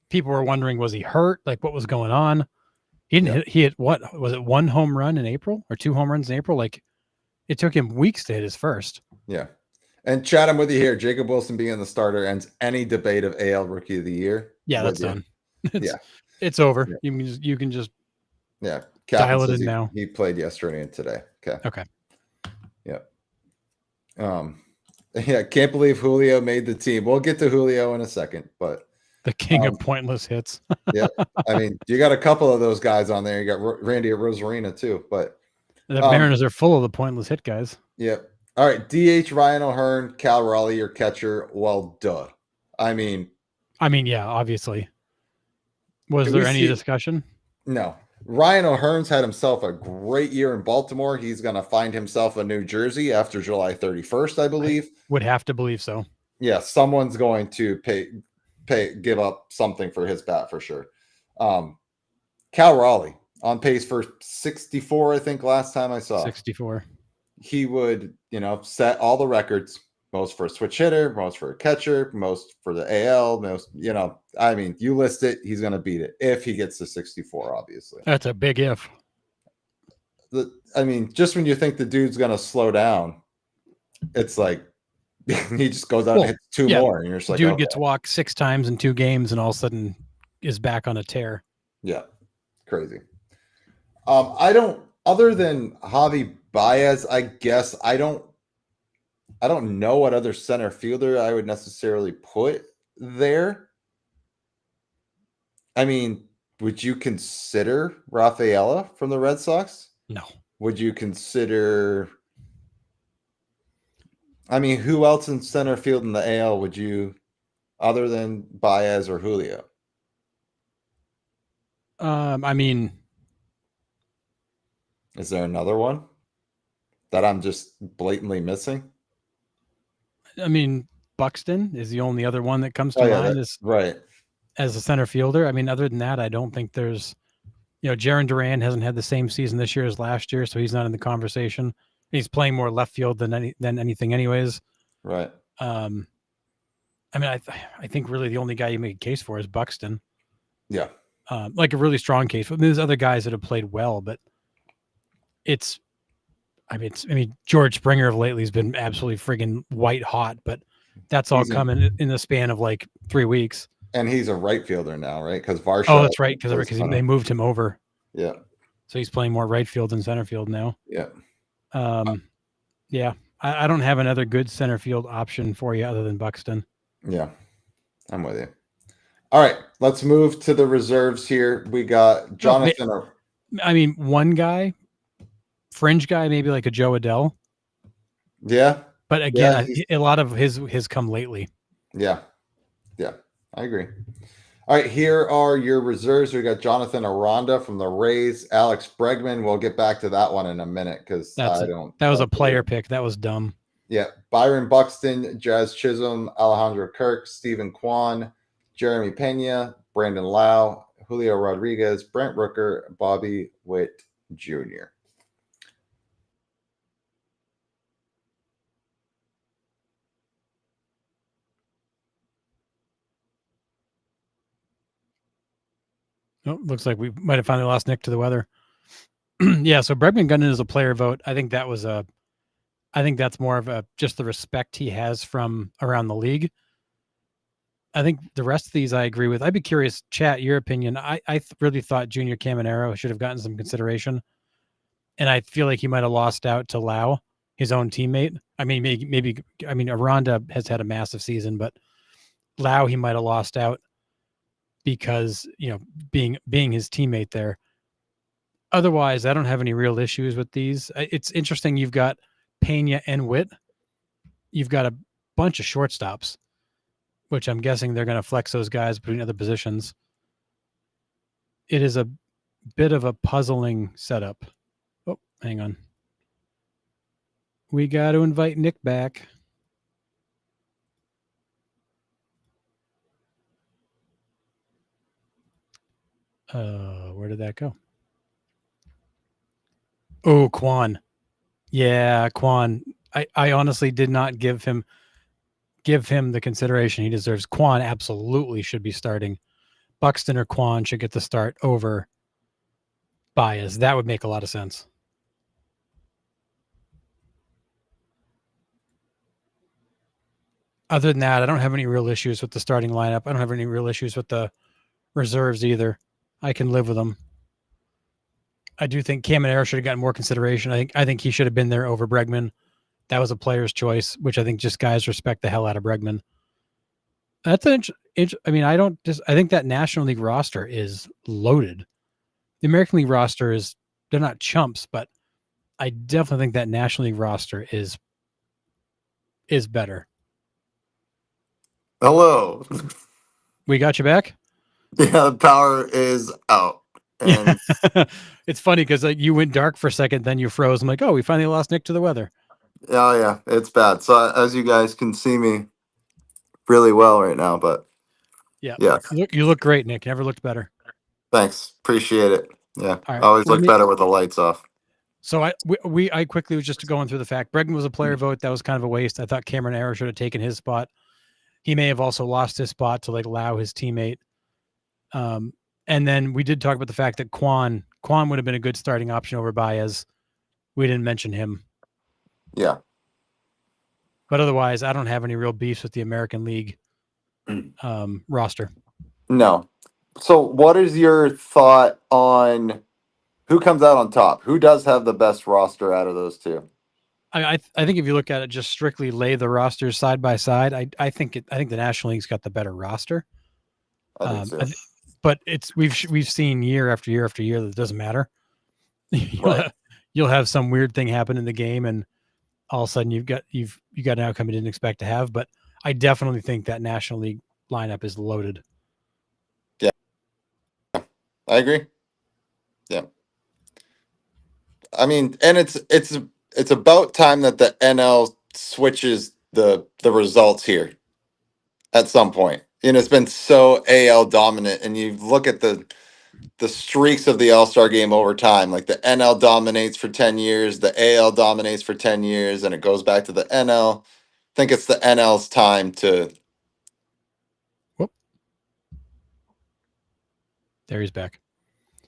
people were wondering, was he hurt? Like, what was going on? He didn't hit, he hit, what was it, 1 home run in April or 2 home runs in April? Like, it took him weeks to hit his first. Yeah. And Chad, I'm with you here. Jacob Wilson being the starter ends any debate of AL Rookie of the Year. Yeah, that's done. It's over. Yeah. You can just Captain dial it says in now. he played yesterday and today. Okay. Yeah, can't believe Julio made the team. We'll get to Julio in a second, but the king of pointless hits. Yeah, I mean, you got a couple of those guys on there. You got Randy at Rosarina too, but the Mariners are full of the pointless hit guys. Yep. All right, DH Ryan O'Hearn, Cal Raleigh, your catcher. Well, duh. I mean, yeah, obviously. Was there any discussion? No. Ryan O'Hearn's had himself a great year in Baltimore. He's going to find himself a New Jersey after July 31st, I believe. Would have to believe so. Yeah, someone's going to give up something for his bat for sure. Cal Raleigh on pace for 64, I think last time I saw. 64. He would, set all the records. Most for a switch hitter, most for a catcher, most for the AL, most, I mean, you list it, he's going to beat it if he gets to 64, obviously. That's a big if. I mean, just when you think the dude's going to slow down, it's like he just goes out and hits two more. And you're just like, dude gets walked 6 times in 2 games and all of a sudden is back on a tear. Yeah. Crazy. Other than Javi Baez, I guess I don't know what other center fielder I would necessarily put there. I mean, would you consider Rafaela from the Red Sox? No. Would you consider? I mean, who else in center field in the AL would you, other than Baez or Julio? I mean, is there another one that I'm just blatantly missing? I mean, Buxton is the only other one that comes to mind right as a center fielder. I mean, other than that, I don't think there's, Jaron Duran hasn't had the same season this year as last year, so he's not in the conversation. He's playing more left field than anything, anyways. Right. I mean, I think really the only guy you make a case for is Buxton. Yeah. Like a really strong case. But there's other guys that have played well, but George Springer of lately has been absolutely friggin' white hot, but that's all coming in the span of like 3 weeks. And he's a right fielder now, right? Because Varsho. Oh, that's right. Because they moved him over. Yeah. So he's playing more right field than center field now. Yeah. Yeah. I don't have another good center field option for you other than Buxton. Yeah. I'm with you. All right. Let's move to the reserves here. We got Jonathan. One guy, fringe guy, maybe like a Joe Adele. Yeah. But again, a lot of his come lately. Yeah. Yeah. I agree. All right. Here are your reserves. We got Jonathan Aranda from the Rays, Alex Bregman. We'll get back to that one in a minute because that was a player pick. That was dumb. Yeah. Byron Buxton, Jazz Chisholm, Alejandro Kirk, Stephen Kwan, Jeremy Pena, Brandon Lau, Julio Rodriguez, Brent Rooker, Bobby Witt Jr. Oh, looks like we might have finally lost Nick to the weather. Yeah, so Bregman got in as a player vote. I think that's more of just the respect he has from around the league. I think the rest of these I agree with. I'd be curious, chat, your opinion. I really thought Junior Caminero should have gotten some consideration. And I feel like he might have lost out to Lau, his own teammate. I mean, maybe Aranda has had a massive season, but Lau, he might have lost out because, being his teammate there. Otherwise, I don't have any real issues with these. It's interesting. You've got Pena and Witt. You've got a bunch of shortstops, which I'm guessing they're going to flex those guys between other positions. It is a bit of a puzzling setup. Oh, hang on. we got to invite Nick back. Where did that go? Oh, Quan. Yeah, Quan. I honestly did not give him the consideration he deserves. Quan absolutely should be starting. Buxton or Quan should get the start over Baez. That would make a lot of sense. Other than that, I don't have any real issues with the starting lineup. I don't have any real issues with the reserves either. I can live with them. I do think Caminero should have gotten more consideration. I think he should have been there over Bregman. That was a player's choice, which I think just guys respect the hell out of Bregman. That's an I mean, I think that National League roster is loaded. The American League roster they're not chumps, but I definitely think that National League roster is better. Hello. We got you back? Yeah, the power is out. And it's funny because you went dark for a second, then you froze. I'm like, oh, we finally lost Nick to the weather. oh yeah, it's bad. So as you guys can see me really well right now, but yeah. Yeah. You look great, Nick. Never looked better. Thanks. Appreciate it. Yeah. All right, Always look better with the lights off. So I quickly was just going through the fact Bregman was a player vote. That was kind of a waste. I thought Cameron Arrow should have taken his spot. He may have also lost his spot to allow his teammate. And then we did talk about the fact that Quan would have been a good starting option over Baez. We didn't mention him. Yeah. But otherwise, I don't have any real beefs with the American League roster. No. So what is your thought on who comes out on top? Who does have the best roster out of those two? I think if you look at it, just strictly lay the rosters side by side, I think the National League's got the better roster. I think so. But we've seen year after year after year that it doesn't matter. You'll have some weird thing happen in the game, and all of a sudden you've got an outcome you didn't expect to have. But I definitely think that National League lineup is loaded. Yeah, I agree. Yeah, I mean, and it's about time that the NL switches the results here at some point. It's been so AL dominant, and you look at the streaks of the All-Star game over time. Like the NL dominates for 10 years, the AL dominates for 10 years, and it goes back to the NL. I think it's the NL's time to. Whoop. There he's back.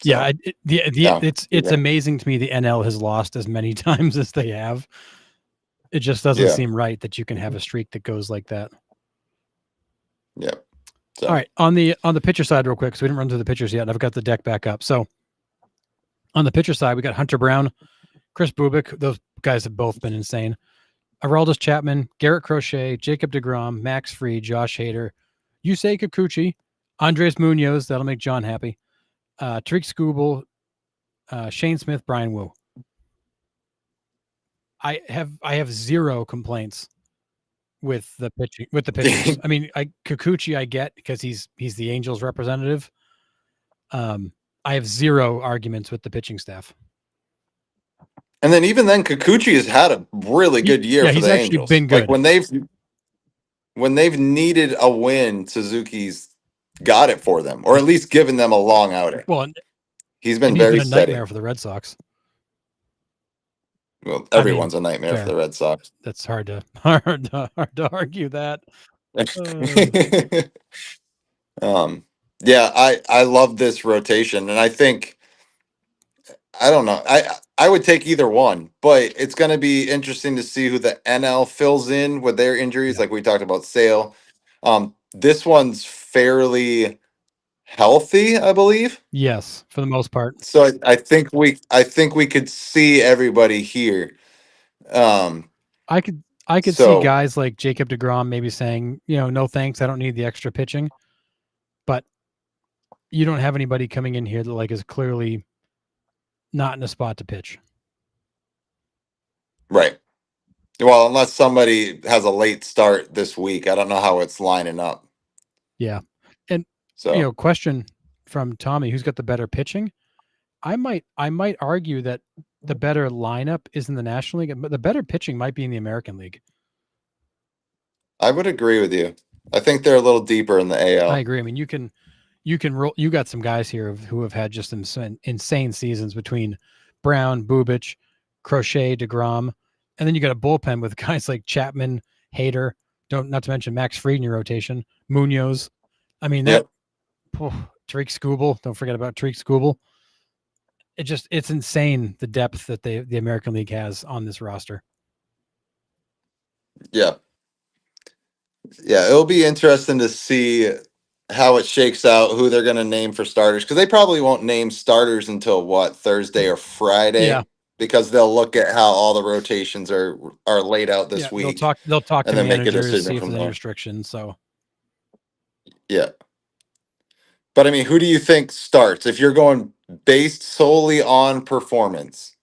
So, yeah, it's amazing to me the NL has lost as many times as they have. It just doesn't seem right that you can have a streak that goes like that. Yeah. So. All right, on the pitcher side, real quick, because we didn't run through the pitchers yet. I've got the deck back up. So on the pitcher side, we got Hunter Brown, Chris Bubik. Those guys have both been insane. Aroldis Chapman, Garrett Crochet, Jacob deGrom, Max Fried, Josh Hader, Yusei Kikuchi, Andres Munoz. That'll make John happy. Tariq Skubal, Shane Smith, Brian Wu. I have zero complaints with the pitchers. I mean, Kikuchi I get because he's the Angels representative. I have zero arguments with the pitching staff. And then even then, Kikuchi has had a really good year for the Angels. He's actually been good. Like when they've needed a win, Suzuki's got it for them, or at least given them a long outing. Well, he's been very a steady. Nightmare for the Red Sox. Well, everyone's a nightmare for the Red Sox. That's hard to argue that. Yeah, I love this rotation, and I think I don't know. I would take either one, but it's going to be interesting to see who the NL fills in with their injuries. Like we talked about Sale. This one's fairly healthy, I believe. Yes, for the most part. So I think we could see everybody here. I could see guys like Jacob deGrom maybe saying, no thanks, I don't need the extra pitching. But you don't have anybody coming in here that is clearly not in a spot to pitch. Right. Well, unless somebody has a late start this week, I don't know how it's lining up. Yeah. And so, question from Tommy, who's got the better pitching? I might argue that the better lineup is in the National League, but the better pitching might be in the American League. I would agree with you. I think they're a little deeper in the AL. I agree. I mean, you can roll. You got some guys here who have had just insane seasons between Brown, Bubich, Crochet, DeGrom, and then you got a bullpen with guys like Chapman, Hader. Not to mention Max Fried in your rotation, Munoz. I mean that. Tariq Skubal. Don't forget about Tariq Skubal. It's insane the depth that the American League has on this roster. Yeah. Yeah, it'll be interesting to see how it shakes out, who they're going to name for starters, because they probably won't name starters until Thursday or Friday. Yeah. Because they'll look at how all the rotations are laid out this week. They'll talk and to then make a managers, decision see if from there's any there. restrictions. So Yeah. But I mean, who do you think starts if you're going based solely on performance?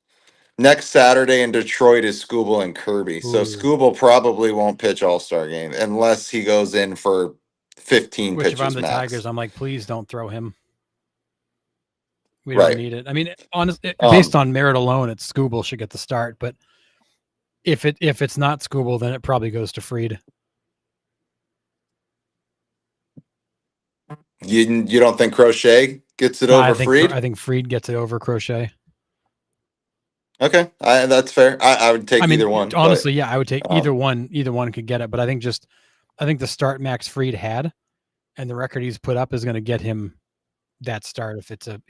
Next Saturday in Detroit is Skubal and Kirby. So Ooh. Skubal probably won't pitch All-Star game unless he goes in for 15 which pitches if I'm the max. Tigers, I'm like, please don't throw him. We Right. don't need it. I mean, honestly, based on merit alone, it's Skubal should get the start. But if it's not Skubal, then it probably goes to Fried. You don't think Crochet gets it over Fried? I think Fried gets it over Crochet. Okay, that's fair. I would take either one. Honestly, yeah, I would take either one. Either one could get it, but I think the start Max Fried had, and the record he's put up is going to get him that start if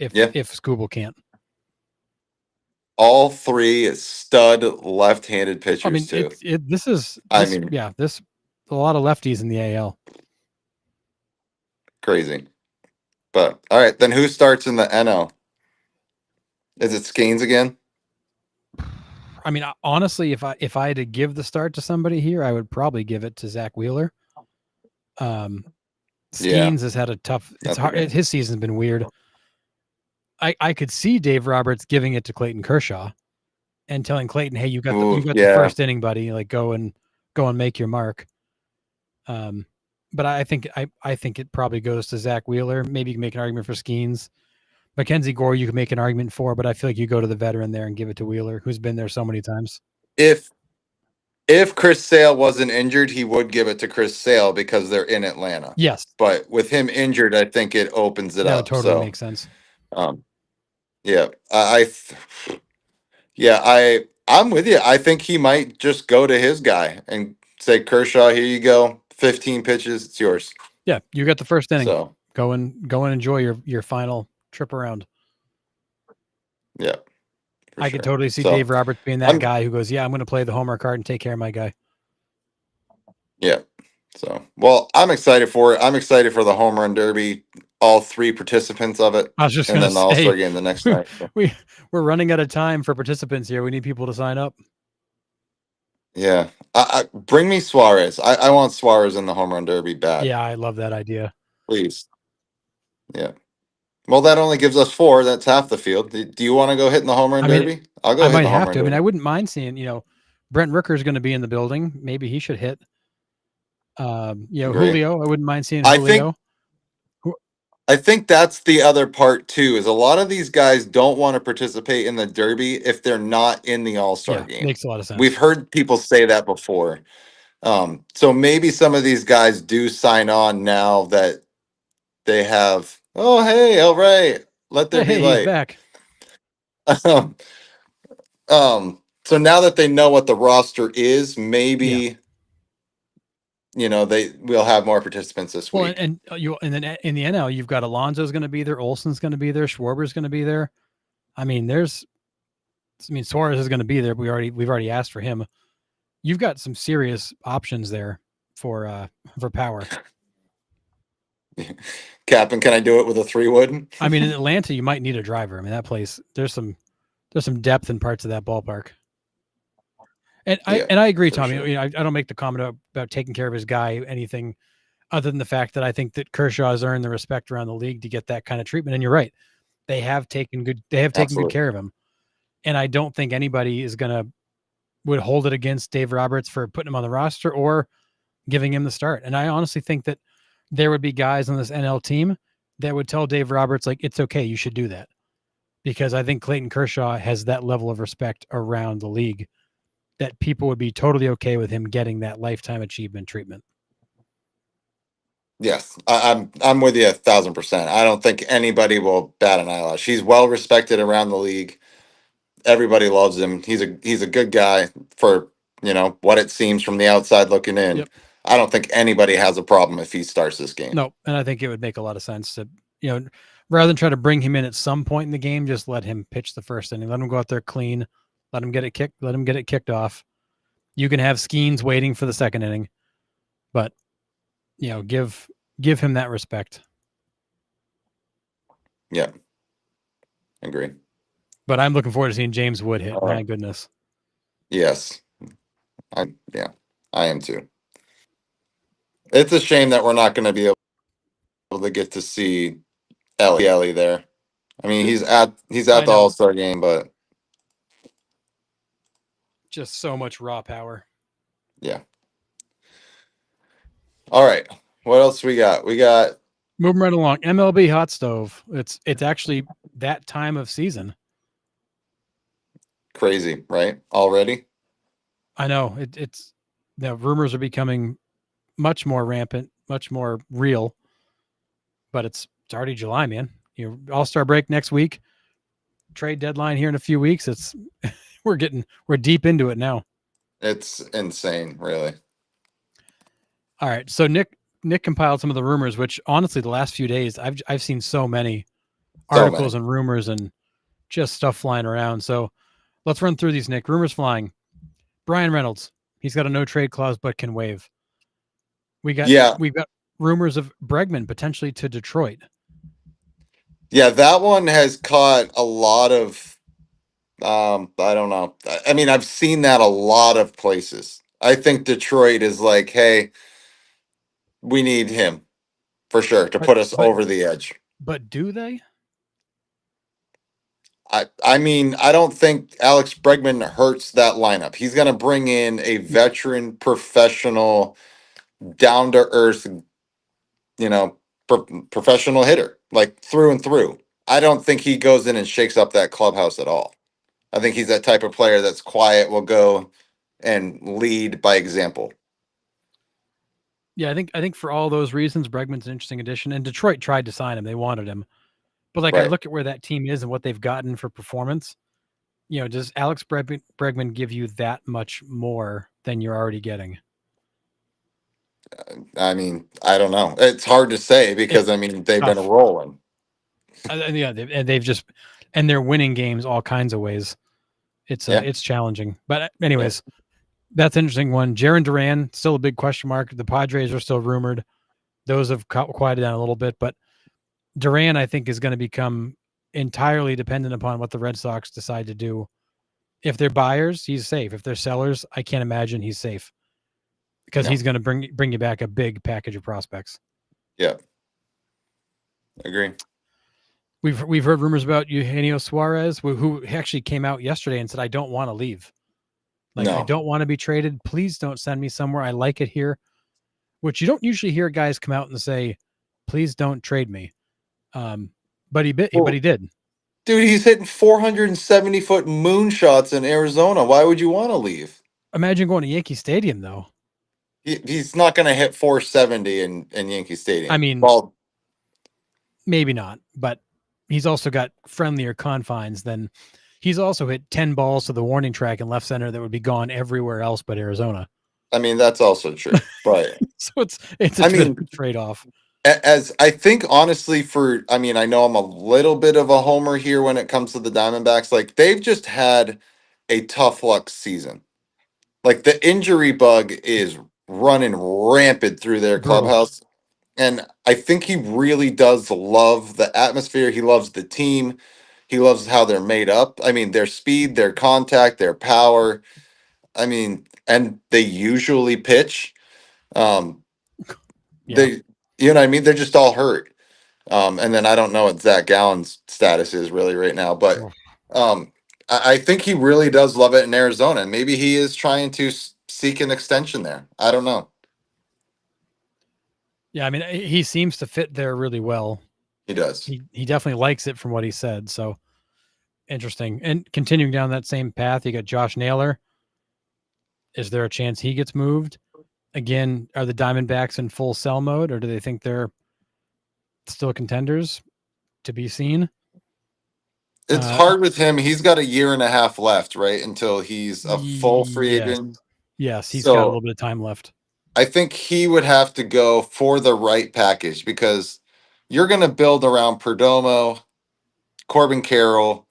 Skubal can't. All three stud left-handed pitchers. I mean, too. This a lot of lefties in the AL. Crazy, but all right. Then who starts in the NL? Is it Skeens again? I mean, honestly, if I had to give the start to somebody here, I would probably give it to Zach Wheeler. Skeens has had a tough. It's hard. His season's been weird. I could see Dave Roberts giving it to Clayton Kershaw, and telling Clayton, "Hey, you got the first inning, buddy. Like go and make your mark." But I think it probably goes to Zach Wheeler. Maybe you can make an argument for Skeens. Mackenzie Gore, you can make an argument for, but I feel like you go to the veteran there and give it to Wheeler, who's been there so many times. If Chris Sale wasn't injured, he would give it to Chris Sale because they're in Atlanta. Yes. But with him injured, I think it opens it up. That totally makes sense. Yeah. I'm with you. I think he might just go to his guy and say, Kershaw, here you go. 15 pitches, it's yours. Yeah, you got the first inning. So go and enjoy your final trip around. Yeah. I could totally see Dave Roberts being that guy who goes, yeah, I'm going to play the homer card and take care of my guy. Yeah. So, well, I'm excited for it. I'm excited for the home run derby, all three participants of it. I was just and then the All-Star game the next night. So. We're running out of time for participants here. We need people to sign up. Yeah. Bring me Suarez. I want Suarez in the home run derby bad. Yeah, I love that idea. Please. Yeah. Well, that only gives us 4. That's half the field. Do you want to go hit in the home run derby? I'll go. I might have to. I mean, I wouldn't mind seeing. Brent Rooker's going to be in the building. Maybe he should hit. Julio. I wouldn't mind seeing Julio. I think that's the other part too. Is a lot of these guys don't want to participate in the derby if they're not in the All-Star game. Makes a lot of sense. We've heard people say that before. So maybe some of these guys do sign on now that they have. Oh, hey, all right. Let there be light. He's back. So now that they know what the roster is, maybe we'll have more participants this week. And then in the NL, you've got Alonso's going to be there, Olson's going to be there, Schwarber's going to be there. I mean, Suarez is going to be there. We've already asked for him. You've got some serious options there for power. Captain, can I do it with a 3-wood? I mean, in Atlanta, you might need a driver. I mean, that place, there's some depth in parts of that ballpark. And I agree, Tommy. Sure. I don't make the comment about taking care of his guy anything other than the fact that I think that Kershaw has earned the respect around the league to get that kind of treatment. And you're right. They have taken good care of him. And I don't think anybody would hold it against Dave Roberts for putting him on the roster or giving him the start. And I honestly think that there would be guys on this NL team that would tell Dave Roberts, like, it's okay, you should do that. because I think Clayton Kershaw has that level of respect around the league that people would be totally okay with him getting that lifetime achievement treatment. Yes, I'm with you 1,000%. I don't think anybody will bat an eyelash. He's well respected around the league. Everybody loves him. He's a good guy for what it seems from the outside looking in. Yep. I don't think anybody has a problem if he starts this game. No, and I think it would make a lot of sense to, rather than try to bring him in at some point in the game, just let him pitch the first inning. Let him go out there clean. Let him get it kicked. Let him get it kicked off. You can have Skeens waiting for the second inning, but give him that respect. Yeah, agree. But I'm looking forward to seeing James Wood hit. My goodness. Yes, I am too. It's a shame that we're not going to be able to get to see Ellie there. I mean, he's at the All-Star game, but just so much raw power. Yeah. All right. What else we got? We got moving right along. MLB hot stove. It's actually that time of season. Crazy, right? Already? I know. It's the rumors are becoming much more rampant, much more real. But it's already July, man. All-Star break next week. Trade deadline here in a few weeks. It's we're deep into it now. It's insane, really. All right. So Nick compiled some of the rumors, which honestly, the last few days I've seen so many articles and rumors and just stuff flying around. So let's run through these, Nick. Rumors flying. Brian Reynolds. He's got a no trade clause but can waive. We've got rumors of Bregman potentially to Detroit. Yeah, that one has caught a lot of I don't know. I mean, I've seen that a lot of places. I think Detroit is like, hey, we need him for sure to put us over the edge. But do they? I mean, I don't think Alex Bregman hurts that lineup. He's going to bring in a veteran, professional, down to earth, professional hitter, like through and through. I don't think he goes in and shakes up that clubhouse at all. I think he's that type of player that's quiet, will go and lead by example. Yeah, I think for all those reasons, Bregman's an interesting addition. And Detroit tried to sign him; they wanted him, but I look at where that team is and what they've gotten for performance. Does Alex Bregman give you that much more than you're already getting? I mean, I don't know. It's hard to say because they've been rolling. Yeah, and they're winning games all kinds of ways. It's challenging, but anyways, that's an interesting one. Jarren Duran still a big question mark. The Padres are still rumored; those have quieted down a little bit. But Duran, I think, is going to become entirely dependent upon what the Red Sox decide to do. If they're buyers, he's safe. If they're sellers, I can't imagine he's safe because he's going to bring you back a big package of prospects. Yeah, agree. We've heard rumors about Eugenio Suarez, who actually came out yesterday and said, "I don't want to leave. I don't want to be traded. Please don't send me somewhere. I like it here." Which you don't usually hear guys come out and say, "Please don't trade me." But he did. Dude, he's hitting 470-foot moonshots in Arizona. Why would you want to leave? Imagine going to Yankee Stadium, though. He's not going to hit 470 in Yankee Stadium. I mean, maybe not, but he's also got friendlier confines than he's also hit 10 balls to the warning track in left center that would be gone everywhere else but Arizona. I mean, that's also true, but so it's a trade-off. As I think, honestly, I know I'm a little bit of a homer here when it comes to the Diamondbacks. Like, they've just had a tough luck season. Like, the injury bug is running rampant through their clubhouse. And I think he really does love the atmosphere. He loves the team. He loves how they're made up. I mean, their speed, their contact, their power. I mean, and they usually pitch. They, you know what I mean? They're just all hurt. And then I don't know what Zach Gallen's status is really right now, but I think he really does love it in Arizona. And maybe he is trying to seek an extension there. I don't know. Yeah, I mean, he seems to fit there really well. He does. He definitely likes it from what he said. So Interesting. And continuing down that same path, you got Josh Naylor. Is there a chance he gets moved? Again, are the Diamondbacks in full sell mode, or do they think they're still contenders? To be seen. It's hard with him. He's got a year and a half left, right? Until he's a full free Yes. agent. Yes, he's got a little bit of time left. I think he would have to go for the right package because you're going to build around Perdomo, Corbin Carroll,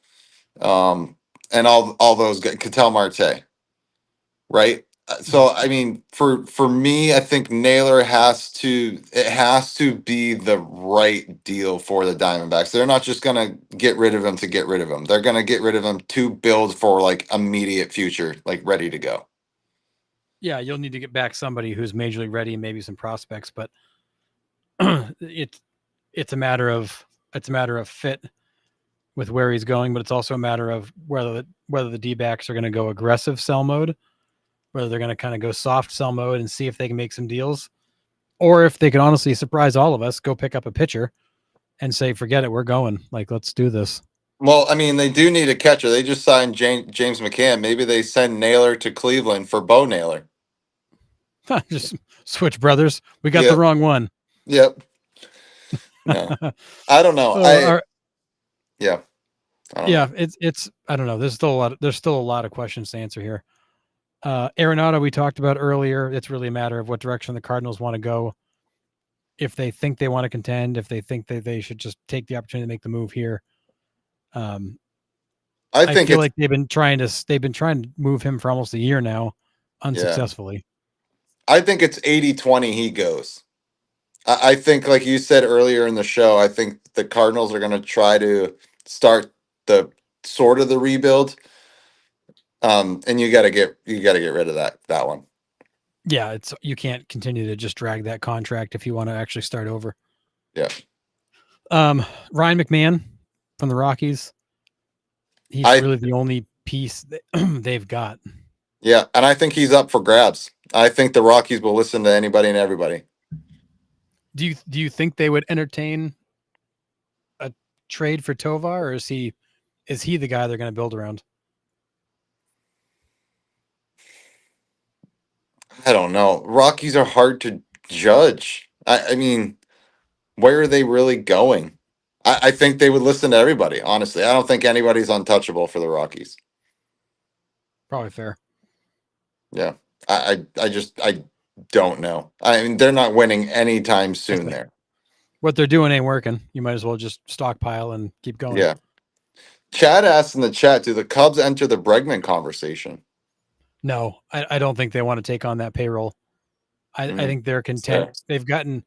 and all those guys, Ketel Marte, right? So I mean, for me, I think Naylor has to be the right deal for the Diamondbacks. They're not just gonna get rid of him to get rid of him. They're gonna get rid of him to build for like immediate future, like ready to go. Yeah, you'll need to get back somebody who's majorly ready, and maybe some prospects, but it's a matter of fit with where he's going, but it's also a matter of whether the D-backs are going to go aggressive sell mode, whether they're going to kind of go soft sell mode and see if they can make some deals, or if they can honestly surprise all of us, go pick up a pitcher and say, forget it, we're going. Like, let's do this. Well, I mean, they do need a catcher. They just signed James McCann. Maybe they send Naylor to Cleveland for Bo Naylor. Just switch brothers. We got the wrong one. Yep. No. I don't know. Yeah. It's I don't know. There's still a lot of questions to answer here. Arenado, we talked about earlier. It's really a matter of what direction the Cardinals want to go. If they think they want to contend, if they think that they should just take the opportunity to make the move here. I feel like they've been trying to move him for almost a year now, unsuccessfully. Yeah. I think it's 80-20 he goes. I think, like you said earlier in the show, I think the Cardinals are going to try to start the sort of the rebuild. And you got to get rid of that one. Yeah, you can't continue to just drag that contract if you want to actually start over. Yeah. Ryan McMahon from the Rockies. He's really the only piece that they've got. Yeah, and I think he's up for grabs. I think the Rockies will listen to anybody and everybody. Do you think they would entertain a trade for Tovar, or is he the guy they're going to build around? I don't know. Rockies are hard to judge. I mean, where are they really going? I think they would listen to everybody, honestly. I don't think anybody's untouchable for the Rockies. Probably fair. Yeah. I don't know. I mean, they're not winning anytime soon there. What they're doing ain't working. You might as well just stockpile and keep going. Yeah. Chad asked in the chat, do the Cubs enter the Bregman conversation? No, I don't think they want to take on that payroll. I think they're content. They've gotten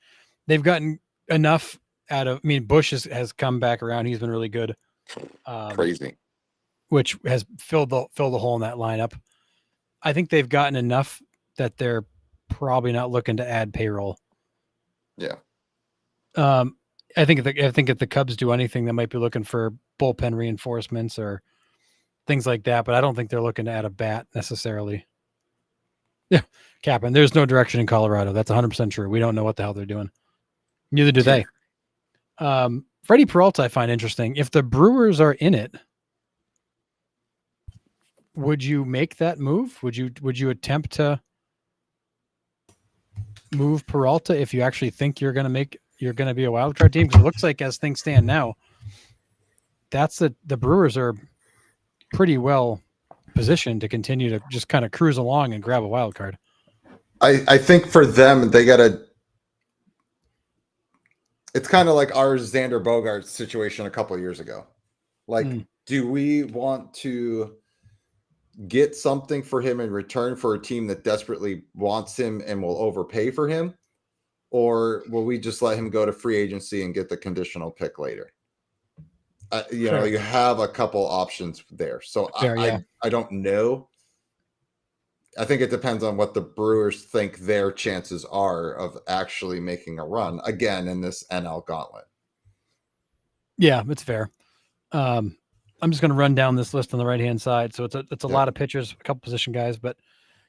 enough out of. I mean, Bush has come back around. He's been really good. Crazy. Which has filled the hole in that lineup. I think they've gotten enough that they're probably not looking to add payroll. Yeah. I think if the Cubs do anything, they might be looking for bullpen reinforcements or things like that, but I don't think they're looking to add a bat necessarily. Yeah, Captain, there's no direction in Colorado. That's 100% true. We don't know what the hell they're doing. Neither do they. Freddie Peralta I find interesting. If the Brewers are in it, would you make that move? Would you attempt to move Peralta if you actually think you're going to be a wild card team? Because it looks like as things stand now, the Brewers are pretty well positioned to continue to just kind of cruise along and grab a wild card. I think for them, they got to. It's kind of like our Xander Bogaerts situation a couple of years ago. Like, do we want to get something for him in return for a team that desperately wants him and will overpay for him? Or will we just let him go to free agency and get the conditional pick later? Know, you have a couple options there. So I don't know. I think it depends on what the Brewers think their chances are of actually making a run again in this NL gauntlet. Yeah, it's fair. I'm just going to run down this list on the right-hand side. So it's a lot of pitchers, a couple position guys, but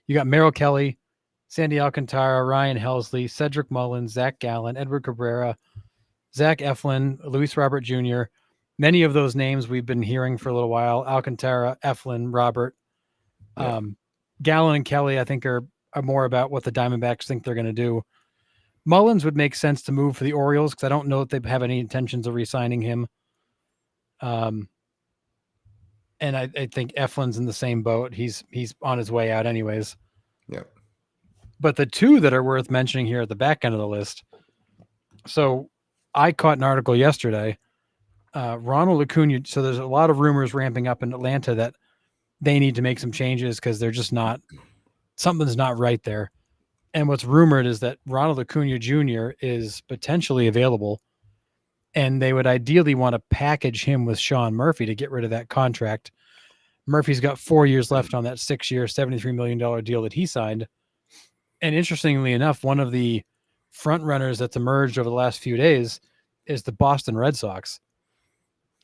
you got Merrill Kelly, Sandy Alcantara, Ryan Helsley, Cedric Mullins, Zach Gallen, Edward Cabrera, Zach Eflin, Luis Robert Jr., Many of those names we've been hearing for a little while: Alcantara, Eflin, Robert, Yeah. Gallen, and Kelly. I think are more about what the Diamondbacks think they're going to do. Mullins would make sense to move for the Orioles because I don't know that they have any intentions of re-signing him. And I think Eflin's in the same boat. He's on his way out anyways. Yeah. But the two that are worth mentioning here at the back end of the list. So I caught an article yesterday. Ronald Acuna. So there's a lot of rumors ramping up in Atlanta that they need to make some changes because they're just not, something's not right there. And what's rumored is that Ronald Acuna Jr. is potentially available, and they would ideally want to package him with Sean Murphy to get rid of that contract. Murphy's got 4 years left on that 6-year, $73 million deal that he signed. And interestingly enough, one of the front runners that's emerged over the last few days is the Boston Red Sox,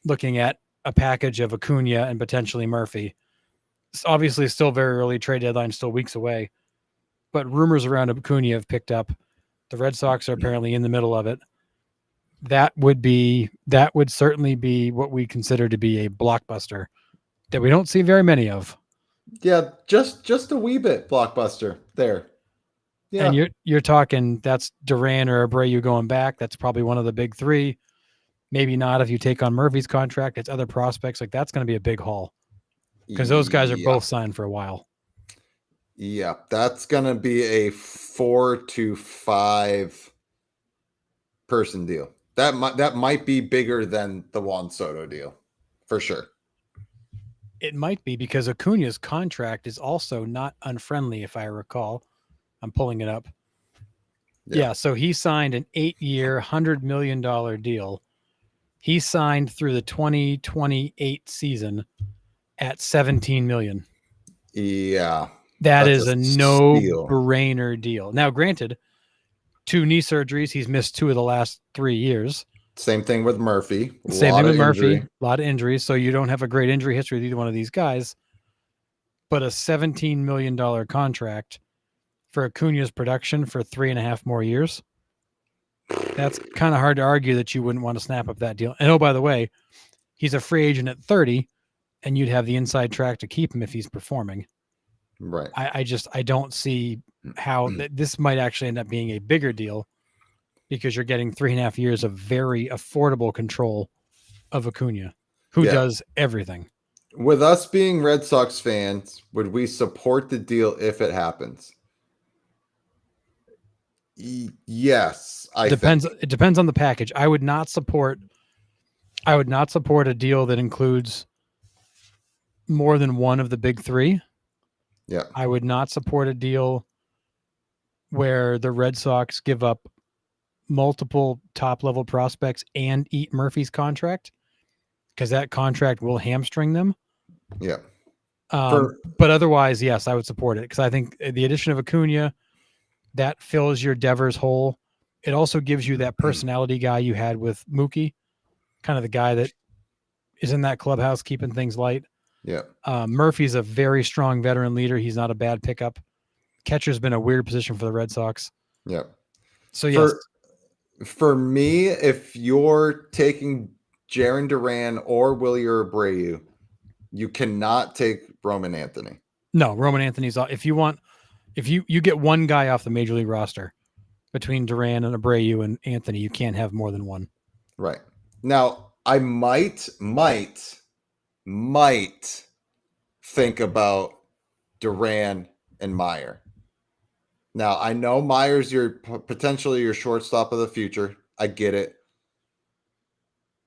looking at a package of Acuna and potentially Murphy. It's obviously still very early, trade deadline still weeks away, but rumors around Acuna have picked up. The Red Sox are apparently in the middle of it. That would certainly be what we consider to be a blockbuster that we don't see very many of. Yeah, just a wee bit blockbuster there. Yeah. And you're talking that's Duran or Abreu going back. That's probably one of the big three. Maybe not if you take on Murphy's contract. It's other prospects. Like that's going to be a big haul because those guys are both signed for a while. Yeah, that's going to be a 4 to 5 person deal. That might be bigger than the Juan Soto deal, for sure. It might be because Acuna's contract is also not unfriendly, if I recall. I'm pulling it up. Yeah, so he signed an 8-year, $100 million deal. He signed through the 2028 season at $17 million. Yeah. That is a no-brainer deal. Now, granted, 2 knee surgeries. He's missed 2 of the last 3 years. Same thing with Murphy. Same thing with Murphy. A lot of injuries. So you don't have a great injury history with either one of these guys. But a $17 million contract for Acuna's production for 3.5 more years. That's kind of hard to argue that you wouldn't want to snap up that deal. And oh, by the way, he's a free agent at 30, and you'd have the inside track to keep him if he's performing. Right. I don't see how this might actually end up being a bigger deal because you're getting 3.5 years of very affordable control of Acuna, who does everything. With us being Red Sox fans, would we support the deal if it happens? Yes, It depends on the package. I would not support a deal that includes more than one of the big three. Yeah. I would not support a deal where the Red Sox give up multiple top-level prospects and eat Murphy's contract because that contract will hamstring them. Yeah. But otherwise, yes, I would support it because I think the addition of Acuna, that fills your Devers hole. It also gives you that personality guy you had with Mookie, kind of the guy that is in that clubhouse keeping things light. Yeah. Murphy's a very strong veteran leader. He's not a bad pickup. Catcher's been a weird position for the Red Sox. Yeah. So yes. For me, if you're taking Jarren Duran or Willie Abreu, you cannot take Roman Anthony. No, Roman Anthony's off. If you get one guy off the major league roster between Duran and Abreu and Anthony, you can't have more than one. Right. Now, I might think about Duran and Meyer. Now, I know Meyer's potentially your shortstop of the future. I get it.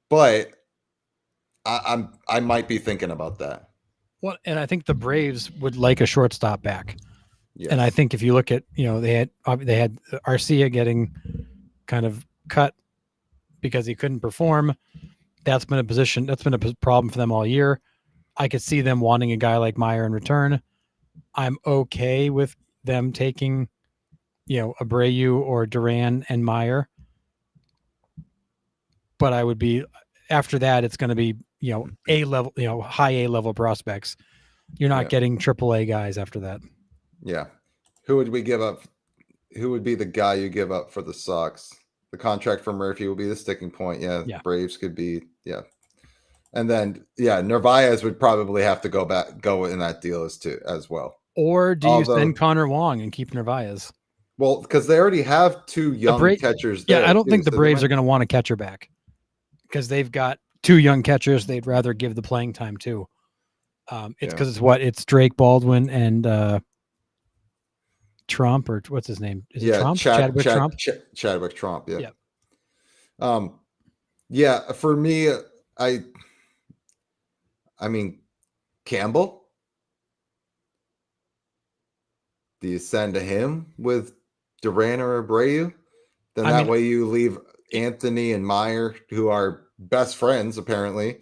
But I might be thinking about that. Well, and I think the Braves would like a shortstop back. Yes. And I think if you look at, they had Arcia getting kind of cut because he couldn't perform. That's been a problem for them all year. I could see them wanting a guy like Meyer in return. I'm okay with them taking, Abreu or Duran and Meyer. But I would be, after that, it's going to be, A level, high A level prospects. You're not getting AAA guys after that. Yeah. Who would we give up? Who would be the guy you give up for the Sox? The contract for Murphy will be the sticking point. Yeah. Braves could be. Yeah. And then Narvaez would probably have to go in that deal as well. Or do you send Connor Wong and keep Narvaez? Well, because they already have two young catchers there. Yeah, I don't think the Braves are going to want a catcher back because they've got two young catchers they'd rather give the playing time to. It's because it's Drake Baldwin and Trump, or what's his name? Is it Trump? Chadwick Trump? Chadwick Trump, yeah. Yeah. For me, I mean, Campbell. Do you send to him with Duran or Abreu? Then that way you leave Anthony and Meyer, who are best friends apparently,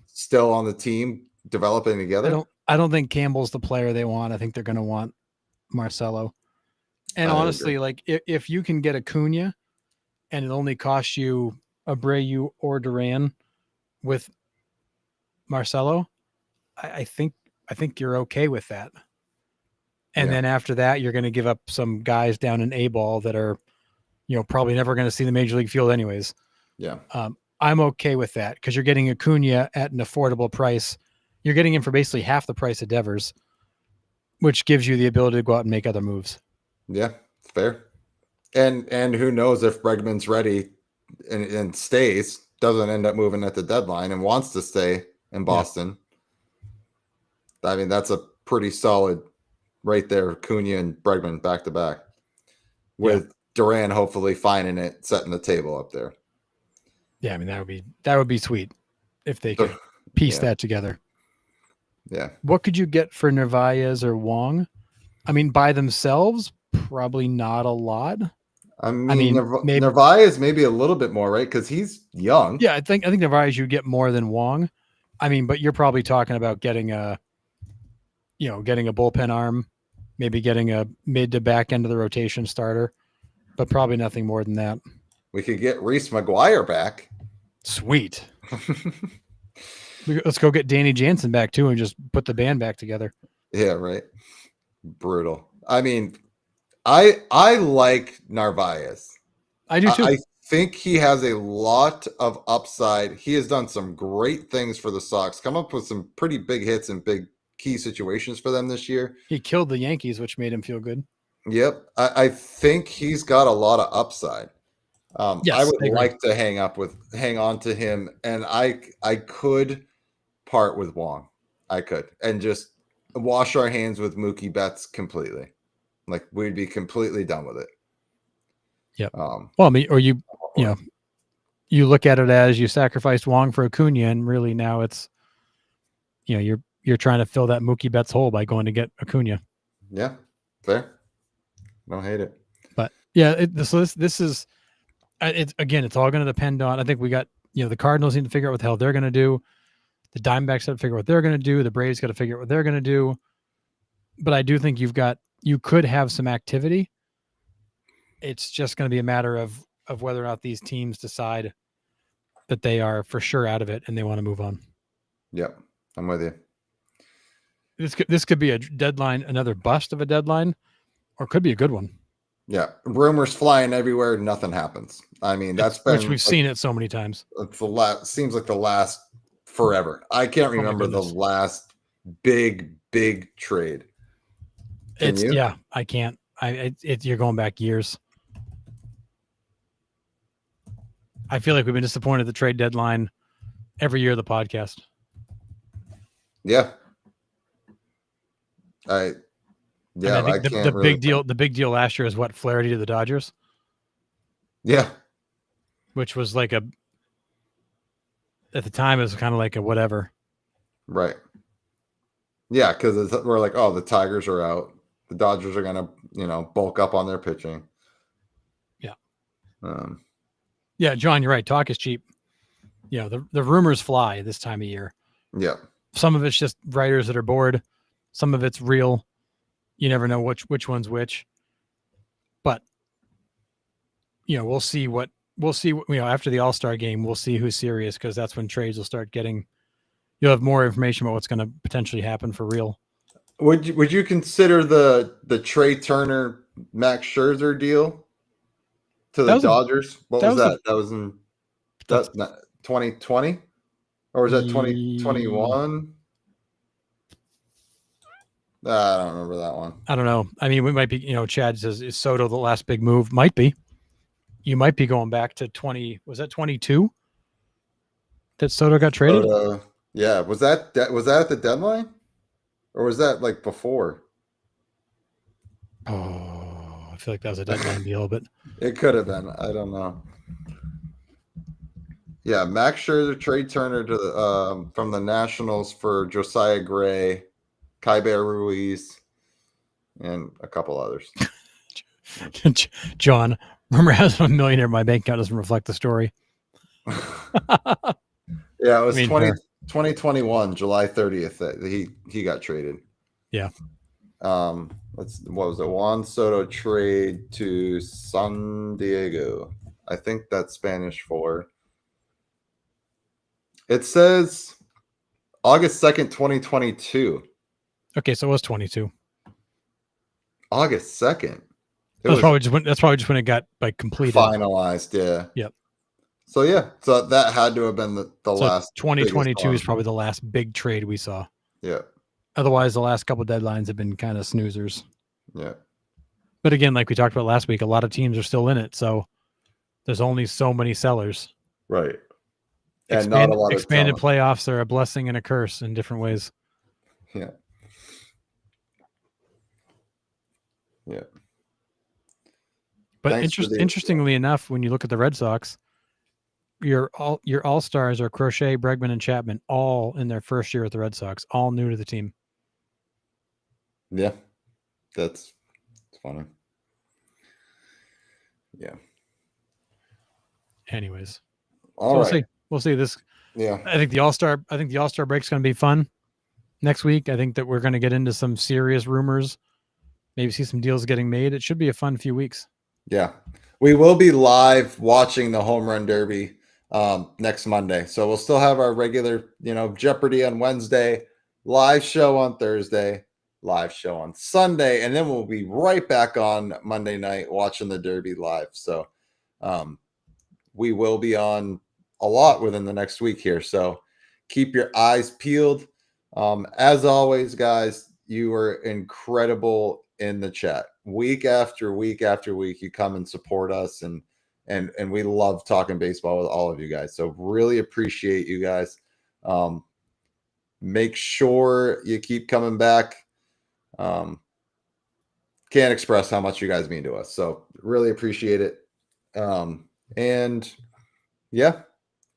still on the team developing together. I don't think Campbell's the player they want. I think they're going to want Marcelo. And honestly, like if you can get Acuna and it only costs you Abreu or Duran with Marcelo, I think you're okay with that. And then after that, you're going to give up some guys down in A-ball that are, probably never going to see the major league field anyways. Yeah. I'm okay with that because you're getting Acuna at an affordable price. You're getting him for basically half the price of Devers, which gives you the ability to go out and make other moves. Yeah, fair. And who knows if Bregman's ready and stays, doesn't end up moving at the deadline and wants to stay in Boston. Yeah. I mean, that's a pretty solid right there, Acuna and Bregman back to back, with Duran hopefully finding it, setting the table up there. Yeah, I mean that would be sweet if they could piece that together. Yeah. What could you get for Narvaez or Wong? I mean, by themselves, probably not a lot. I mean Narvaez maybe a little bit more, right? Because he's young. Yeah, I think Narvaez you get more than Wong. I mean, but you're probably talking about getting a bullpen arm, maybe getting a mid to back end of the rotation starter, but probably nothing more than that. We could get Reese McGuire back. Sweet. Let's go get Danny Jansen back too and just put the band back together. Yeah, right. Brutal. I mean, I like Narvaez. I do too. I think he has a lot of upside. He has done some great things for the Sox, come up with some pretty big hits and big key situations for them this year. He killed the Yankees, which made him feel good. Yep. I think he's got a lot of upside. Yes, I would like to hang on to him, and I could part with Wong. I could, and just wash our hands with Mookie Betts completely. Like we'd be completely done with it. Yeah. Well, I mean, or you look at it as you sacrificed Wong for Acuna, and really now it's, you're trying to fill that Mookie Betts hole by going to get Acuna. Yeah, fair. Don't hate it. But yeah, so this is, it's all going to depend on. I think we got the Cardinals need to figure out what the hell they're going to do. The Diamondbacks got to figure out what they're going to do. The Braves got to figure out what they're going to do. But I do think you could have some activity. It's just going to be a matter of whether or not these teams decide that they are for sure out of it and they want to move on. Yep, I'm with you. This could be a deadline, another bust of a deadline, or it could be a good one. Yeah, rumors flying everywhere, nothing happens. I mean, which we've seen it so many times. Seems like the last forever. I can't remember the last big trade. I can't. You're going back years. I feel like we've been disappointed at the trade deadline every year of the podcast. Yeah. I think the big deal last year is what Flaherty to the Dodgers. Yeah. Which was like at the time it was kind of like a whatever. Right. Yeah, because we're like, oh, the Tigers are out. The Dodgers are gonna, bulk up on their pitching. Yeah. Yeah, John, you're right. Talk is cheap. The rumors fly this time of year. Yeah. Some of it's just writers that are bored. Some of it's real. You never know which one's which. But we'll see after the All-Star game, we'll see who's serious, because that's when trades will start getting. You'll have more information about what's going to potentially happen for real. Would you consider the Trey Turner Max Scherzer deal to the Dodgers? What was that? That was in 2020 Or was that 2021? I don't remember that one. I don't know. I mean, we might be, Chad says, is Soto the last big move? Might be. You might be going back to was that 22 that Soto got traded? Yeah. Was that at the deadline? Or was that like before? Oh, I feel like that was a deadline deal, but It could have been. I don't know. Yeah, Max Scherzer trade Turner to the, from the Nationals for Josiah Gray, Kyber Ruiz, and a couple others. John, remember having a millionaire in my bank account doesn't reflect the story. Yeah, it was 2021, July 30th that he got traded. Yeah. What was it? Juan Soto trade to San Diego. I think that's Spanish for. It says August 2nd, 2022. Okay, so it was 22. August 2nd. That's probably just when it got like completed. Finalized, yeah. Yep. So yeah, so that had to have been the last. 2022 is probably the last big trade we saw. Yeah. Otherwise, the last couple deadlines have been kind of snoozers. Yeah. But again, like we talked about last week, a lot of teams are still in it, so there's only so many sellers. Right. And not a lot of expanded playoffs are a blessing and a curse in different ways. Yeah. Yeah. But interestingly enough, when you look at the Red Sox, your all-stars are Crochet, Bregman, and Chapman, all in their first year with the Red Sox, all new to the team. Yeah. That's funny. Yeah. Anyways. All right. We'll see this. Yeah. I think the All-Star break's going to be fun next week. I think that we're going to get into some serious rumors, maybe see some deals getting made. It should be a fun few weeks. Yeah. We will be live watching the Home Run Derby next Monday. So we'll still have our regular, Jeopardy on Wednesday, live show on Thursday, live show on Sunday, and then we'll be right back on Monday night watching the Derby live. So we will be on a lot within the next week here. So keep your eyes peeled. As always, guys, you are incredible in the chat. Week after week after week, you come and support us, and we love talking baseball with all of you guys. So really appreciate you guys. Make sure you keep coming back. Can't express how much you guys mean to us. So really appreciate it. And yeah,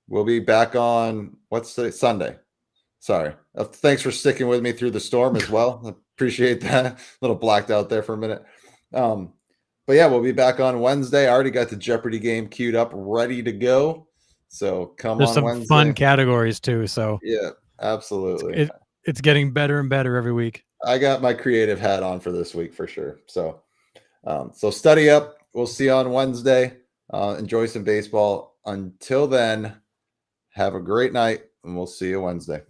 we'll be back on Sunday. Sorry. Thanks for sticking with me through the storm as well. Appreciate that. A little blacked out there for a minute. But yeah, we'll be back on Wednesday. I already got the Jeopardy game queued up, ready to go. So There's some Wednesday. Fun categories too. So yeah, absolutely. It's getting better and better every week. I got my creative hat on for this week for sure. So, so study up. We'll see you on Wednesday. Enjoy some baseball. Until then, have a great night, and we'll see you Wednesday.